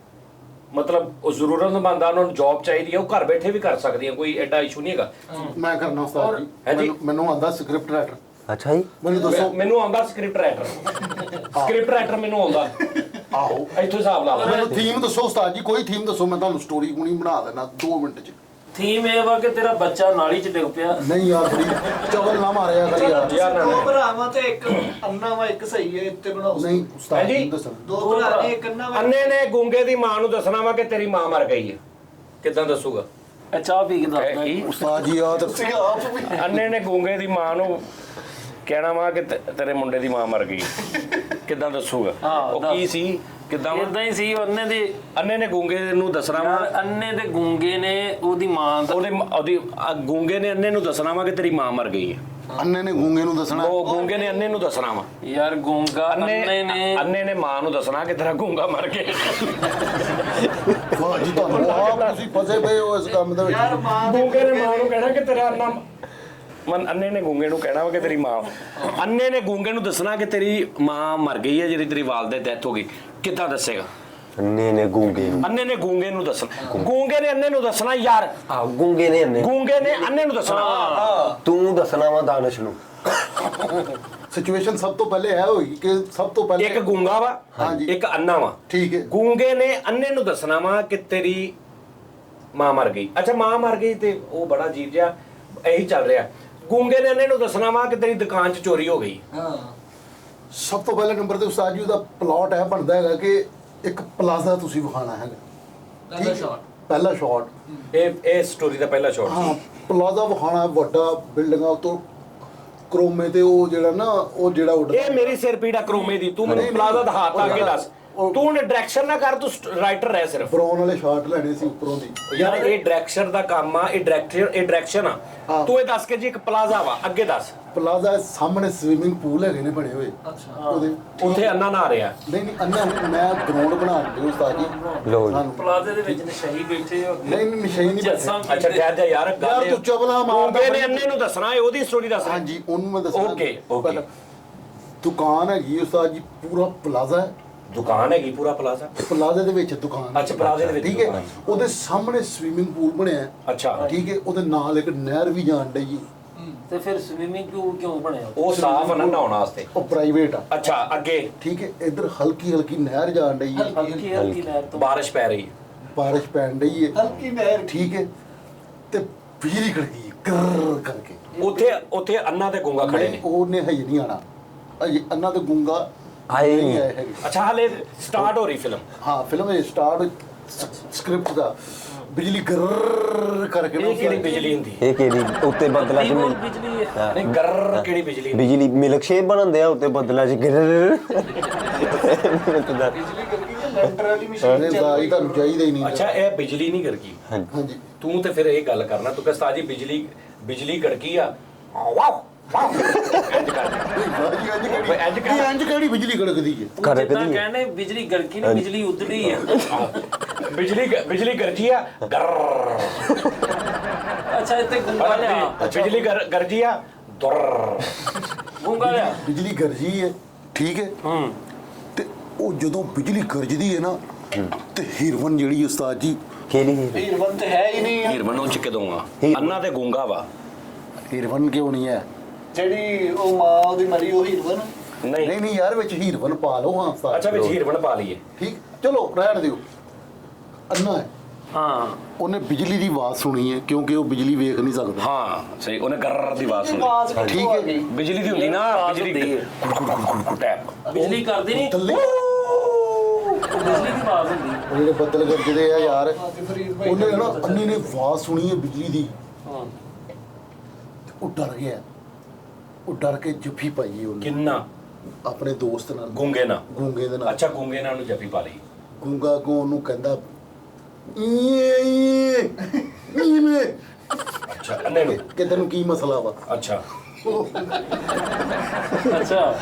Speaker 1: ਮਤਲਬ ਉਹ ਜ਼ਰੂਰਤਮੰਦ ਆ, ਉਹਨਾਂ ਨੂੰ ਜੌਬ ਚਾਹੀਦੀ ਹੈ, ਉਹ ਘਰ ਬੈਠੇ ਵੀ ਕਰ ਸਕਦੀਆਂ, ਕੋਈ ਐਡਾ ਇਸ਼ੂ ਨਹੀਂ ਹੈਗਾ।
Speaker 3: ਮੈਂ ਕਰਨਾ ਉਸਤਾਦ ਜੀ, ਮੈਨੂੰ ਆਉਂਦਾ ਸਕ੍ਰਿਪਟ ਰਾਈਟਰ।
Speaker 2: ਅੱਛਾ ਜੀ।
Speaker 3: ਮੈਨੂੰ ਦੱਸੋ।
Speaker 1: ਮੈਨੂੰ ਆਉਂਦਾ ਸਕ੍ਰਿਪਟ ਰਾਈਟਰ, ਸਕ੍ਰਿਪਟ ਰਾਈਟਰ ਮੈਨੂੰ ਆਉਂਦਾ।
Speaker 3: ਆਹੋ
Speaker 1: ਇੱਥੋਂ ਹਿਸਾਬ ਲਾ ਲਓ।
Speaker 3: ਮੈਨੂੰ ਥੀਮ ਦੱਸੋ ਉਸਤਾਦ ਜੀ, ਕੋਈ ਥੀਮ ਦੱਸੋ, ਮੈਂ ਤੁਹਾਨੂੰ ਸਟੋਰੀ ਹੁਣੀ ਬਣਾ ਦੇਣਾ 2 ਮਿੰਟ 'ਚ।
Speaker 4: ਥੀਮ ਇਹ ਵਾ ਕਿ ਤੇਰਾ ਬੱਚਾ ਨਾਲੀ 'ਚ ਡਿੱਗ ਪਿਆ।
Speaker 3: ਨਹੀਂ ਯਾਰ ਥੋੜੀ ਚਵਲ ਨਾ ਮਾਰਿਆ ਕਰ ਯਾਰ।
Speaker 5: ਦੋ ਭਰਾਵਾਂ ਤੇ ਇੱਕ ਅੰਨਾ ਵਾ, ਇੱਕ ਸਹੀ ਹੈ, ਇੱਥੇ ਬਣਾਓ।
Speaker 3: ਨਹੀਂ ਉਸਤਾਦ ਜੀ ਦੱਸੋ।
Speaker 5: ਦੋ ਭਰਾ ਨੇ, ਇੱਕ ਅੰਨਾ ਵਾ।
Speaker 1: ਅੰਨੇ ਨੇ ਗੂੰਗੇ ਦੀ ਮਾਂ ਨੂੰ ਦੱਸਣਾ ਵਾ ਕਿ ਤੇਰੀ ਮਾਂ ਮਰ ਗਈ ਹੈ। ਕਿੱਦਾਂ ਦੱਸੂਗਾ?
Speaker 4: ਇਹ ਚਾਹ ਪੀ ਕੇ ਦੱਸਦਾ
Speaker 1: ਕੀ?
Speaker 3: ਉਸਤਾਦ ਜੀ ਆ ਦੱਸਿਆ ਆਪ ਵੀ।
Speaker 1: ਅੰਨੇ ਨੇ ਗੂੰਗੇ ਦੀ ਮਾਂ ਨੂੰ ਕਹਿਣਾ ਵਾ ਕਿ ਤੇਰੇ ਮੁੰਡੇ ਦੀ ਮਾਂ ਮਰ ਗਈ। ਕਿੱਦਾਂ ਦੱਸੂਗਾ? ਉਹ ਕੀ ਸੀ? ਕਿੱਦਾਂ?
Speaker 4: ਇਦਾਂ ਹੀ ਸੀ।
Speaker 1: ਅੰਨੇ ਨੇ ਗੂੰਗੇ ਨੂੰ ਦੱਸਣਾ ਵਾ,
Speaker 4: ਅੰਨੇ ਤੇ ਗੂੰਗੇ ਨੇ ਉਹਦੀ ਮਾਂ ਦਾ,
Speaker 1: ਉਹਦੀ ਗੂੰਗੇ ਨੇ ਅੰਨੇ ਨੂੰ ਦੱਸਣਾ ਵਾ ਕਿ ਤੇਰੀ ਮਾਂ ਮਰ ਗਈ ਹੈ।
Speaker 3: ਅੰਨੇ ਨੇ ਗੂੰਗੇ ਨੂੰ ਦੱਸਣਾ।
Speaker 1: ਉਹ ਗੂੰਗੇ ਨੇ ਅੰਨੇ ਨੂੰ ਦੱਸਣਾ ਵਾ।
Speaker 4: ਯਾਰ ਗੂੰਗਾ
Speaker 1: ਅੰਨੇ ਨੇ ਮਾਂ ਨੂੰ ਦੱਸਣਾ ਕਿ ਤੇਰਾ ਗੂੰਗਾ ਮਰ ਗਿਆ।
Speaker 3: ਵਾਹ ਜੀ ਤੁਹਾਨੂੰ ਆਪ ਤੁਸੀਂ ਫਸੇ ਪਏ ਹੋ ਇਸ ਕੰਮ ਦੇ ਵਿੱਚ।
Speaker 5: ਯਾਰ ਮਾਂ
Speaker 1: ਗੂੰਗੇ ਨੇ ਮਾਂ ਨੂੰ ਕਹਿਣਾ ਕਿ ਤੇਰਾ ਅੰਨਾ ਅੰਨੇ ਨੇ ਗੂੰਗੇ ਨੂੰ ਕਹਿਣਾ ਵਾ ਕਿ ਤੇਰੀ ਮਾਂ, ਅੰਨੇ ਨੇ ਗੂੰਗੇ ਨੂੰ ਦੱਸਣਾ ਕਿ ਤੇਰੀ ਮਾਂ ਮਰ ਗਈ ਹੈ, ਜਿਹੜੀ ਤੇਰੀ ਵਾਲਦੇ ਡੈਥ ਹੋ ਗਈ। ਕਿੱਦਾਂ ਦੱਸੇਗਾ?
Speaker 2: ਅੰਨੇ ਨੇ ਗੂੰਗੇ ਨੂੰ।
Speaker 1: ਅੰਨੇ ਨੇ ਗੂੰਗੇ ਨੂੰ ਦੱਸਣਾ, ਗੂੰਗੇ ਨੇ ਅੰਨੇ ਨੂੰ ਦੱਸਣਾ ਯਾਰ।
Speaker 2: ਆ ਗੂੰਗੇ ਨੇ ਅੰਨੇ।
Speaker 1: ਗੂੰਗੇ ਨੇ ਅੰਨੇ ਨੂੰ ਦੱਸਣਾ।
Speaker 2: ਤੂੰ ਦੱਸਣਾ ਵਾ ਦਾਨਿਸ਼ ਨੂੰ।
Speaker 3: ਸਿਚੁਏਸ਼ਨ ਸਭ ਤੋਂ ਪਹਿਲੇ ਇਹ ਹੋਈ ਕਿ ਸਭ ਤੋਂ ਪਹਿਲੇ
Speaker 1: ਇੱਕ ਗੂੰਗਾ ਵਾ,
Speaker 3: ਹਾਂਜੀ।
Speaker 1: ਇੱਕ ਅੰਨਾ ਵਾ।
Speaker 3: ਠੀਕ ਹੈ।
Speaker 1: ਗੂੰਗੇ ਨੇ ਅੰਨੇ ਨੂੰ ਦੱਸਣਾ ਵਾ ਕਿ ਤੇਰੀ ਮਾਂ ਮਰ ਗਈ। ਅੱਛਾ ਮਾਂ ਮਰ ਗਈ ਤੇ ਉਹ ਬੜਾ ਅਜੀਬ ਜਿਹਾ ਇਹੀ ਚੱਲ ਰਿਹਾ। ਗੂੰਗੇ ਨੇ ਅੰਨੇ ਨੂੰ ਦੱਸਣਾ ਵਾ ਕਿ ਤੇਰੀ ਦੁਕਾਨ 'ਚ ਚੋਰੀ ਹੋ ਗਈ।
Speaker 5: ਹਾਂ
Speaker 3: ਸਭ ਤੋਂ ਪਹਿਲੇ ਨੰਬਰ ਤੇ ਉਸਤਾਦ ਜੀ ਉਹਦਾ ਪਲਾਟ ਹੈ ਬਣਦਾ ਹੈਗਾ ਕਿ ਇੱਕ ਪਲਾਜ਼ਾ ਤੁਸੀਂ ਵਿਖਾਣਾ ਹੈਗਾ।
Speaker 5: ਪਹਿਲਾ ਸ਼ਾਟ।
Speaker 3: ਪਹਿਲਾ ਸ਼ਾਟ
Speaker 1: ਇਹ ਸਟੋਰੀ ਦਾ ਪਹਿਲਾ ਸ਼ਾਟ
Speaker 3: ਹਾਂ ਪਲਾਜ਼ਾ ਵਿਖਾਣਾ ਵੱਡਾ ਬਿਲਡਿੰਗਾਂ ਉਤੋਂ ਕਰੋਮੇ ਤੇ ਉਹ ਜਿਹੜਾ ਨਾ ਉਹ ਜਿਹੜਾ ਉੱਡਦਾ।
Speaker 1: ਇਹ ਮੇਰੀ ਸਿਰ ਪੀੜਾ ਕਰੋਮੇ ਦੀ। ਤੂੰ ਮੈਨੂੰ ਪਲਾਜ਼ਾ ਦਿਖਾ ਤਾ ਅੱਗੇ ਦੱਸ। ਤੂੰ ਹੁਣ ਡਾਇਰੈਕਸ਼ਨ ਨਾ ਕਰ, ਤੂੰ ਰਾਈਟਰ ਰਹਿ ਸਿਰਫ।
Speaker 3: ਬਰਾਉਨ ਵਾਲੇ ਸ਼ਾਟ ਲੈਣੇ ਸੀ ਉੱਪਰੋਂ ਦੀ।
Speaker 1: ਯਾਰ ਇਹ ਡਾਇਰੈਕਸ਼ਨ ਦਾ ਕੰਮ ਆ, ਇਹ ਡਾਇਰੈਕਸ਼ਨ ਆ।
Speaker 3: ਹਾਂ।
Speaker 1: ਤੂੰ ਇਹ ਦੱਸ ਕੇ ਜੀ ਇੱਕ ਪਲਾਜ਼ਾ ਵਾ, ਅੱਗੇ ਦੱਸ।
Speaker 3: ਪਲਾਜ਼ਾ ਸਾਹਮਣੇ ਸਵਿਮਿੰਗ ਪੂਲ ਹੈਗੇ ਨੇ ਬਣੇ ਹੋਏ।
Speaker 5: ਅੱਛਾ
Speaker 3: ਉਹਦੇ
Speaker 1: ਉੱਥੇ ਅੰਨਾ ਨਾ ਰਿਹਾ।
Speaker 3: ਨਹੀਂ ਅੰਨਾ ਮੈਂ ਗਰਾਊਂਡ ਬਣਾ ਦਿਓ ਉਸਤਾਦ ਜੀ।
Speaker 2: ਲਓ ਜੀ।
Speaker 3: ਸਾਨੂੰ
Speaker 4: ਪਲਾਜ਼ੇ ਦੇ ਵਿੱਚ ਨਸ਼ਈ ਬੈਠੇ ਹੋ।
Speaker 3: ਨਹੀਂ ਨਿਸ਼ਾਈ ਨਹੀਂ
Speaker 4: ਜੱਸਾਂ
Speaker 3: ਬੈਠੇ।
Speaker 1: ਅੱਛਾ ਠਹਿਰ ਜਾ ਯਾਰ,
Speaker 3: ਯਾਰ ਤੂੰ ਚਬਲਾ ਮਾਰਦਾ।
Speaker 1: ਗੂੰਗੇ ਨੇ ਅੰਨੇ ਨੂੰ ਦੱਸਣਾ, ਇਹ ਉਹਦੀ ਸਟੋਰੀ ਦੱਸ।
Speaker 3: ਹਾਂਜੀ ਉਹਨੂੰ ਮੈਂ ਦੱਸਣਾ।
Speaker 1: ਓਕੇ।
Speaker 3: ਦੁਕਾਨ ਹੈਗੀ ਉਸਤਾਦ ਜੀ, ਪੂਰਾ ਪਲਾਜ਼ਾ ਹੈ।
Speaker 1: ਦੁਕਾਨ ਹੈਗੀ ਪੂਰਾ ਪਲਾਜ਼ਾ।
Speaker 3: ਪਲਾਜ਼ੇ ਦੇ ਵਿੱਚ ਦੁਕਾਨ।
Speaker 1: ਅੱਛਾ, ਪਲਾਜ਼ੇ ਦੇ ਵਿੱਚ
Speaker 3: ਠੀਕ ਹੈ।
Speaker 1: ਦੁਕਾਨ।
Speaker 3: ਉਹਦੇ ਸਾਹਮਣੇ ਸਵਿਮਿੰਗ ਪੂਲ ਬਣਿਆ ਹੈ।
Speaker 1: ਅੱਛਾ
Speaker 3: ਠੀਕ ਹੈ। ਉਹਦੇ ਨਾਲ ਇੱਕ ਨਹਿਰ ਵੀ ਜਾਣ ਡਈ ਹੈ।
Speaker 4: ਤੇ ਫਿਰ ਸਵਿਮਿੰਗ ਪੂਲ ਕਿਉਂ ਬਣਿਆ?
Speaker 1: ਉਹ ਸਾਫ਼ ਆ ਨਾ ਨਹਾਉਣ ਵਾਸਤੇ।
Speaker 3: ਉਹ ਪ੍ਰਾਈਵੇਟ ਆ,
Speaker 1: ਅੱਛਾ ਅੱਗੇ
Speaker 3: ਠੀਕ ਹੈ। ਇੱਧਰ ਹਲਕੀ ਹਲਕੀ ਨਹਿਰ ਜਾਣ ਡਈ ਹੈ,
Speaker 4: ਹਲਕੀ ਹਲਕੀ ਨਹਿਰ ਤੋਂ
Speaker 1: ਬਾਰਿਸ਼ ਪੈ ਰਹੀ ਹੈ।
Speaker 3: ਬਾਰਿਸ਼ ਪੈਣ ਡਈ ਹੈ,
Speaker 5: ਹਲਕੀ ਨਹਿਰ
Speaker 3: ਠੀਕ ਹੈ। ਤੇ ਬਿਜਲੀ ਕੜਕੀ ਕਰ ਕਰਕੇ।
Speaker 1: ਉੱਥੇ ਅੰਨਾ ਤੇ ਗੁੰਗਾ ਖੜੇ ਨੇ।
Speaker 3: ਉਹਨੇ ਹਜੇ ਨਹੀਂ ਆਣਾ, ਹਜੇ ਅੰਨਾ ਤੇ ਗੁੰਗਾ
Speaker 2: ਆਏ
Speaker 3: ਨਹੀਂ
Speaker 2: ਨਹੀਂ।
Speaker 3: ਆਏ ਹੈਗੇ।
Speaker 1: ਅੱਛਾ ਹਲੇ ਸਟਾਰਟ ਹੋ ਰਹੀ ਫਿਲਮ।
Speaker 3: ਹਾਂ ਫਿਲਮ ਇਹ ਸਟਾਰਟ ਸਕ੍ਰਿਪਟ ਦਾ ਬਿਜਲੀ ਗਰ ਕਰਕੇ ਨਾ
Speaker 1: ਇਹ ਕਿਹੜੀ ਬਿਜਲੀ ਹੁੰਦੀ
Speaker 2: ਇਹ ਕਿਹੜੀ ਉੱਤੇ ਬੱਦਲਾਂ 'ਚ
Speaker 4: ਬੋਲ
Speaker 2: ਮਿਲ
Speaker 4: ਬਿਜਲੀ ਹੈ।
Speaker 1: ਹੈ? ਨਹੀਂ ਗਰ ਕਿਹੜੀ ਬਿਜਲੀ ਹੁੰਦੀ?
Speaker 2: ਬਿਜਲੀ ਮਿਲਕ ਸ਼ੇਕ ਬਣਾਉਂਦੇ ਆ ਉੱਤੇ ਬੱਦਲਾਂ 'ਚ ਗਿਰ
Speaker 5: ਬਿਜਲੀ ਕਰਕੀ ਜਾਂ ਲੈਂਟਰ ਵਾਲੀ ਮਸ਼ੀਨ
Speaker 3: ਇਹਨੇ ਸਾਜ ਤੁਹਾਨੂੰ ਚਾਹੀਦਾ ਹੀ ਨਹੀਂ।
Speaker 1: ਅੱਛਾ ਇਹ ਬਿਜਲੀ ਨਹੀਂ ਗੜਕੀ।
Speaker 3: ਹਾਂਜੀ
Speaker 1: ਤੂੰ ਤੇ ਫਿਰ ਇਹ ਗੱਲ ਕਰਨਾ, ਤੂੰ ਕਹਤਾ ਜੀ ਬਿਜਲੀ ਗੜਕੀ ਆ, ਵਾਓ ਵਾਓ ਇੰਜ ਕਰ
Speaker 3: ਇੰਜ ਕਿਹੜੀ ਬਿਜਲੀ ਕੜਕਦੀ ਹੈ?
Speaker 4: ਤੂੰ
Speaker 2: ਕੜਕਦੀ
Speaker 4: ਜਿੱਦਾਂ
Speaker 2: ਹੈ।
Speaker 4: ਕਹਿੰਦੇ ਬਿਜਲੀ ਗੜਕੀ ਨਹੀਂ, ਬਿਜਲੀ ਉਦੜੀ ਹੈ।
Speaker 1: ਬਿਜਲੀ ਗਰਜੀ ਆ ਗਰ।
Speaker 4: ਅੱਛਾ ਇੱਥੇ ਗੁੰਗਾ ਲਿਆ,
Speaker 1: ਬਿਜਲੀ ਗਰਜੀ ਆ ਦੁਰ।
Speaker 4: ਗੁੰਗਾ ਲਿਆ।
Speaker 3: ਬਿਜਲੀ ਗਰਜੀ ਹੈ, ਠੀਕ ਹੈ। ਤੇ ਉਹ ਜਦੋਂ ਬਿਜਲੀ ਗਰਜਦੀ ਹੈ ਨਾ, ਤੇ ਹੀਰਵਨ ਜਿਹੜੀ ਉਸਤਾਦ ਜੀ,
Speaker 2: ਕਿਹੜੀ
Speaker 5: ਹੀਰਵਨ ਤੇ ਹੈ ਹੀ ਨਹੀਂ ਆ।
Speaker 1: ਹੀਰਵਨ ਉਹ ਚ ਕਦੋਂ ਆ? ਅੰਨਾ ਤੇ ਗੁੰਗਾ ਵਾ।
Speaker 3: ਹੀਰਵਨ ਕਿਉਂ ਨਹੀਂ ਹੈ?
Speaker 5: ਜਿਹੜੀ ਉਹ ਮਾਂ ਉਹਦੀ ਮਰੀ ਉਹ ਹੀਰਵਨ।
Speaker 1: ਨਹੀਂ
Speaker 3: ਨਹੀਂ ਨਹੀਂ ਯਾਰ, ਵਿੱਚ ਹੀਰਵਨ ਪਾ ਲਓ। ਹਾਂ ਉਸਤਾਦ
Speaker 1: ਅੱਛਾ ਵਿੱਚ ਹੀਰਵਨ ਪਾ ਲਈਏ।
Speaker 3: ਠੀਕ, ਚਲੋ ਰਹਿਣ ਦਿਓ। ਅੰਨਾ ਹੈ,
Speaker 4: ਹਾਂ
Speaker 3: ਉਹਨੇ ਬਿਜਲੀ ਦੀ ਆਵਾਜ਼ ਸੁਣੀ ਹੈ, ਕਿਉਂਕਿ ਉਹ ਬਿਜਲੀ ਵੇਖ ਨਹੀਂ ਸਕਦਾ।
Speaker 1: ਹਾਂ ਸਹੀ, ਉਹਨੇ ਗਰ ਦੀ ਆਵਾਜ਼ ਸੁਣੀ।
Speaker 5: ਆਵਾਜ਼
Speaker 3: ਠੀਕ
Speaker 5: ਕਿੱਥੋਂ ਆ
Speaker 3: ਹੈ।
Speaker 5: ਗਈ?
Speaker 1: ਬਿਜਲੀ ਦੀ ਹੁੰਦੀ ਨਾ, ਬਿਜਲੀ ਟੈਪ।
Speaker 4: ਬਿਜਲੀ ਕਰਦੀ ਨਹੀਂ,
Speaker 3: ਥੱਲੇ
Speaker 4: ਉਹ ਬਿਜਲੀ ਦੀ ਆਵਾਜ਼ ਹੁੰਦੀ।
Speaker 3: ਉਹ ਜਿਹੜੇ ਬੱਦਲ ਗਰਜਦੇ ਆ ਯਾਰ,
Speaker 5: ਹਾਂ ਤੇ ਫਰੀਦ ਭਾਈ
Speaker 3: ਉਹਨੇ ਨਾ ਅੰਨੇ ਨੇ ਆਵਾਜ਼ ਸੁਣੀ ਹੈ ਬਿਜਲੀ ਦੀ,
Speaker 4: ਹਾਂ
Speaker 3: ਤੇ ਉਹ ਡਰ ਗਿਆ। ਉਹ ਡਰ ਕੇ ਜੱਫੀ ਪਾਈ ਉਹਨੇ
Speaker 1: ਕਿੰਨਾ?
Speaker 3: ਆਪਣੇ ਦੋਸਤ ਨਾਲ,
Speaker 1: ਗੁੰਗੇ ਨਾਲ।
Speaker 3: ਗੂੰਗੇ ਦੇ ਨਾਲ।
Speaker 1: ਅੱਛਾ ਗੁੰਗੇ ਨਾਲ ਉਹਨੂੰ ਜੱਫੀ ਪਾ ਲਈ।
Speaker 3: ਗੂੰਗਾ ਕੋ ਉਹਨੂੰ ਕਹਿੰਦਾ ਈਏ
Speaker 1: ਅੱਛਾ ਅੰਨੇ ਨੂੰ।
Speaker 3: ਕਿ ਤੈਨੂੰ ਕੀ ਮਸਲਾ ਵਾ?
Speaker 1: ਅੱਛਾ
Speaker 4: ਅੱਛਾ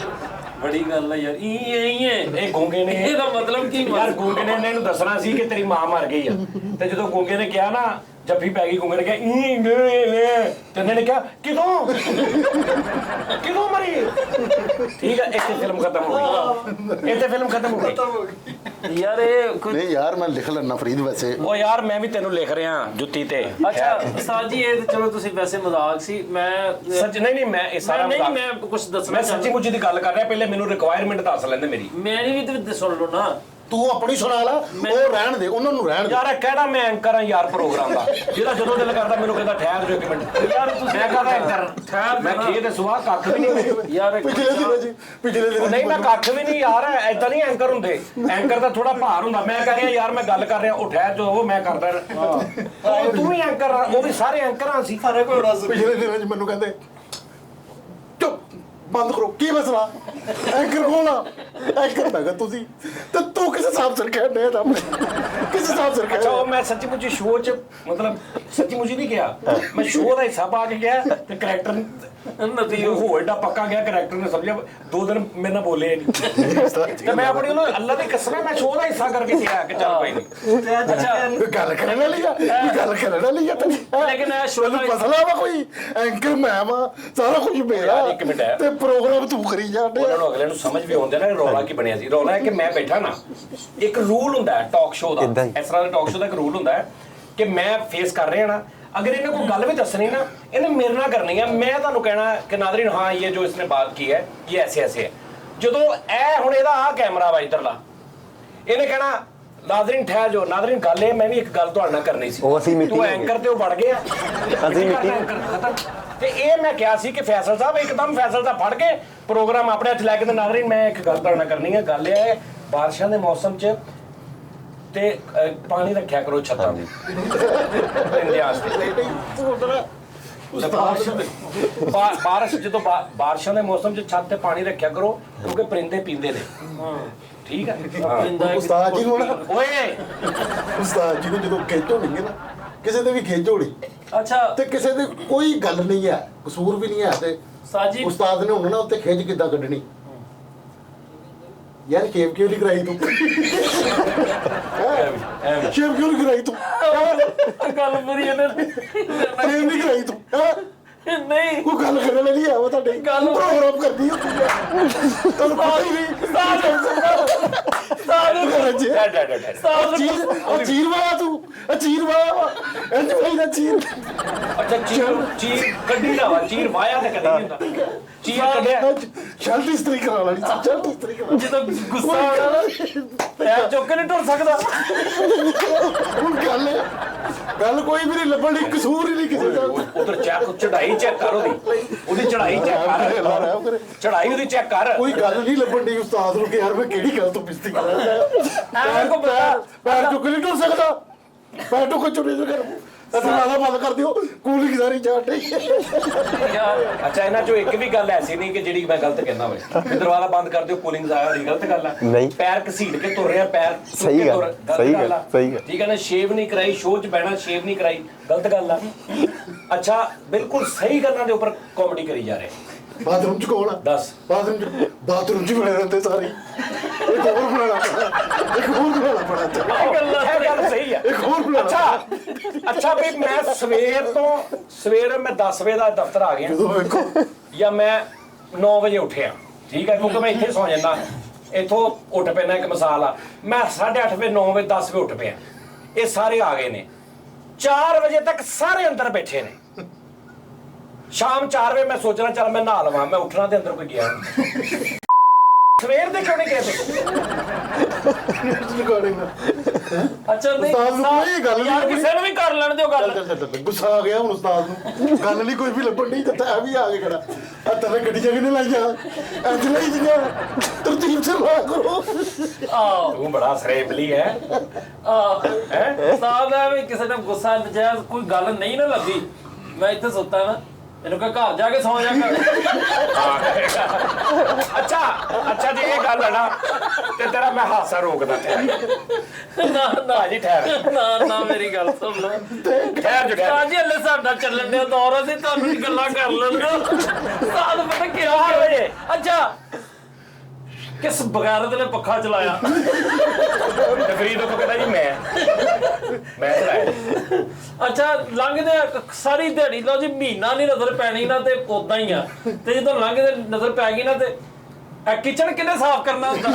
Speaker 4: ਬੜੀ ਗੱਲ ਹੈ ਯਾਰ।
Speaker 1: ਇਹ ਗੁੰਗੇ ਨੇ,
Speaker 4: ਇਹਦਾ ਮਤਲਬ ਕੀ?
Speaker 1: ਯਾਰ ਗੁੰਗੇ ਨੇ ਇਹਨੂੰ ਦੱਸਣਾ ਸੀ ਕਿ ਤੇਰੀ ਮਾਂ ਮਰ ਗਈ ਆ। ਤੇ ਜਦੋਂ ਗੁੰਗੇ ਨੇ ਕਿਹਾ ਨਾ, ਜੱਫੀ ਪੈ ਗਈ, ਗੁੰਗੇ ਨੇ ਕਿਹਾ ਤੇ ਇਹਨੇ ਕਿਹਾ ਕਿਦੋਂ ਕਿਦੋਂ ਮਰੀ? ਠੀਕ ਹੈ, ਇੱਥੇ ਫਿਲਮ ਖਤਮ ਹੋ ਗਈ। ਇੱਥੇ ਫਿਲਮ ਖਤਮ ਹੋ ਗਈ।
Speaker 4: ਯਾਰ ਇਹ ਕੋਈ
Speaker 3: ਨਹੀਂ ਯਾਰ, ਮੈਂ ਲਿਖ ਲੈਣਾ ਫਰੀਦ ਵੈਸੇ।
Speaker 1: ਉਹ ਯਾਰ ਮੈਂ ਵੀ ਤੈਨੂੰ ਲਿਖ ਰਿਹਾ ਜੁੱਤੀ ਤੇ।
Speaker 4: ਅੱਛਾ ਉਸਤਾਦ ਜੀ, ਇਹ ਤਾਂ ਚਲੋ ਤੁਸੀਂ ਵੈਸੇ ਮਜ਼ਾਕ ਸੀ। ਮੈਂ
Speaker 1: ਸੱਚ ਨਹੀਂ ਮੈਂ ਇਹ ਸਾਰਾ
Speaker 4: ਨਹੀਂ
Speaker 1: ਮਜ਼ਾਕ-
Speaker 4: ਮੈਂ ਕੁਝ ਦੱਸਣਾ
Speaker 1: ਮੈਂ ਸੱਚੀ ਮੁੱਚੀ ਦੀ ਗੱਲ ਕਰ ਰਿਹਾ। ਪਹਿਲੇ ਮੈਨੂੰ ਰਿਕੁਆਇਰਮੈਂਟ ਦੱਸ ਲੈਂਦੇ ਮੇਰੀ।
Speaker 4: ਮੇਰੀ ਵੀ ਤੇ ਸੁਣ ਲਓ ਨਾ।
Speaker 3: ਤੂੰ ਆਪਣੀ ਸੁਣਾ ਲਾ, ਉਹ ਰਹਿਣ ਦੇ, ਉਹਨਾਂ ਨੂੰ ਰਹਿਣ ਦੇ।
Speaker 1: ਯਾਰ ਇਹ ਕਿਹੜਾ ਮੈਂ ਐਂਕਰ ਆ ਯਾਰ ਪ੍ਰੋਗਰਾਮ ਦਾ, ਜਿਹੜਾ ਜਦੋਂ ਦਿਲ ਕਰਦਾ ਮੈਨੂੰ ਕਹਿੰਦਾ ਠਹਿਰ ਜਾਓ 1 ਮਿੰਟ। ਯਾਰ ਤੁਸੀਂ ਮੈਂ ਕਹਦਾ ਐਂਕਰ ਠਹਿਰ, ਮੈਂ ਖੇਤ ਤੇ ਸੁਆ ਕੱਖ ਵੀ ਨਹੀਂ।
Speaker 4: ਯਾਰ
Speaker 3: ਪਿਛਲੇ ਦਿਨ
Speaker 1: ਨਹੀਂ ਮੈਂ ਕੱਖ ਵੀ ਨਹੀਂ ਯਾਰ, ਐਦਾਂ ਨਹੀਂ ਐਂਕਰ ਹੁੰਦੇ। ਐਂਕਰ ਦਾ ਥੋੜਾ ਭਾਰ ਹੁੰਦਾ। ਮੈਂ ਕਹ ਰਿਹਾ ਯਾਰ ਮੈਂ ਗੱਲ ਕਰ ਰਿਹਾ, ਉਹ ਠਹਿਰ ਜਾਓ, ਉਹ ਮੈਂ ਕਰਦਾ। ਤੂੰ ਵੀ ਐਂਕਰ, ਉਹ ਵੀ ਸਾਰੇ ਐਂਕਰਾਂ ਸੀ।
Speaker 5: ਫਰਕ ਹੋਣਾ ਸੀ।
Speaker 3: ਪਿਛਲੇ ਦਿਨਾਂ 'ਚ ਮੈਨੂੰ ਕਹਿੰਦੇ ਚੁੱਪ ਬੰਦ ਕਰੋ, ਕੀ ਮਸਲਾ? ਐਂਕਰ ਕੋਲ ਆ, ਐਂਕਰ ਮੈਂ ਕਿਹਾ ਤੁਸੀਂ, ਤੇ ਤੂੰ ਕਿਸੇ ਹਿਸਾਬ ਸਿਰ ਕਹਿ ਰਿਹਾ ਤਾਂ ਕਿਸੇ ਹਿਸਾਬ ਸਿਰ
Speaker 1: ਅੱਛਾ ਉਹ
Speaker 3: ਕਹਿ।
Speaker 1: ਮੈਂ ਸੱਚੀ ਮੁੱਚੀ ਸ਼ੋਅ 'ਚ, ਮਤਲਬ ਸੱਚੀ ਮੁੱਚੀ ਨਹੀਂ ਗਿਆ, ਮੈਂ ਸ਼ੋਅ ਦਾ ਹਿੱਸਾ ਪਾ ਕੇ ਗਿਆ ਤੇ ਕਰੈਕਟਰ
Speaker 4: ਨਤੀ
Speaker 1: ਉਹ ਏਡਾ ਪੱਕਾ ਗਿਆ, ਕਰੈਕਟਰ ਨੇ ਸਮਝਿਆ 2 ਦਿਨ ਮੇਰੇ ਨਾਲ ਬੋਲੇ ਨਹੀਂ। ਤੇ ਮੈਂ ਆਪਣੀ ਉਹਨੂੰ ਅੱਲਾ ਦੀ ਕਸਮ ਹੈ, ਮੈਂ ਸ਼ੋਅ ਦਾ ਹਿੱਸਾ ਕਰਕੇ ਗਿਆ ਕਿ ਚੱਲ ਕੋਈ ਨਹੀਂ।
Speaker 4: ਅੱਛਾ
Speaker 3: ਗੱਲ ਕਰਨ ਵਾਲੀ ਆ, ਗੱਲ ਕਰਨ ਵਾਲੀ ਆ ਤੈਨੂੰ।
Speaker 4: ਲੇਕਿਨ ਇਹ ਸ਼ੋਅ ਦਾ
Speaker 3: ਮਸਲਾ ਵਾ ਕੋਈ? ਐਂਕਰ ਮੈਂ ਵਾ, ਸਾਰਾ ਕੁਝ ਮੇਰਾ,
Speaker 1: ਯਾਰ ਇੱਕ ਮਿੰਟ ਹੈ।
Speaker 3: ਤੇ ਪ੍ਰੋਗਰਾਮ ਤੂੰ ਕਰੀ ਜਾਂਦੇ।
Speaker 1: ਉਹਨਾਂ ਨੂੰ ਅਗਲੇ ਨੂੰ ਸਮਝ ਵੀ ਆਉਂਦਾ ਨਾ ਰੌਲਾ ਕੀ ਬਣਿਆ ਸੀ। ਰੌਲਾ ਹੈ ਕਿ ਮੈਂ ਬੈਠਾ ਨਾ, ਇੱਕ ਰੂਲ ਹੁੰਦਾ ਹੈ ਟਾਕ ਸ਼ੋਅ
Speaker 2: ਏਦਾਂ
Speaker 1: ਦਾ,
Speaker 2: ਹੀ।
Speaker 1: ਇਸ ਤਰ੍ਹਾਂ ਦਾ ਟਾਕ ਸ਼ੋਅ ਦਾ ਇੱਕ ਰੂਲ ਹੁੰਦਾ ਹੈ ਕਿ ਮੈਂ ਫੇਸ ਕਰ ਰਿਹਾ ਨਾ, अगर इन्हें कोई गल भी दसनी ना, इन्हें मेरे ना करनी है। मैं तुहानू कहना कि नादरीन हाँ ये जो इसने बात की है ये ऐसे ऐसे है। जो ए हुण इहदा आ कैमरा वा इधरला, इन्हें कहना नादरीन ठहर जाओ, नादरीन गल है मैं भी एक गल तुहाडे नाल करनी सी। तू एंकर ते वड़ गया, ते ये मैं कहा सी कि फैसल साहब एकदम फैसल साहब फड़ के प्रोग्राम अपने हत्थ लैके, नादरीन मैं एक गल तुहाडे नाल करनी है। गल है बारिशां दे मौसम च ते पानी रखा करो छत्तां ते परिंदे वास्ते। बारिश जो बारिशों के मौसम च छत ते पानी रखा करो क्योंकि परिंदे पींदे ने। ठीक है
Speaker 3: उस्ताद जी को ना,
Speaker 1: ओए
Speaker 3: उस्ताद जी को जो खिच होनी है ना, किसी ने भी खिच होनी,
Speaker 4: अच्छा
Speaker 3: ते किसी ने कोई गल नहीं है, कसूर भी नहीं है, ते
Speaker 4: साजी
Speaker 3: उस्ताद ने होना ना उत्ते खिच किद्दां कड्ढनी। यार शेव क्यों नहीं कराई तू? शेव क्यों नहीं कराई तू?
Speaker 4: गल मेरी
Speaker 3: शेव नहीं कराई तू?
Speaker 4: नहीं
Speaker 3: कोई गल करने वाली है वो तुहाडे
Speaker 4: गल
Speaker 3: प्रोग्राम करदी है तन्नू पता ही नहीं। चीर वाला तू, चीर वाला इंज भाई ना चीर
Speaker 1: ਅੱਛਾ ਚੀਰ ਕੱਢੀ ਨਾ ਵਾ, ਚੀਰ ਵਾਇਆ ਤੇ ਕਦੇ ਨਹੀਂ ਹੁੰਦਾ। ਚੀਰ ਕੱਢਿਆ
Speaker 3: ਸ਼ਰਟ ਇਸਤਰੀ ਕਰਾ ਲੈਣੀ ਸ਼ਰਟ ਇਸਤਰੀ ਕਰਾ
Speaker 4: ਜਦੋਂ ਗੁੱਸਾ ਆਉਣਾ ਨਾ ਪੈਰ ਚੁੱਕ ਕੇ ਨਹੀਂ ਟੁਰ ਸਕਦਾ।
Speaker 3: ਹੁਣ ਗੱਲ ਕੋਈ ਵੀ ਨਹੀਂ ਲੱਭਣ ਦੀ, ਕਸੂਰ ਹੀ ਨਹੀਂ ਕਿਸੇ ਦਾ।
Speaker 1: ਉਧਰ ਚੈੱਕ ਚੜਾਈ ਚੈੱਕ ਕਰ ਉਹਦੀ ਚੜਾਈ ਚੈੱਕ ਕਰ, ਚੜਾਈ ਉਹਦੀ ਚੈੱਕ ਕਰ।
Speaker 3: ਕੋਈ ਗੱਲ ਨਹੀਂ ਲੱਭਣ ਦੀ ਉਸਤਾਦ ਨੂੰ ਕਿ ਯਾਰ ਮੈਂ ਕਿਹੜੀ ਗੱਲ ਤੋਂ ਬਿਸਤੀ ਕਰਾਂ।
Speaker 4: ਐਵੇਂ ਕੋ ਬਤਾ
Speaker 3: ਪੈਰ ਚੁੱਕ ਨਹੀਂ ਟੁਰ ਸਕਦਾ, ਪੈਰ ਟੁੱਕ ਚੁਰੇ ਕਰ ਅਸੀਂ ਲਾਦਾ ਬੰਦ ਕਰ ਦਿਓ, ਕੂਲਿੰਗ ਸਾਰੀ ਚਾਟ
Speaker 1: ਅੱਛਾ ਇਹਨਾਂ ਚੋਂ ਇੱਕ ਵੀ ਗੱਲ ਐਸੀ ਨਹੀਂ ਕਿ ਜਿਹੜੀ ਮੈਂ ਗਲਤ ਕਹਿੰਦਾ ਹੋਵੇ। ਦਰਵਾਜ਼ਾ ਬੰਦ ਕਰ ਦਿਓ, ਕੂਲਿੰਗ ਜ਼ਾਇਆ ਦੀ ਗਲਤ ਗੱਲ ਆ।
Speaker 2: ਨਹੀਂ।
Speaker 1: ਪੈਰ ਘਸੀਟ ਕੇ ਤੁਰ ਰਿਹਾ, ਪੈਰ ਚੁੱਕ
Speaker 2: ਸਹੀ
Speaker 1: ਕੇ
Speaker 2: ਗੱਲ,
Speaker 1: ਤੁਰ, ਗਲਤ
Speaker 2: ਸਹੀ
Speaker 1: ਗੱਲ
Speaker 2: ਗੱਲ,
Speaker 1: ਆ।
Speaker 2: ਸਹੀ ਗੱਲ।
Speaker 1: ਠੀਕ ਹੈ ਨਾ, ਸ਼ੇਵ ਨਹੀਂ ਕਰਾਈ, ਸ਼ੋਅ 'ਚ ਬਹਿਣਾ ਸ਼ੇਵ ਨਹੀਂ ਕਰਾਈ, ਗਲਤ ਗੱਲ ਆ। ਅੱਛਾ ਬਿਲਕੁਲ ਸਹੀ ਗੱਲਾਂ ਦੇ ਉੱਪਰ ਕਾਮੇਡੀ ਕਰੀ ਜਾ ਰਹੇ।
Speaker 3: ਬਾਥਰੂਮ ਚ ਕੋਲ ਆ,
Speaker 1: ਦੱਸ।
Speaker 3: ਬਾਥਰੂਮ ਚ ਬਣੇ ਰਹਿੰਦੇ ਸਾਰੇ। ਇੱਕ ਹੋਰ ਬਣਾਉਣਾ ਪੈਣਾ, ਇੱਕ ਹੋਰ ਬਣਾਉਣਾ ਪੈਣਾ।
Speaker 1: ਇਹ ਗੱਲ ਸਹੀ ਆ।
Speaker 3: ਇੱਕ ਹੋਰ ਬਣਾਉਣਾ।
Speaker 1: ਅੱਛਾ ਵੀ ਮੈਂ ਸਵੇਰ ਮੈਂ 10 ਵਜੇ ਦਾ ਦਫ਼ਤਰ ਆ ਗਿਆ
Speaker 3: ਜਦੋਂ ਵੇਖੋ
Speaker 1: ਜਾਂ ਮੈਂ 9 ਵਜੇ ਉੱਠਿਆ, ਠੀਕ ਹੈ, ਕਿਉਂਕਿ ਮੈਂ ਇੱਥੇ ਸੌ ਜਾਂਦਾ, ਇੱਥੋਂ ਉੱਠ ਪੈਣਾ। ਇੱਕ ਮਿਸਾਲ ਆ, ਮੈਂ 8:30 ਵਜੇ 9 ਵਜੇ 10 ਵਜੇ ਉੱਠ ਪਿਆ, ਇਹ ਸਾਰੇ ਆ ਗਏ ਨੇ, 4 ਵਜੇ ਤੱਕ ਸਾਰੇ ਅੰਦਰ ਬੈਠੇ ਨੇ। ਸ਼ਾਮ 4 ਵਜੇ ਮੈਂ ਸੋਚਣਾ ਚੱਲ ਮੈਂ ਨਹਾ ਲਵਾਂ, ਮੈਂ ਉੱਠਣਾ ਤੇ ਅੰਦਰ ਕੋਈ ਗਿਆ ਨਹੀਂ। ਸਵੇਰ ਦੇ ਕਿਉਂ ਨਹੀਂ ਗਏ ਤੁਸੀਂ?
Speaker 3: ਰਿਕਾਰਡਿੰਗ
Speaker 4: ਅੱਛਾ ਨਹੀਂ
Speaker 3: ਉਸਤਾਦ ਨੂੰ ਕੋਈ ਗੱਲ
Speaker 4: ਯਾਰ
Speaker 3: ਨਹੀਂ।
Speaker 4: ਕਿਸੇ ਨੂੰ ਵੀ ਕਰ ਲੈਣ ਦਿਓ ਗੱਲ।
Speaker 3: ਗੁੱਸਾ ਆ ਗਿਆ ਹੁਣ ਉਸਤਾਦ ਨੂੰ, ਗੱਲ ਨਹੀਂ ਕੋਈ ਵੀ ਲੱਭਣ ਨਹੀਂ ਦਿੱਤਾ। ਇਹ ਵੀ ਆ ਕੇ ਖੜਾ ਆ ਤੇਰੇ ਗੱਡੀ ਜਗ੍ਹਾ ਨਹੀਂ ਲਾਈਆਂ, ਅੱਜ ਲਈ ਜੀਆਂ ਤਰਤੀਬ ਸੇ ਲਾ ਕਰੋ।
Speaker 1: ਤੂੰ ਬੜਾ ਸਰੇਬਲੀ ਹੈ।
Speaker 4: ਹੈ ਸਾਹ ਦਾ ਵੀ ਕਿਸੇ ਨਾਲ ਗੁੱਸਾ ਨਜਾਇਜ਼ ਕੋਈ ਗੱਲ ਨਹੀਂ ਨਾ ਲੱਗੀ, ਮੈਂ ਇੱਥੇ ਸੁੱਤਾ ਨਾ, ਇਹਨੂੰ ਕਹ ਘਰ ਜਾ ਕੇ ਸੌਂ ਜਾ ਕਰ।
Speaker 1: ਅੱਛਾ ਜੀ ਇਹ ਗੱਲ ਹੈ ਨਾ ਤੇ ਤੇਰਾ ਮੈਂ ਹਾਸਾ ਰੋਕਦਾ
Speaker 4: ਨਾ
Speaker 1: ਜੀ ਠਹਿਰ
Speaker 4: ਨਾ ਮੇਰੀ ਗੱਲ ਸੁਣ ਲਓ।
Speaker 1: ਠਹਿਰ ਜੋ
Speaker 4: ਜੀ ਹਲੇ ਸਾਡਾ ਚੱਲਣ ਦੇ ਦੌਰ ਅਸੀਂ ਤੁਹਾਨੂੰ ਹੀ ਗੱਲਾਂ ਕਰ ਲੈਂਦੇ ਸਾਦ ਪਤਾ ਕੀ ਹੋਇਆ। ਅੱਛਾ ਕਿਸ ਬਗੈਰਤ ਨੇ ਪੱਖਾ ਚਲਾਇਆ?
Speaker 1: ਫਰੀਦ ਉਹ ਕਹਿੰਦਾ ਜੀ ਮੈਂ ਚਲਾਇਆ।
Speaker 4: ਅੱਛਾ ਲੰਘਦੇ ਸਾਰੀ ਦਿਹਾੜੀ ਲਓ ਜੀ, ਮਹੀਨਾ ਨਹੀਂ ਨਜ਼ਰ ਪੈਣੀ ਨਾ ਤੇ ਉਦਾਂ ਹੀ ਆ, ਤੇ ਜਦੋਂ ਲੰਘਦੇ ਨਜ਼ਰ ਪੈ ਗਈ ਨਾ ਤੇ ਕਿਚਨ ਕਿਹਨੇ ਸਾਫ਼ ਕਰਨਾ ਹੁੰਦਾ?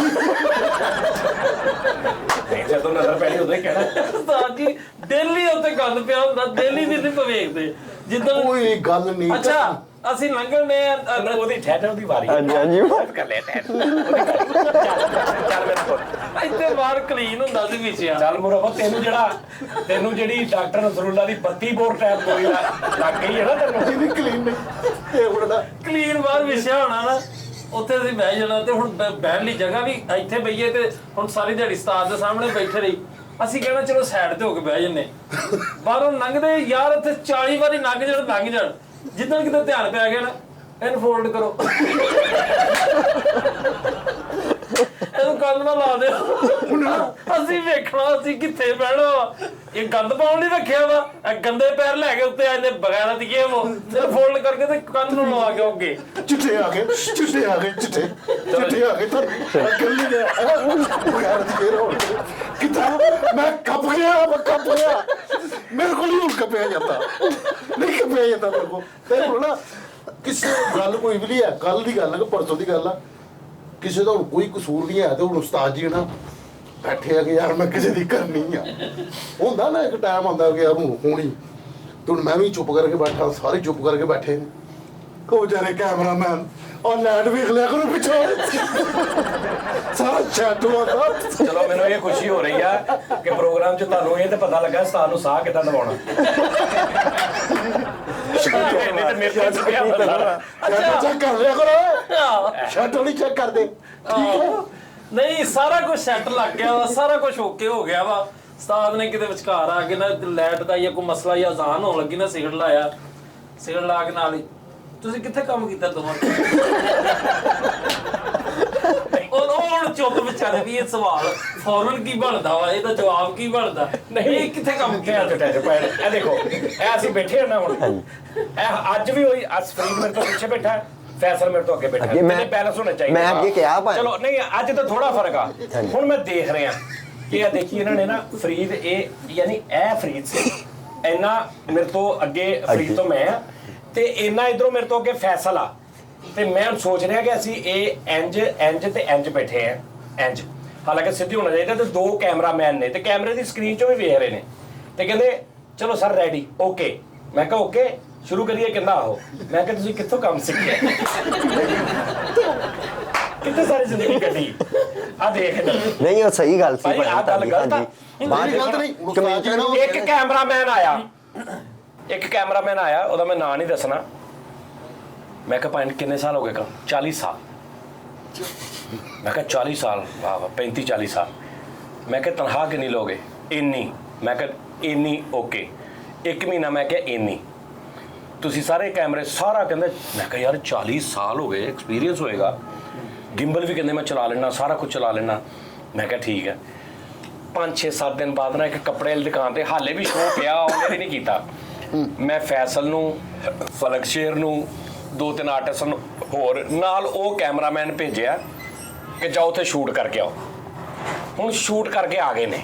Speaker 1: ਜਦੋਂ ਨਜ਼ਰ ਪੈਣੀ ਉਦੋਂ ਹੀ ਕਹਿਣਾ
Speaker 4: ਉਸਤਾਦ ਜੀ ਡੇਲੀ ਉੱਤੇ ਗੰਦ ਪਿਆ ਹੁੰਦਾ, ਡੇਲੀ ਦੀ ਨਹੀਂ ਵੇਖਦੇ ਜਿੱਦਾਂ
Speaker 3: ਕੋਈ ਗੱਲ ਨਹੀਂ।
Speaker 4: ਅੱਛਾ ਅਸੀਂ ਲੰਘਣ ਨੇ
Speaker 1: ਉਹਦੀ ਠਹਿਰ ਉਹਦੀ ਵਾਰੀ।
Speaker 2: ਹਾਂਜੀ
Speaker 1: ਕਰ ਲਿਆ ਠਹਿਰ ਚੱਲ ਮੇਰੇ ਕੋਲ
Speaker 4: ਇੱਥੇ ਬਾਹਰ ਕਲੀਨ ਹੁੰਦਾ ਸੀ ਵਿਚਿਆ।
Speaker 1: ਚੱਲ ਮੁਰਬਾ ਤੈਨੂੰ ਜਿਹੜੀ ਡਾਕਟਰ ਨਸਰੁੱਲਾ ਦੀ 32 ਬੋਰ ਟੈਪ ਗੋਲੀ ਲੱਗ ਗਈ ਹੈ ਨਾ ਤੈਨੂੰ।
Speaker 3: ਇਹਦੀ ਕਲੀਨ ਨਹੀਂ ਇਹ ਬੜਾ
Speaker 4: ਕਲੀਨ ਬਾਹਰ ਵਿਛਿਆ ਹੋਣਾ ਨਾ, ਉੱਥੇ ਅਸੀਂ ਬਹਿ ਜਾਣਾ। ਤੇ ਹੁਣ ਬਹਿਣ ਲਈ ਜਗ੍ਹਾ ਵੀ ਇੱਥੇ ਬਈਏ, ਤੇ ਹੁਣ ਸਾਰੀ ਦਿਹਾੜੀ ਉਸਤਾਦ ਦੇ ਸਾਹਮਣੇ ਬੈਠੇ ਰਹੀ, ਅਸੀਂ ਕਹਿਣਾ ਚਲੋ ਸਾਈਡ ਤੇ ਹੋ ਕੇ ਬਹਿ ਜੰਨੇ। ਬਾਹਰੋਂ ਲੰਘਦੇ ਯਾਰ ਉੱਥੇ 40 ਵਾਰੀ ਲੰਘ ਜਾਣ, ਜਿੱਦਣ ਕਿਤੇ ਧਿਆਨ ਪਿਆ ਗਿਆ ਨਾ, ਇਹਨੂੰ ਫੋਲਡ ਕਰੋ, ਇਹਨੂੰ ਕੰਨ ਨਾਲ ਲਾ ਦਿਓ। ਅਸੀਂ ਵੇਖਣਾ ਅਸੀਂ ਕਿੱਥੇ ਬਹਿਣਾ ਵਾ, ਇਹ ਗੰਦ ਪਾਉਣ ਲਈ ਰੱਖਿਆ ਵਾ, ਇਹ ਗੰਦੇ ਪੈਰ ਲੈ ਕੇ ਉੱਤੇ ਆਏ ਨੇ ਬਗੈਰਾ ਦੀ ਗੇਮ, ਤੇ ਫੋਲਡ ਕਰਕੇ ਤੇ ਕੰਨ ਨੂੰ ਲਵਾ ਕੇ ਅੱਗੇ
Speaker 3: ਚਿੱਟੇ ਆ ਗਏ ਚਿੱਟੇ ਆ ਗਏ ਤਾਂ ਗੱਲ ਨਹੀਂ ਗਿਆ ਯਾਰ ਦੀ ਫੇਰ ਹੁਣ ਕਿੱਦਾਂ ਮੈਂ ਕੱਪ ਗਿਆ ਮੇਰੇ ਕੋਲ ਹੀ ਹੁਣ ਕੱਪਿਆ ਜਾਂਦਾ ਨਹੀਂ ਕੱਪਿਆ ਜਾਂਦਾ ਮੇਰੇ ਕੋਲ। ਤੇ ਹੁਣ ਨਾ ਕਿਸੇ ਗੱਲ ਕੋਈ ਵੀ ਨਹੀਂ ਹੈ, ਗੱਲ ਦੀ ਗੱਲ ਹੈ ਕਿ ਪਰਸੋਂ ਦੀ ਗੱਲ ਆ, ਕਿਸੇ ਦਾ ਹੁਣ ਕੋਈ ਕਸੂਰ ਨਹੀਂ ਹੈ ਤੇ ਹੁਣ ਉਸਤਾਦ ਜੀ ਨਾ ਬੈਠੇ ਆ ਕਿ ਯਾਰ ਮੈਂ ਕਿਸੇ ਦੀ ਕਰਨੀ ਆ। ਹੁੰਦਾ ਨਾ ਇੱਕ ਟਾਈਮ ਆਉਂਦਾ ਕਿ ਯਾਰ ਹੁਣ ਹੋਣੀ, ਤੇ ਹੁਣ ਮੈਂ ਵੀ ਚੁੱਪ ਕਰਕੇ ਬੈਠਾ, ਸਾਰੇ ਚੁੱਪ ਕਰਕੇ ਬੈਠੇ ਨੇ। ਕੋ ਵਿਚਾਰੇ ਕੈਮਰਾਮੈਨ ਔਰ ਲਾਈਟ ਵੇਖ ਲਿਆ ਕਰੋ ਪਿੱਛੋਂ ਸਾਰਾ ਚੈਟ ਹੋਦਾ।
Speaker 1: ਚਲੋ ਮੈਨੂੰ ਇਹ ਖੁਸ਼ੀ ਹੋ ਰਹੀ ਆ ਕਿ ਪ੍ਰੋਗਰਾਮ 'ਚ ਤੁਹਾਨੂੰ ਇਹ ਤੇ ਪਤਾ ਲੱਗਾ ਉਸਤਾਦ ਨੂੰ ਸਾਹ ਕਿੱਦਾਂ ਦਵਾਉਣਾ। ਨਹੀਂ ਤੇ ਮੇਰੇ ਤੋਂ ਪਿਆ ਪਤਾ।
Speaker 3: ਚੈੱਕ ਕਰ ਲਿਆ ਕਰੋ, ਸ਼ਰਟ ਵਾਲੀ ਚੈੱਕ ਕਰ ਦੇ। ਠੀਕ ਹੈ
Speaker 4: ਨਹੀਂ ਸਾਰਾ ਕੁਝ ਸੈੱਟ ਲੱਗ ਗਿਆ ਵਾ, ਸਾਰਾ ਕੁਝ ਓਕੇ ਹੋ ਗਿਆ ਵਾ। ਉਸਤਾਦ ਨੇ ਕਿਤੇ ਵਿਚਕਾਰ ਆ ਕੇ ਨਾ ਲਾਈਟ ਦਾ ਜਾਂ ਕੋਈ ਮਸਲਾ ਜਾਂ ਅਜ਼ਾਨ ਹੋਣ ਲੱਗੀ ਨਾ, ਸਿਗਨਲ ਲਾਇਆ, ਸਿਗਨਲ ਲਾ ਕੇ ਨਾਲ ਹੀ ਤੁਸੀਂ ਕਿੱਥੇ ਕੰਮ ਕੀਤਾ ਦੋਵਾਂ? ਹੁਣ ਚੁੱਪ ਵਿਚਾਰੇ ਵੀ ਇਹ ਸਵਾਲ ਫੌਰਨ ਕੀ ਬਣਦਾ ਵਾ, ਇਹਦਾ ਜਵਾਬ ਕੀ ਬਣਦਾ? ਨਹੀਂ ਕਿੱਥੇ ਕੰਮ ਕੀਤਾ?
Speaker 1: ਇਹ ਦੇਖੋ ਇਹ ਅਸੀਂ ਬੈਠੇ ਹਾਂ ਨਾ ਹੁਣ, ਇਹ ਅੱਜ ਵੀ ਹੋਈ, ਫਰੀਦ ਮੇਰੇ ਤੋਂ ਪਿੱਛੇ ਬੈਠਾ, ਫੈਸਲ ਮੇਰੇ ਤੋਂ ਅੱਗੇ ਬੈਠਾ, ਇਹਨੇ ਬੈਲੈਂਸ ਹੋਣਾ ਚਾਹੀਦਾ।
Speaker 2: ਮੈਂ ਅੱਗੇ ਕਿਹਾ ਭਾਈ
Speaker 1: ਚਲੋ ਨਹੀਂ ਅੱਜ ਤਾਂ ਥੋੜਾ ਫਰਕ ਆ। ਹੁਣ ਮੈਂ ਦੇਖ ਰਿਹਾ ਕਿ ਇਹ ਦੇਖੀ ਇਹਨਾਂ ਨੇ ਨਾ ਫਰੀਦ ਇਹ ਯਾਨੀ ਇਹ ਫਰੀਦ ਸੀ, ਇੰਨਾ ਮੇਰੇ ਤੋਂ ਅੱਗੇ ਫਰੀਦ ਤੋਂ ਮੈਂ, ਤੇ ਇੰਨਾ ਇਧਰੋਂ ਮੇਰੇ ਤੋਂ ਅੱਗੇ ਫੈਸਲ ਆ, ਤੇ ਮੈਂ ਸੋਚ ਰਿਹਾ ਕਿ ਅਸੀਂ ਇਹ ਇੰਜ ਤੇ ਇੰਜ ਬੈਠੇ ਆ, ਇੰਜ ਹਾਲਾਂਕਿ ਸਿੱਧੀ ਹੋਣਾ ਚਾਹੀਦਾ। ਤੇ 2 ਕੈਮਰਾਮੈਨ ਨੇ ਤੇ ਕੈਮਰੇ ਦੀ ਸਕਰੀਨ ਚੋਂ ਵੀ ਵੇਖ ਰਹੇ ਨੇ, ਤੇ ਕਹਿੰਦੇ ਚਲੋ ਸਰ ਰੈਡੀ ਓਕੇ ਮੈਂ ਕਿਹਾ ਓਕੇ ਸ਼ੁਰੂ ਕਰੀਏ। ਕਹਿੰਦਾ ਆਹੋ। ਮੈਂ ਕਿਹਾ ਤੁਸੀਂ ਕਿੱਥੋਂ ਕੰਮ ਸਿੱਖਿਆ? ਕਿੱਥੇ ਸਾਰੀ ਜ਼ਿੰਦਗੀ ਕੱਢੀ? ਆ ਦੇਖ
Speaker 2: ਨਹੀਂ ਉਹ ਸਹੀ ਗੱਲ ਸੀ
Speaker 1: ਭਾਈ, ਆਹ ਗੱਲ ਗਲਤ ਆ।
Speaker 3: ਮੇਰੀ ਗਲਤ ਨਹੀਂ ਉਸਤਾਦ ਜੀ ਨੂੰ
Speaker 1: ਇੱਕ ਕੈਮਰਾਮੈਨ ਆਇਆ, ਉਹਦਾ ਮੈਂ ਨਾਂ ਨਹੀਂ ਦੱਸਣਾ। ਮੈਂ ਕਿਹਾ ਭਾਈ ਕਿੰਨੇ ਸਾਲ ਹੋ ਗਏ ਕੰਮ? 40 ਸਾਲ। ਮੈਂ ਕਿਹਾ 40 ਸਾਲ, ਵਾਹ ਵਾਹ 35-40 ਸਾਲ। ਮੈਂ ਕਿਹਾ ਤਨਖਾਹ ਕਿੰਨੀ ਲੋਗੇ? ਇੰਨੀ। ਮੈਂ ਕਿਹਾ ਇੰਨੀ, ਓਕੇ। 1 ਮਹੀਨਾ ਮੈਂ ਕਿਹਾ ਇੰਨੀ। ਤੁਸੀਂ ਸਾਰੇ ਕੈਮਰੇ ਸਾਰਾ ਕਹਿੰਦੇ। ਮੈਂ ਕਿਹਾ ਯਾਰ 40 ਸਾਲ ਹੋ ਗਏ, ਐਕਸਪੀਰੀਅੰਸ ਹੋਏਗਾ। ਗਿੰਬਲ ਵੀ ਕਹਿੰਦੇ ਮੈਂ ਚਲਾ ਲੈਣਾ, ਸਾਰਾ ਕੁਝ ਚਲਾ ਲੈਣਾ। ਮੈਂ ਕਿਹਾ ਠੀਕ ਹੈ। 5-6-7 ਦਿਨ ਬਾਅਦ ਨਾ ਇੱਕ ਕੱਪੜੇ ਵਾਲੀ ਦੁਕਾਨ ਤੇ ਹਾਲੇ ਵੀ ਸ਼ੋਅ ਪਿਆ, ਉਹਨੇ ਵੀ ਨਹੀਂ ਕੀਤਾ। ਮੈਂ ਫੈਸਲ ਨੂੰ, ਫਲਕ ਸ਼ੇਰ ਨੂੰ, 2-3 ਆਰਟਿਸਟ ਨੂੰ ਹੋਰ ਨਾਲ ਉਹ ਕੈਮਰਾਮੈਨ ਭੇਜਿਆ ਕਿ ਜਾਓ ਉੱਥੇ ਸ਼ੂਟ ਕਰਕੇ ਆਓ। ਹੁਣ ਸ਼ੂਟ ਕਰਕੇ ਆ ਗਏ ਨੇ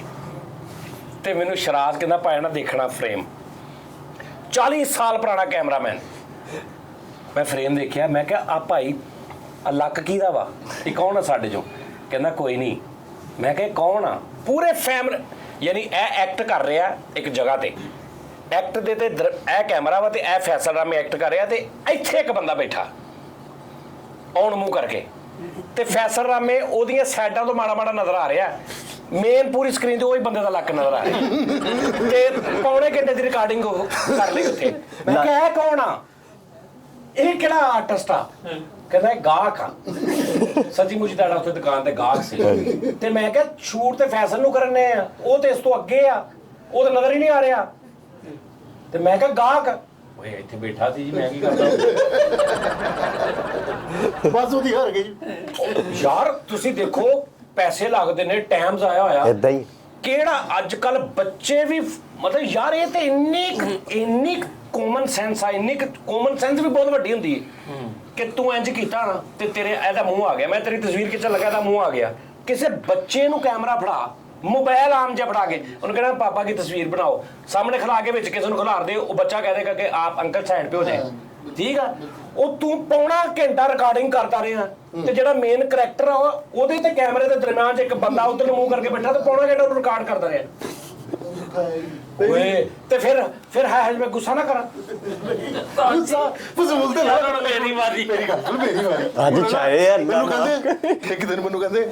Speaker 1: ਤੇ ਮੈਨੂੰ ਸ਼ਰਾਜ਼ ਕਹਿੰਦਾ ਭਾਈ ਨਾ ਦੇਖਣਾ ਫਰੇਮ। 40 ਸਾਲ ਪੁਰਾਣਾ ਕੈਮਰਾਮੈਨ। ਮੈਂ ਫਰੇਮ ਦੇਖਿਆ। ਮੈਂ ਕਿਹਾ ਆ ਭਾਈ ਆ ਲੱਕ ਕਿਹਦਾ ਵਾ? ਇਹ ਕੌਣ ਆ ਸਾਡੇ ਚੋਂ? ਕਹਿੰਦਾ ਕੋਈ ਨਹੀਂ। ਮੈਂ ਕਿਹਾ ਕੌਣ ਆ? ਪੂਰੇ ਫੈਮਿਲੀ, ਯਾਨੀ ਇਹ ਐਕਟ ਕਰ ਰਿਹਾ ਇੱਕ ਜਗ੍ਹਾ ਤੇ, ਐਕਟ ਦੇ ਤੇ ਇਹ ਕੈਮਰਾ ਵਾ ਤੇ ਇਹ ਫੈਸਲ ਰਾਮੇ ਐਕਟ ਕਰ ਰਿਹਾ ਤੇ ਇੱਥੇ ਇੱਕ ਬੰਦਾ ਬੈਠਾ ਆਉਣ ਮੂੰਹ ਕਰਕੇ ਤੇ ਫੈਸਲ ਰਾਮੇ ਉਹਦੀਆਂ ਸਾਈਡਾਂ ਤੋਂ ਮਾੜਾ ਮਾੜਾ ਨਜ਼ਰ ਆ ਰਿਹਾ। ਮੇਨ ਪੂਰੀ ਸਕਰੀਨ ਤੇ ਉਹੀ ਬੰਦੇ ਦਾ ਲੱਕ ਨਜ਼ਰ ਆ ਰਿਹਾ ਤੇ ਪੌਣੇ ਘੰਟੇ ਦੀ ਰਿਕਾਰਡਿੰਗ ਉਹ ਕਰ ਲਈ ਉੱਥੇ। ਮੈਂ ਕਿਹਾ ਇਹ ਕੌਣ ਆ? ਇਹ ਕਿਹੜਾ ਆਰਟਿਸਟ ਆ? ਕਹਿੰਦਾ ਇਹ ਗਾਹਕ ਆ। ਸੱਚੀ ਮੁੱਚੀ ਦਾ ਉੱਥੇ ਦੁਕਾਨ ਤੇ ਗਾਹਕ ਸੀ ਤੇ ਮੈਂ ਕਿਹਾ ਸ਼ੂਟ ਤੇ ਫੈਸਲ ਨੂੰ ਕਰਨੇ ਆ, ਉਹ ਤੇ ਇਸ ਤੋਂ ਅੱਗੇ ਆ, ਉਹ ਤਾਂ ਨਜ਼ਰ ਹੀ ਨਹੀਂ ਆ ਰਿਹਾ। ਤੇ ਮੈਂ ਕਿਹਾ ਗਾਹਕ ਓਏ ਇੱਥੇ ਬੈਠਾ ਸੀ ਜੀ, ਮੈਂ ਕੀ ਕਰਦਾ?
Speaker 3: ਬਸ ਉਹਦੀ ਹਾਰ ਗਈ।
Speaker 1: ਯਾਰ ਤੁਸੀਂ ਦੇਖੋ ਪੈਸੇ ਲੱਗਦੇ ਨੇ, ਟਾਈਮ ਜ਼ਾਇਆ ਹੋਇਆ।
Speaker 2: ਏਦਾਂ ਹੀ
Speaker 1: ਕਿਹੜਾ ਅੱਜ ਕੱਲ ਬੱਚੇ ਵੀ ਮਤਲਬ ਯਾਰ ਇਹ ਤੇ ਇੰਨੀ ਕਾਮਨ ਸੈਂਸ ਆ, ਇੰਨੀ ਕਾਮਨ ਸੈਂਸ ਵੀ ਬਹੁਤ ਵੱਡੀ ਹੁੰਦੀ ਹੈ ਕਿ ਤੂੰ ਇੰਜ ਕੀਤਾ ਨਾ ਤੇ ਤੇਰੇ ਇਹਦਾ ਮੂੰਹ ਆ ਗਿਆ। ਮੈਂ ਤੇਰੀ ਤਸਵੀਰ ਖਿੱਚਣ ਲੱਗਾ ਤਾਂ ਮੂੰਹ ਆ ਗਿਆ। ਕਿਸੇ ਬੱਚੇ ਨੂੰ ਕੈਮਰਾ ਫੜਾ, ਮੋਬਾਈਲ ਆਮ ਜਿਹਾ ਫੜਾ ਕੇ ਉਹਨੂੰ ਕਹਿਣਾ ਪਾਪਾ ਕੀ ਤਸਵੀਰ ਬਣਾਓ, ਸਾਹਮਣੇ ਖਿਲਾ ਕੇ ਵਿੱਚ ਕਿਸੇ ਨੂੰ ਖਿਲਾਰ ਦੇ, ਉਹ ਬੱਚਾ ਕਹਿ ਦੇਗਾ ਕਿ ਆਪ ਅੰਕਲ ਸਾਈਡ पे ਹੋ ਜਾਏ। ਠੀਕ ਆ? ਉਹ ਤੂੰ ਪੌਣਾ ਘੰਟਾ ਰਿਕਾਰਡਿੰਗ ਕਰਦਾ ਰਿਹਾ ਤੇ ਜਿਹੜਾ ਮੇਨ ਕਰੈਕਟਰ ਆ ਉਹਦੇ ਤੇ ਕੈਮਰੇ ਦੇ ਦਰਮਿਆਨ 'ਚ ਇੱਕ ਬੰਦਾ ਉੱਧਰ ਨੂੰ ਮੂੰਹ ਕਰਕੇ ਬੈਠਾ ਤੇ ਪੌਣਾ ਘੰਟਾ ਉਹਨੂੰ ਰਿਕਾਰਡ ਕਰਦਾ ਰਿਹਾ। ਓਏ ਤੇ ਫਿਰ ਹੈ ਮੈਂ ਗੁੱਸਾ ਨਾ ਕਰਾਂ।
Speaker 3: ਫਜ਼ੂਲ ਤੇ
Speaker 4: ਹੁਣ ਮੇਰੀ ਵਾਰੀ।
Speaker 3: ਮੇਰੀ ਗੱਲ ਸੁਣ, ਮੇਰੀ ਵਾਰੀ।
Speaker 2: ਅੱਜ ਚਾਹੇ ਆ
Speaker 3: ਮੈਨੂੰ ਕਹਿੰਦੇ ਇੱਕ ਦਿਨ ਮੈਨੂੰ ਕਹਿੰਦੇ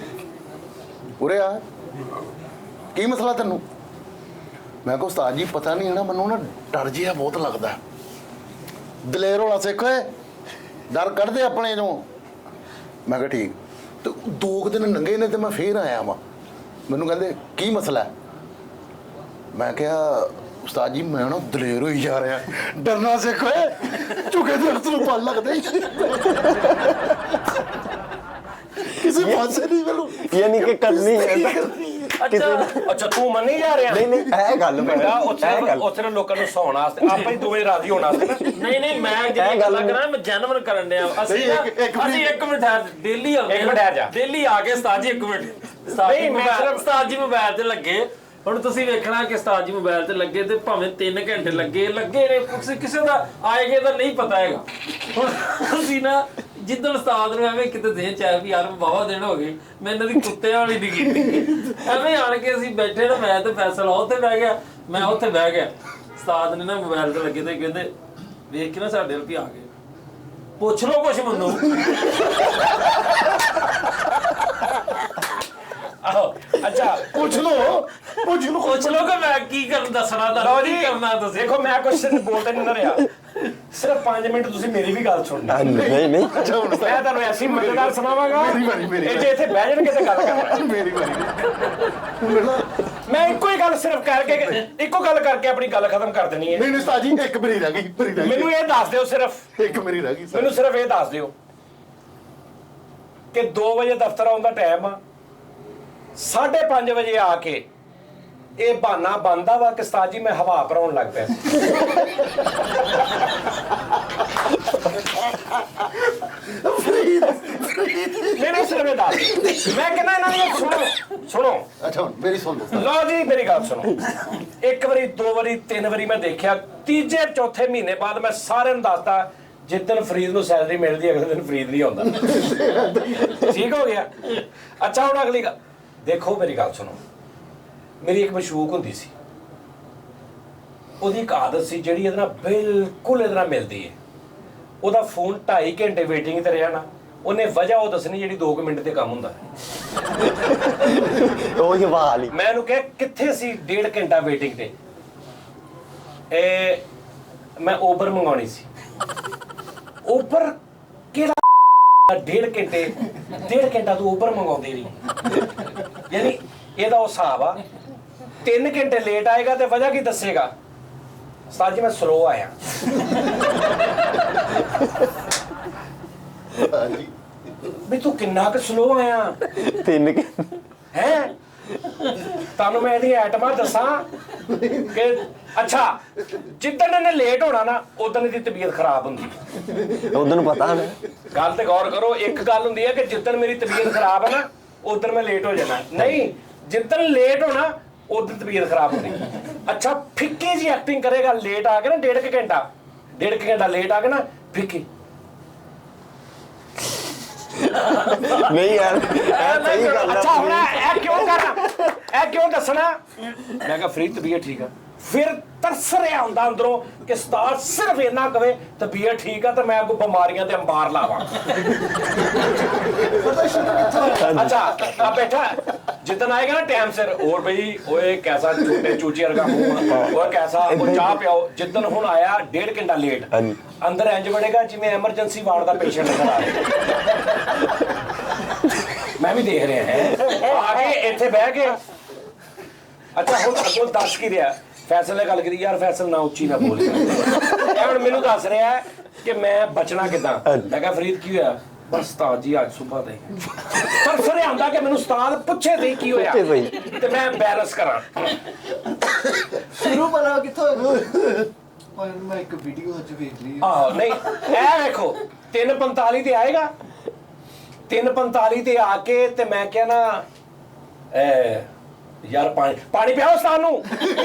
Speaker 3: ਉਰੇ ਆ ਕੀ ਮਸਲਾ ਤੈਨੂੰ? ਮੈਂ ਕਿਹਾ ਉਸਤਾਦ ਜੀ ਪਤਾ ਨਹੀਂ ਹੈ ਨਾ, ਮੈਨੂੰ ਨਾ ਡਰ ਜਿਹਾ ਬਹੁਤ ਲੱਗਦਾ। ਦਲੇਰ ਹੋਣਾ ਸਿੱਖ ਓਏ, ਡਰ ਕੱਢਦੇ ਆਪਣੇ ਚੋਂ। ਮੈਂ ਕਿਹਾ ਠੀਕ। ਤੇ 2 ਦਿਨ ਲੰਘੇ ਨੇ ਤੇ ਮੈਂ ਫੇਰ ਆਇਆ ਵਾਂ। ਮੈਨੂੰ ਕਹਿੰਦੇ ਕੀ ਮਸਲਾ ਹੈ? ਮੈਂ ਕਿਹਾ ਉਸਤਾਦ ਜੀ ਮੈਂ ਨਾ ਦਲੇਰ ਹੋਈ ਜਾ ਰਿਹਾ। ਡਰਨਾ ਸਿੱਖ ਓਏ, ਝੁਕੇ ਦਰਖਤ ਨੂੰ ਪਲ ਲੱਗਦੇ ਕਿਸੇ ਪਾਸੇ ਨਹੀਂ ਮੈਨੂੰ।
Speaker 2: ਯਾਨੀ ਕਿ ਕਰਨੀ ਹੈ
Speaker 1: ਅੱਛਾ ਤੂੰ ਮੰਨੀ ਜਾ ਰਿਹਾ?
Speaker 2: ਨਹੀਂ ਇਹ ਗੱਲ
Speaker 1: ਬੇਟਾ ਉੱਥੇ ਲੋਕਾਂ ਨੂੰ ਸੌਣ ਵਾਸਤੇ ਆਪਾਂ ਹੀ ਦੋਵੇਂ ਰਾਜ਼ੀ ਹੋਣਾ ਸੀ।
Speaker 4: ਨਹੀਂ ਮੈਂ ਜਿਹੜੀ ਗੱਲ ਕਰਾਂ ਮੈਂ ਜੈਨੂਇਨ ਕਰਨ ਡਿਆ। ਅਸੀਂ 1 ਮਿੰਟ ਡੇਲੀ ਡੇਲੀ ਆ ਕੇ ਉਸਤਾਦ ਜੀ 1 ਮਿੰਟ
Speaker 1: ਨਹੀਂ ਮੈਂ ਸਿਰਫ
Speaker 4: ਉਸਤਾਦ ਜੀ ਮੋਬਾਈਲ ਤੇ ਲੱਗੇ। ਹੁਣ ਤੁਸੀਂ ਵੇਖਣਾ ਕਿ ਉਸਤਾਦ ਜੀ ਮੋਬਾਈਲ ਤੇ ਲੱਗੇ ਤੇ ਭਾਵੇਂ 3 ਘੰਟੇ ਲੱਗੇ ਨੇ, ਕਿਸੇ ਦਾ ਆਏਗੇ ਤਾਂ ਨਹੀਂ ਪਤਾ ਹੈਗਾ। ਹੁਣ ਅਸੀਂ ਨਾ ਜਿੱਦਣ ਉਸਤਾਦ ਨੂੰ ਐਵੇਂ ਕਿਤੇ ਦੇਣ ਚਾਹੇ ਵੀ ਯਾਰ ਬਾਵਾ ਦਿਨ ਹੋ ਗਏ ਮੈਂ ਇਹਨਾਂ ਦੀ ਕੁੱਤਿਆਂ ਵਾਲੀ ਨਹੀਂ ਕੀਤੀ, ਐਵੇਂ ਆਣ ਕੇ ਅਸੀਂ ਬੈਠੇ ਨਾ, ਮੈਂ ਤੇ ਫੈਸਲਾ ਉੱਥੇ ਬਹਿ ਗਿਆ, ਮੈਂ ਉੱਥੇ ਬਹਿ ਗਿਆ। ਉਸਤਾਦ ਨੇ ਨਾ ਮੋਬਾਈਲ ਤੇ ਲੱਗੇ ਤੇ ਕਹਿੰਦੇ ਵੇਖ ਕੇ ਨਾ ਸਾਡੇ ਵੱਲ ਵੀ ਆ ਗਏ, ਪੁੱਛ ਲਓ ਕੁਛ ਮੈਨੂੰ।
Speaker 1: ਆਹੋ ਅੱਛਾ
Speaker 3: ਪੁੱਛ ਲਓ
Speaker 4: ਕਿ ਮੈਂ ਕੀ ਕਰਨ ਦੱਸਣਾ
Speaker 1: ਲਓ
Speaker 4: ਤਾਂ
Speaker 1: ਜੀ
Speaker 4: ਕੀ ਕਰਨਾ ਤੁਸੀਂ।
Speaker 1: ਦੇਖੋ ਮੈਂ ਕੁਛ ਬੋਲਦਾ ਨਹੀਂ ਨਾ ਰਿਹਾ, ਸਿਰਫ 5 ਮਿੰਟ ਤੁਸੀਂ ਮੇਰੀ ਵੀ ਗੱਲ ਸੁਣਨੀ।
Speaker 2: ਨਹੀਂ
Speaker 1: ਮੈਂ ਤੁਹਾਨੂੰ ਐਸੀ ਮਜ਼ੇਦਾਰ ਸੁਣਾਵਾਂਗਾ
Speaker 3: ਮੇਰੀ
Speaker 1: ਇਹ ਜੇ ਇੱਥੇ ਬਹਿ ਜਾਣਗੇ ਤਾਂ ਗੱਲ ਕਰਨਾ।
Speaker 3: ਮੇਰੀ ਵਾਰੀ।
Speaker 1: ਮੈਂ ਇੱਕੋ ਹੀ ਗੱਲ ਸਿਰਫ ਕਰਕੇ ਇੱਕੋ ਗੱਲ ਕਰਕੇ ਆਪਣੀ ਗੱਲ ਖਤਮ ਕਰ ਦੇਣੀ ਹੈ।
Speaker 3: ਨਹੀਂ ਉਸਤਾਦ ਜੀ ਇੱਕ ਮੇਰੀ ਰਹਿ ਗਈ,
Speaker 1: ਮੈਨੂੰ ਇਹ ਦੱਸ ਦਿਓ, ਸਿਰਫ
Speaker 3: ਇੱਕ ਮੇਰੀ ਰਹਿ ਗਈ।
Speaker 1: ਮੈਨੂੰ ਸਿਰਫ ਇਹ ਦੱਸ ਦਿਓ ਕਿ 2 ਵਜੇ ਦਫ਼ਤਰ ਆਉਣ ਦਾ ਟਾਈਮ ਆ, 5:30 ਵਜੇ ਆ ਕੇ ਇਹ ਬਹਾਨਾ ਬਣਦਾ ਵਾ ਕਿ ਉਸਤਾਦ ਜੀ ਮੈਂ ਹਵਾ ਭਰਾਉਣ ਲੱਗ ਪਿਆ। ਨਹੀਂ ਸਿਰਫ ਇਹ ਦੱਸ। ਮੈਂ ਕਹਿੰਦਾ ਇਹਨਾਂ ਨੂੰ ਸੁਣੋ।
Speaker 3: ਅੱਛਾ ਹੁਣ ਮੇਰੀ ਸੁਣ ਲਓ।
Speaker 1: ਲਓ ਜੀ ਮੇਰੀ ਗੱਲ ਸੁਣੋ। 1 ਵਾਰੀ 2 ਵਾਰੀ 3 ਵਾਰੀ ਮੈਂ ਦੇਖਿਆ, 3 4 ਮਹੀਨੇ ਬਾਅਦ ਮੈਂ ਸਾਰਿਆਂ ਨੂੰ ਦੱਸਦਾ ਜਿੱਦਣ ਫਰੀਦ ਨੂੰ ਸੈਲਰੀ ਮਿਲਦੀ ਅਗਲੇ ਦਿਨ ਫਰੀਦ ਨਹੀਂ ਆਉਂਦਾ। ਠੀਕ ਹੋ ਗਿਆ? ਅੱਛਾ ਹੁਣ ਅਗਲੀ ਗੱਲ ਦੇਖੋ, ਮੇਰੀ ਗੱਲ ਸੁਣੋ। ਮੇਰੀ ਇੱਕ ਮਸ਼ੂਕ ਹੁੰਦੀ ਸੀ, ਉਹਦੀ ਇੱਕ ਆਦਤ ਸੀ ਜਿਹੜੀ ਇਹਦੇ ਨਾਲ ਬਿਲਕੁਲ ਇਹਦੇ ਨਾਲ ਮਿਲਦੀ ਹੈ। ਉਹਦਾ ਫੋਨ 2.5 ਘੰਟੇ ਵੇਟਿੰਗ ਤੇ ਰਿਹਾ ਨਾ, ਉਹਨੇ ਵਜ੍ਹਾ ਉਹ ਦੱਸਣੀ ਜਿਹੜੀ 2 ਮਿੰਟ ਤੇ ਕੰਮ ਹੁੰਦਾ।
Speaker 2: ਉਹ ਹੀ ਵਾਲ ਹੀ।
Speaker 1: ਮੈਂ ਉਹਨੂੰ ਕਿਹਾ ਕਿੱਥੇ ਸੀ 1.5 ਘੰਟਾ ਵੇਟਿੰਗ ਤੇ, ਮੈਂ ਓਬਰ ਮੰਗਾਉਣੀ ਸੀ। ਓਬਰ ਕਿਹੜਾ 1.5 ਘੰਟਾ ਤੂੰ ਓਬਰ ਮੰਗਾਉਂਦੇ ਰਹੀ, ਯਾਨੀ ਇਹਦਾ ਉਹ ਹਿਸਾਬ ਆ 3 ਘੰਟੇ ਲੇਟ ਆਏਗਾ ਤੇ ਵਜ੍ਹਾ ਕੀ ਦੱਸੇਗਾ? ਉਸਤਾਦ ਜੀ ਮੈਂ ਸਲੋ ਆਇਆ।
Speaker 3: ਹਾਂਜੀ
Speaker 1: ਵੀ ਤੂੰ ਕਿੰਨਾ ਕੁ ਸਲੋ ਆਇਆ
Speaker 2: 3
Speaker 1: ਹੈ? ਤੁਹਾਨੂੰ ਮੈਂ ਇਹਦੀ ਐਟਮਾਂ ਦੱਸਾਂ ਕਿ ਅੱਛਾ ਜਿੱਦਣ ਇਹਨੇ ਲੇਟ ਹੋਣਾ ਨਾ ਉਦੋਂ ਇਹਦੀ ਤਬੀਅਤ ਖਰਾਬ ਹੁੰਦੀ।
Speaker 2: ਉਦੋਂ ਨੂੰ ਪਤਾ ਨਾ।
Speaker 1: ਗੱਲ ਤੇ ਗੌਰ ਕਰੋ, ਇੱਕ ਗੱਲ ਹੁੰਦੀ ਹੈ ਕਿ ਜਿੱਦਣ ਮੇਰੀ ਤਬੀਅਤ ਖਰਾਬ ਹੈ ਨਾ ਉਦੋਂ ਮੈਂ ਲੇਟ ਹੋ ਜਾਣਾ, ਨਹੀਂ ਜਿੱਦਣ ਲੇਟ ਹੋਣਾ ਉਦੋਂ ਤਬੀਅਤ ਖਰਾਬ ਹੁੰਦੀ। ਅੱਛਾ ਫਿੱਕੀ ਜੀ ਐਕਟਿੰਗ ਕਰੇਗਾ, ਲੇਟ ਆ ਕੇ ਨਾ 1.5 ਘੰਟਾ ਲੇਟ ਆ ਕੇ ਨਾ ਫਿੱਕੀ।
Speaker 2: ਨਹੀਂ ਯਾਰ ਇਹ ਸਹੀ ਗੱਲ ਆ।
Speaker 1: ਅੱਛਾ ਹੁਣ ਇਹ ਕਿਉਂ ਕਰਨਾ, ਇਹ ਕਿਉਂ ਦੱਸਣਾ? ਮੈਂ ਕਿਹਾ ਫਰੀ ਤਬੀਅਤ ਠੀਕ ਆ। ਫਿਰ ਤਰਸ ਰਿਹਾ ਹੁੰਦਾ ਅੰਦਰੋਂ ਕਿ ਉਸਤਾਦ ਸਿਰਫ ਇੰਨਾ ਕਵੇ ਤਬੀਅਤ ਠੀਕ ਆ ਤੇ ਮੈਂ ਅੱਗੋਂ ਬਿਮਾਰੀਆਂ ਤੇ ਅੰਬਾਰ ਲਾਵਾਂ। अच्छा अब बैठा जितना आएगा ना टाइम से और भाई ओए कैसा छोटे चूचे वर्गा मुंह और कैसा वो चाह पियाओ। जिदन हुण आया 1.5 घंटा लेट अंदर इंज बनेगा जिवें एमरजेंसी वार्ड दा पेशेंट नजर आ रहा। मैं भी देख रहे हैं आके इत्थे बह के। अच्छा हुण अगों दस की रहा फैसल ने गल करी यार फैसल ना उच्ची ना बोल। हुण मैनूं दस रहा है कि मैं बचना किदां। मैं कहा फरीद की होया? बस उस्ताद जी आज सुबह दे पर फिर आंदा कि मैनूं उस्ताद पूछे थे की होया ते मैं बैलेंस करा
Speaker 5: ਸ਼ੁਰੂ ਬਣਾ ਕਿੱਥੋਂ ਪਰ ਮੈਂ ਇੱਕ ਵੀਡੀਓ ਅੱਜ ਵੇਖ ਲਈ।
Speaker 1: ਆਹੋ ਨਹੀਂ ਇਹ ਵੇਖੋ 3:45 ਤੇ ਆਏਗਾ। 3:45 ਤੇ ਆ ਕੇ ਤੇ ਮੈਂ ਕਿਹਾ ਨਾ ਯਾਰ ਪਾਣੀ ਪਿਆਓ ਉਸਤਾਦ ਨੂੰ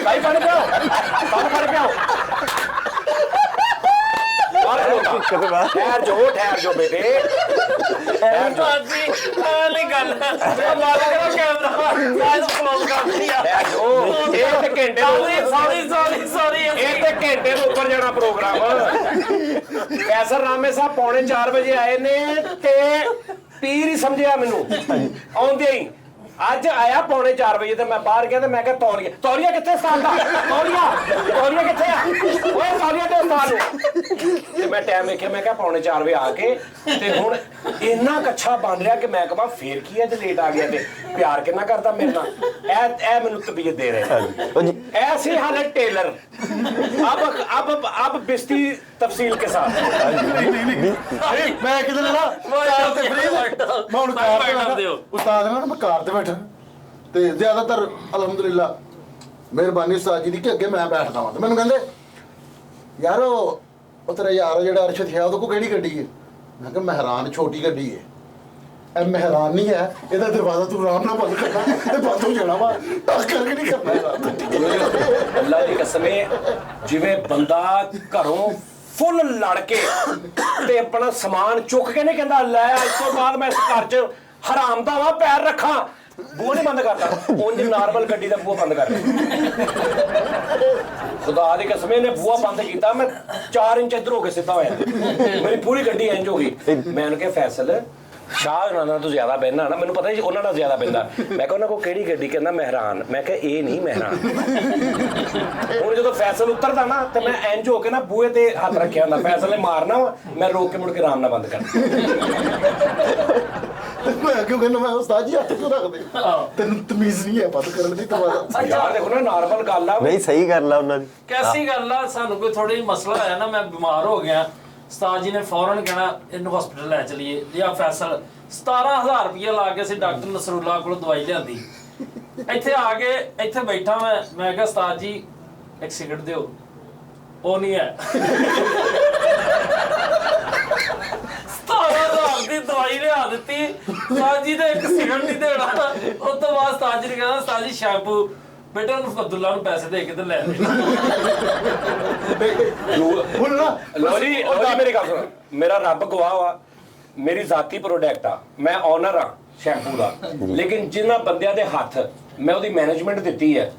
Speaker 1: ਭਾਈ ਪਾਣੀ ਪਿਆਓ ਪਾਣੀ ਪਿਆਓ। ठहर जो बेटे ठहर जो। घंटे तो ऊपर जाना प्रोग्राम। कैसर रामे साहब 3:45 बजे आए ने ते पीर ही समझिया मैनू आउंदे ही। ਅੱਜ ਆਇਆ 3:45 ਵਜੇ ਤੇ ਮੈਂ ਬਾਹਰ ਗਿਆ ਤੇ ਮੈਂ ਕਿਹਾ ਤੌਲੀਆ ਕਿੱਥੇ ਉਸਤਾਦ ਦਾ? ਤੌਲੀਆ ਕਿੱਥੇ ਆ? ਓਏ ਤੌਲੀਆ ਤੇ ਉਸਤਾਦ ਨੂੰ। ਤੇ ਮੈਂ ਟਾਈਮ ਵੇਖਿਆ ਮੈਂ ਕਿਹਾ 3:45 ਵਜੇ ਆ ਕੇ ਤੇ ਹੁਣ ਇੰਨਾ ਕੱਛਾ ਬਣ ਰਿਹਾ ਕਿ ਮੈਂ ਕਹਾਂ ਫੇਰ ਕੀ ਹੈ ਜੇ ਲੇਟ ਆ ਗਿਆ ਤੇ ਪਿਆਰ ਕਿੰਨਾ ਕਰਦਾ ਮੇਰੇ ਨਾਲ। ਇਹ ਮੈਨੂੰ ਤਬੀਅਤ ਦੇ ਰਿਹਾ ऐसी हालत टेलर। अब बिस्ती तफसील के साथ।
Speaker 3: ਮੈਂ ਕਿਤੇ ਨਾ ਕਾਰ ਤੇ ਫਰੀ ਮੈਂ ਹੁਣ ਕਾਰ ਤੇ ਬੈਠਾ ਉਸਤਾਦ ਨਾਲ ਮੈਂ ਕਾਰ ਤੇ ਬੈਠਾ ਤੇ ਜ਼ਿਆਦਾਤਰ ਅਲਹਮਦੁਲਿਲਾ ਮਿਹਰਬਾਨੀ ਉਸਤਾਦ ਜੀ ਦੀ ਕਿ ਅੱਗੇ ਮੈਂ ਬੈਠਦਾ ਹਾਂ ਤੇ ਮੈਨੂੰ ਕਹਿੰਦੇ ਯਾਰ ਉਹ ਤੇਰਾ ਯਾਰ ਜਿਹੜਾ ਅਰਸ਼ਦ ਹੈ ਉਹਦੇ ਕੋਲ ਕਿਹੜੀ ਗੱਡੀ ਹੈ? ਮੈਂ ਕਿਹਾ ਮਹਿਰਾਨ ਛੋਟੀ ਗੱਡੀ ਹੈ। ਇਹ ਮਹਿਰਾਨ ਨਹੀਂ ਹੈ, ਇਹਦਾ ਦਰਵਾਜ਼ਾ ਤੂੰ ਆਰਾਮ ਨਾਲ ਬੰਦ ਕਰਨਾ ਤੇ ਬੰਦ ਹੋ ਜਾਣਾ ਵਾ ਟੱਕ ਕਰਕੇ ਨਹੀਂ ਕਰਨਾ।
Speaker 1: ਅੱਲਾ ਦੀ ਕਸਮ ਜਿਵੇਂ ਬੰਦਾ ਘਰੋਂ ਫੁੱਲ ਲੜ ਕੇ ਤੇ ਆਪਣਾ ਸਮਾਨ ਚੁੱਕ ਕੇ ਨਹੀਂ ਕਹਿੰਦਾ ਲੈ ਅੱਜ ਤੋਂ ਬਾਅਦ ਮੈਂ ਇਸ ਘਰ 'ਚ ਹਰਾਮ ਦਾ ਵਾ ਪੈਰ ਰੱਖਾਂ ਬੂਹਾ ਨਹੀਂ ਬੰਦ ਕਰਦਾ। ਉਂਝ ਨਾਰਮਲ ਗੱਡੀ ਦਾ ਬੂਹਾ ਬੰਦ ਕਰ ਖੁਦਾ ਦੀ ਕਸਮ ਨੇ ਬੂਹਾ ਬੰਦ ਕੀਤਾ ਮੈਂ 4 ਇੰਚ ਇੱਧਰ ਹੋ ਕੇ ਸਿੱਧਾ ਹੋਇਆ। ਮੇਰੀ ਪੂਰੀ ਗੱਡੀ ਇੰਜ ਹੋ ਗਈ। ਮੈਂ ਉਹਨੂੰ ਕਿਹਾ ਫੈਸਲ ਸ਼ਾਹ ਉਹਨਾਂ ਨਾਲ ਤੂੰ ਜ਼ਿਆਦਾ ਬਹਿੰਦਾ ਨਾ ਮੈਨੂੰ ਪਤਾ ਨਹੀਂ ਉਹਨਾਂ ਨਾਲ ਜ਼ਿਆਦਾ ਬਹਿੰਦਾ। ਮੈਂ ਕਿਹਾ ਉਹਨਾਂ ਕੋਲ ਕਿਹੜੀ ਗੱਡੀ? ਕਹਿੰਦਾ ਮਹਿਰਾਨ। ਮੈਂ ਕਿਹਾ ਇਹ ਨਹੀਂ ਮਹਿਰਾਨ। ਹੁਣ ਜਦੋਂ ਫੈਸਲ ਉਤਰਦਾ ਨਾ ਤੇ ਮੈਂ ਇੰਜ ਹੋ ਕੇ ਨਾ ਬੂਹੇ ਤੇ ਹੱਥ ਰੱਖਿਆ ਹੁੰਦਾ ਫੈਸਲ ਨੇ ਮਾਰਨਾ ਵਾ ਮੈਂ ਰੋਕ ਕੇ ਮੁੜ ਕੇ ਆਰਾਮ ਨਾਲ ਬੰਦ ਕਰ।
Speaker 3: ਮੈਂ ਕਿਉਂ ਕਹਿੰਦਾ ਮੈਂ ਉਸਤਾਦ ਜੀ ਹੱਥ ਕਿਉਂ ਰੱਖਦੇ ਤੈਨੂੰ ਤਮੀਜ਼ ਨਹੀਂ ਹੈ ਬੰਦ ਕਰਨ ਦੀ। ਤੁਹਾਡਾ
Speaker 1: ਯਾਰ ਦੇਖੋ ਨਾ ਨਾਰਮਲ ਗੱਲ ਆ।
Speaker 2: ਨਹੀਂ ਸਹੀ ਗੱਲ ਆ ਉਹਨਾਂ ਦੀ।
Speaker 4: ਕੈਸੀ ਗੱਲ ਆ ਸਾਨੂੰ ਕੋਈ ਥੋੜੀ ਮਸਲਾ ਆਇਆ ਨਾ ਮੈਂ ਬਿਮਾਰ ਹੋ ਗਿਆ ਉਸਤਾਦ ਜੀ ਨੇ ਫੌਰਨ ਕਹਿਣਾ ਇਹਨੂੰ ਹਸਪੀਟਲ ਲੈ ਚਲੀਏ ਜਾਂ ਫੈਸਲ 17000 ਰੁਪਏ ਲਾ ਕੇ ਅਸੀਂ ਡਾਕਟਰ ਨਸਰੁੱਲਾ ਕੋਲ ਦਵਾਈ ਲਿਆਂਦੀ। ਇੱਥੇ ਆ ਕੇ ਇੱਥੇ ਬੈਠਾ ਮੈਂ ਕਿਹਾ ਉਸਤਾਦ ਜੀ ਇੱਕ ਸਿਗਰਟ ਦਿਓ। ਉਹ ਨਹੀਂ ਹੈ 17000 ਦੀ ਦਵਾਈ ਲਿਆ ਦਿੱਤੀ ਉਸਤਾਦ ਜੀ ਨੇ ਇੱਕ ਸਿਗਰਟ ਨਹੀਂ ਦੇਣਾ। ਉਸ ਤੋਂ ਬਾਅਦ ਉਸਤਾਦ ਜੀ ਨੇ ਕਹਿੰਦਾ ਉਸਤਾਦ ਜੀ ਸ਼ੈਂਪੂ बेटा अब्दुल्ला ਨੂੰ ਪੈਸੇ ਦੇ ਕੇ ਤੇ ਲੈ ਲੈ।
Speaker 1: ਲੋ ਜੀ ਮੇਰੀ ਗੱਲ ਸੁਣ ਮੇਰਾ ਰੱਬ ਗਵਾਹ ਵਾ ਮੇਰੀ ਜ਼ਾਤੀ ਪ੍ਰੋਡਕਟ ਆ ਮੈਂ ਓਨਰ ਆ ਸ਼ੈਂਪੂ ਦਾ ਲੇਕਿਨ ਜਿਨ੍ਹਾਂ ਬੰਦਿਆਂ ਦੇ ਹੱਥ ਮੈਂ ਉਹਦੀ ਮੈਨੇਜਮੈਂਟ ਦਿੱਤੀ ਹੈ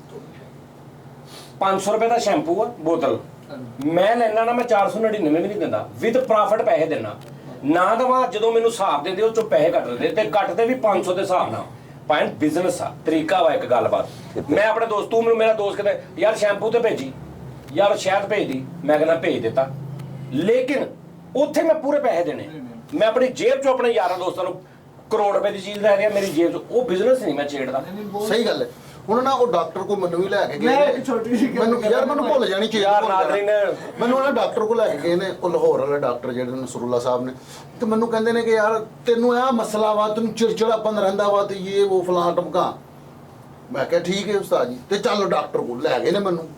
Speaker 1: 500 ਰੁਪਏ ਦਾ ਸ਼ੈਂਪੂ ਆ ਬੋਤਲ, ਮੈਂ ਲੈਣਾ ਨਾ, ਮੈਂ 499 ਵੀ ਨਹੀਂ ਦਿੰਦਾ, ਵਿਦ ਪ੍ਰੋਫਿਟ ਪੈਸੇ ਦੇਣਾ ਨਾ ਦਵਾ। ਜਦੋਂ ਮੈਨੂੰ ਹਿਸਾਬ ਦਿੰਦੇ ਉਹ ਚੋਂ ਪੈਸੇ ਕੱਟਦੇ ਤੇ ਕੱਟਦੇ ਵੀ 500 ਦੇ ਹਿਸਾਬ ਨਾਲ। ਭਾਵੇਂ ਬਿਜ਼ਨਸ ਆ, ਤਰੀਕਾ ਵਾ ਇੱਕ ਗੱਲਬਾਤ। ਮੈਂ ਆਪਣੇ ਦੋਸਤ, ਤੂੰ ਮੈਨੂੰ, ਮੇਰਾ ਦੋਸਤ ਕਹਿੰਦਾ ਯਾਰ ਸ਼ੈਂਪੂ ਤੇ ਭੇਜੀ, ਯਾਰ ਸ਼ਾਇਦ ਭੇਜਦੀ, ਮੈਂ ਕਹਿੰਦਾ ਭੇਜ ਦਿੱਤਾ, ਲੇਕਿਨ ਉੱਥੇ ਮੈਂ ਪੂਰੇ ਪੈਸੇ ਦੇਣੇ। ਮੈਂ ਆਪਣੀ ਜੇਬ ਚੋਂ ਆਪਣੇ ਯਾਰਾਂ ਦੋਸਤਾਂ ਨੂੰ ਕਰੋੜ ਰੁਪਏ ਦੀ ਚੀਜ਼ ਲੈ ਰਿਹਾ ਮੇਰੀ ਜੇਬ ਚੋਂ, ਉਹ ਬਿਜ਼ਨਸ ਨਹੀਂ ਮੈਂ ਛੇੜਦਾ।
Speaker 3: ਸਹੀ ਗੱਲ ਹੈ। ਹੁਣ ਨਾ ਉਹ ਡਾਕਟਰ ਕੋਲ ਮੈਨੂੰ ਵੀ ਲੈ ਕੇ ਗਏ
Speaker 5: ਮੈਂ
Speaker 3: ਨੇ।
Speaker 5: ਇੱਕ ਛੋਟੀ ਜਿਹੀ ਗੱਲ
Speaker 3: ਮੈਨੂੰ ਯਾਰ ਮੈਨੂੰ ਭੁੱਲ ਜਾਣੀ ਚਾਹੀਦੀ,
Speaker 1: ਯਾਰ
Speaker 3: ਭੁੱਲ ਜਾਣਾ।
Speaker 1: ਨਾਜ਼ਰੀਨ,
Speaker 3: ਮੈਨੂੰ ਉਹਨਾਂ ਡਾਕਟਰ ਕੋਲ ਲੈ ਕੇ ਗਏ ਨੇ, ਉਹ ਲਾਹੌਰ ਵਾਲੇ ਡਾਕਟਰ ਜਿਹੜੇ ਨੇ ਨਸਰੁੱਲਾ ਸਾਹਿਬ ਨੇ, ਤੇ ਮੈਨੂੰ ਕਹਿੰਦੇ ਨੇ ਕਿ ਯਾਰ ਤੈਨੂੰ ਇਹ ਮਸਲਾ ਵਾ, ਤੈਨੂੰ ਚਿੜਚਿੜਾਪਨ ਰਹਿੰਦਾ ਵਾ ਤੇ ਇਹ ਉਹ ਫਲਾਂ ਟਮਕਾ। ਮੈਂ ਕਿਹਾ ਠੀਕ ਹੈ ਉਸਤਾਦ ਜੀ, ਤੇ ਚੱਲ ਡਾਕਟਰ ਕੋਲ ਲੈ ਗਏ ਨੇ ਮੈਨੂੰ।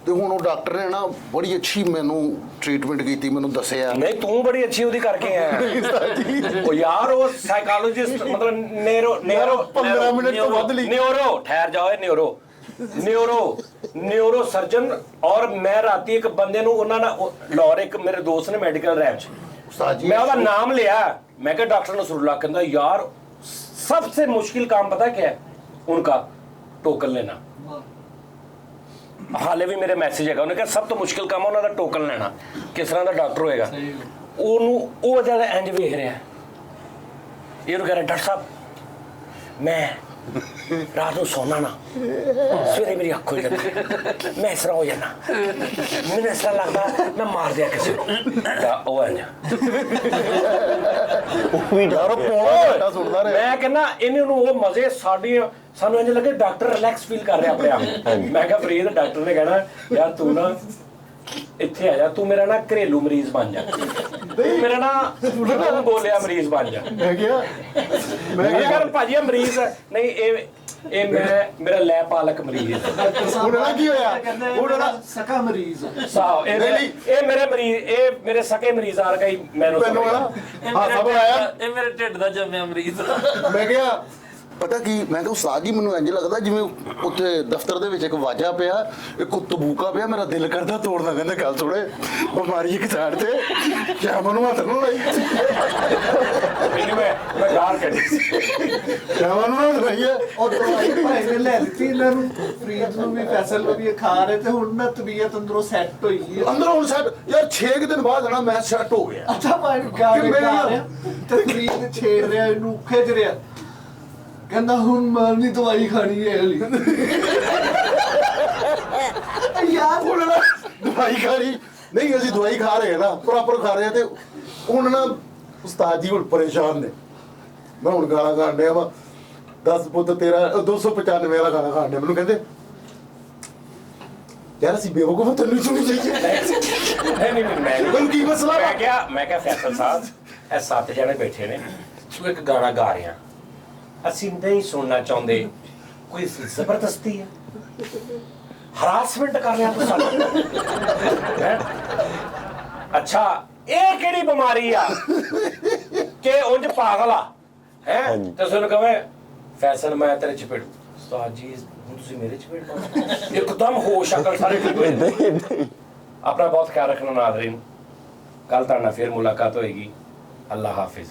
Speaker 3: ਤੇ ਹੁਣ ਉਹ ਡਾਕਟਰ ਨੇ ਨਾ ਬੜੀ ਅੱਛੀ ਮੈਨੂੰ ਟ੍ਰੀਟਮੈਂਟ ਕੀਤੀ, ਮੈਨੂੰ ਦੱਸਿਆ।
Speaker 1: ਨਹੀਂ ਤੂੰ ਬੜੀ ਅੱਛੀ ਉਹਦੀ ਕਰਕੇ ਆਇਆ ਉਹ ਯਾਰ, ਉਹ ਸਾਈਕੋਲੋਜਿਸਟ ਮਤਲਬ ਨੇਰੋ
Speaker 3: 15 ਮਿੰਟ ਤੋਂ ਵੱਧ ਲਈ।
Speaker 1: ਨਿਊਰੋ, ਠਹਿਰ ਜਾਓ, ਨਿਊਰੋ ਸਰਜਨ। ਔਰ ਮੈਂ ਰਾਤੀ ਇੱਕ ਬੰਦੇ ਨੂੰ ਉਹਨਾਂ ਨਾਲ ਲਾਹੌਰ, ਇੱਕ ਮੇਰੇ ਦੋਸਤ ਨੇ ਮੈਡੀਕਲ ਰੈਂਪ ਚ,
Speaker 3: ਉਸਤਾਦ ਜੀ
Speaker 1: मैं ਉਹਦਾ नाम लिया, मैं क्या डॉक्टर नसरुल्लाह, कहता यार सबसे मुश्किल काम पता क्या है उनका, टोकन लेना। ਹਾਲੇ ਵੀ ਮੇਰੇ ਮੈਸੇਜ ਹੈਗਾ, ਉਹਨੇ ਕਿਹਾ ਸਭ ਤੋਂ ਮੁਸ਼ਕਿਲ ਕੰਮ ਉਹਨਾਂ ਦਾ ਟੋਕਨ ਲੈਣਾ। ਕਿਸ ਤਰ੍ਹਾਂ ਦਾ ਡਾਕਟਰ ਹੋਏਗਾ ਉਹਨੂੰ, ਉਹ ਜਿਆਦਾ ਇੰਜ ਵੇਖ ਰਿਹਾ, ਇਹਨੂੰ ਕਹਿ ਰਿਹਾ ਡਾਕਟਰ ਸਾਹਿਬ ਮੈਂ ਰਾਤ ਨੂੰ ਸੌਣਾ ਨਾ, ਸਵੇਰੇ ਮੇਰੀ ਅੱਖ ਖੁੱਲ ਜਾਂਦੀ, ਮੈਂ ਇਸ ਤਰ੍ਹਾਂ ਹੋ ਜਾਣਾ, ਮੈਨੂੰ ਇਸ ਤਰ੍ਹਾਂ ਲੱਗਦਾ ਮੈਂ ਮਾਰ ਦਿਆ ਕਿਸੇ ਨੂੰ। ਤਾਂ ਉਹ ਇੰਜ
Speaker 2: ਉਹ ਵੀ
Speaker 3: ਯਾਰ ਉਹ ਪੌਣਾ ਘੰਟਾ ਸੁਣਦਾ ਰਿਹਾ।
Speaker 1: ਮੈਂ ਕਹਿੰਦਾ ਇਹਨਾਂ ਨੂੰ ਉਹ ਮਜ਼ੇ, ਸਾਨੂੰ ਇੰਜ ਲੱਗੇ ਡਾਕਟਰ ਰਿਲੈਕਸ ਫੀਲ ਕਰ ਰਿਹਾ ਆਪਣੇ ਆਪ ਨੂੰ। ਮੈਂ ਕਿਹਾ ਫਰੀਦ, ਡਾਕਟਰ ਨੇ ਕਹਿਣਾ ਯਾਰ ਤੂੰ ਨਾ ਇੱਥੇ ਆ ਜਾ, ਤੂੰ ਮੇਰਾ ਨਾ ਘਰੇਲੂ ਮਰੀਜ਼ ਬਣ ਜਾ, ਤੂੰ ਮੇਰਾ ਨਾ ਤੂੰ ਬੋਲਿਆ ਮਰੀਜ਼ ਬਣ ਜਾ।
Speaker 3: ਮੈਂ ਕਿਹਾ
Speaker 1: ਮੈਂ ਕਿਹਾ ਭਾਜੀ ਇਹ ਮਰੀਜ਼ ਹੈ ਨਹੀਂ, ਇਹ ਮੈਂ ਮੇਰਾ ਲੈ ਪਾਲਕ ਮਰੀਜ਼ ਹੈ।
Speaker 3: ਹੁਣ ਨਾ ਕੀ ਹੋਇਆ,
Speaker 5: ਹੁਣ ਨਾ ਸਕਾ ਮਰੀਜ਼
Speaker 1: ਸਾਹ ਇਹ ਮੇਰੇ ਮਰੀਜ਼, ਇਹ ਮੇਰੇ ਸਕੇ ਮਰੀਜ਼ ਆ ਗਈ ਮੈਨੂੰ
Speaker 3: ਨਾ ਹਾਂ ਸਭ ਆਇਆ।
Speaker 4: ਇਹ ਮੇਰੇ ਢਿੱਡ ਦਾ ਜੰਮਿਆ ਮਰੀਜ਼।
Speaker 3: ਮੈਂ ਕਿਹਾ ਪਤਾ ਕੀ, ਮੈਂ ਕਿਹਾ ਉਸਤਾਦ ਜੀ ਮੈਨੂੰ ਇੰਜ ਲੱਗਦਾ ਜਿਵੇਂ ਉੱਥੇ ਦਫ਼ਤਰ ਦੇ ਵਿੱਚ ਇੱਕ ਵਾਜਾ ਪਿਆ, ਇੱਕ ਤਬੂਕਾ ਪਿਆ, ਮੇਰਾ ਦਿਲ ਕਰਦਾ ਤੋੜਨਾ। ਕਹਿੰਦੇ ਗੱਲ ਸੁਣੇ, ਬਿਮਾਰੀ ਇੱਕ ਸਾਈਡ ਤੇ ਕਿਆ ਮਨੂੰ ਹੱਥ ਨੂੰ ਲਈ,
Speaker 1: ਮੈਂ ਗਾਲ ਕੱਢੀ
Speaker 3: ਕਿਆ ਮਨੂੰ ਹੱਥ ਲਈ ਹੈ।
Speaker 5: ਉਹ ਦਵਾਈ ਭਾਈ ਨੇ ਲੈ ਦਿੱਤੀ ਇਹਨਾਂ ਨੂੰ, ਫਰੀਦ ਨੂੰ ਵੀ, ਫੈਸਲ ਨੂੰ ਵੀ, ਖਾ ਰਹੇ ਤੇ ਹੁਣ ਨਾ ਤਬੀਅਤ ਅੰਦਰੋਂ ਸੈੱਟ ਹੋਈ ਹੈ।
Speaker 3: ਅੰਦਰੋਂ ਹੁਣ ਸੈੱਟ, ਯਾਰ 6 ਦਿਨ ਬਾਅਦ ਨਾ ਮੈਂ ਸੈੱਟ ਹੋ ਗਿਆ।
Speaker 5: ਅੱਛਾ ਭਾਈ ਗਾਣੇ ਗਾ ਰਿਹਾ ਤੇ ਫਰੀਦ ਛੇੜ ਰਿਹਾ, ਇਹਨੂੰ ਖਿੱਚ ਰਿਹਾ, ਕਹਿੰਦਾ ਹੁਣ ਮਾਰਨੀ ਦਵਾਈ ਖਾਣੀ ਹੈ ਹਲੀ। ਯਾਰ
Speaker 3: ਹੁਣ ਨਾ ਦਵਾਈ ਖਾ ਰਹੀ ਨਹੀਂ, ਅਸੀਂ ਦਵਾਈ ਖਾ ਰਹੇ ਹਾਂ ਨਾ, ਪ੍ਰੋਪਰ ਖਾ ਰਹੇ ਹਾਂ। ਤੇ ਹੁਣ ਨਾ ਉਸਤਾਦ ਜੀ ਹੁਣ ਪਰੇਸ਼ਾਨ ਨੇ। ਮੈਂ ਹੁਣ ਗਾਲਾਂ ਖਾਣ ਡਿਆ ਵਾ, 10 ਪੁੱਤ ਤੇਰਾ 295 ਵਾਲਾ ਗਾਣਾ ਖਾਣ ਡਿਆ। ਮੈਨੂੰ ਕਹਿੰਦੇ ਯਾਰ ਅਸੀਂ ਬੇਵਕੂਫ, ਤੈਨੂੰ ਸੁਣੀ ਚਾਹੀਏ।
Speaker 1: ਨਹੀਂ
Speaker 3: ਮੈਨੂੰ ਕੀ ਮਸਲਾ ਵਾ?
Speaker 1: ਮੈਂ ਕਿਹਾ ਫੈਸਲ ਸਾਹਿਬ, ਇਹ 7 ਜਣੇ ਬੈਠੇ ਨੇ, ਤੂੰ ਇੱਕ ਗਾਣਾ ਗਾ ਰਿਹਾ, ਅਸੀਂ ਨਹੀਂ ਸੁਣਨਾ ਚਾਹੁੰਦੇ, ਕੋਈ ਜ਼ਬਰਦਸਤੀ ਹੈ, ਹਰਾਸਮੈਂਟ ਕਰ ਰਿਹਾ ਤੂੰ ਸਾਡਾ ਹੈਂ? ਅੱਛਾ ਇਹ ਕਿਹੜੀ ਬਿਮਾਰੀ ਆ ਕਿ ਉਂਝ ਪਾਗਲ ਆ ਹੈ? ਤੇ ਸੁਣ ਕਵੇ ਫੈਸਲ ਮੈਂ ਤੇਰੇ ਚਪੇੜ, ਉਸਤਾਦ ਜੀ ਹੁਣ ਤੁਸੀਂ ਮੇਰੇ ਚਪੇੜ ਪਾਓ, ਇੱਕਦਮ ਹੋਸ਼ ਅਕਲ ਸਾਰੇ ਠੀਕ ਹੋ ਜਾਂਦੇ। ਆਪਣਾ ਬਹੁਤ ਖਿਆਲ ਰੱਖਣਾ ਨਾਜ਼ਰੀਨ, ਕੱਲ ਤੁਹਾਡੇ ਨਾਲ ਫਿਰ ਮੁਲਾਕਾਤ ਹੋਏਗੀ। ਅੱਲਾ ਹਾਫਿਜ਼।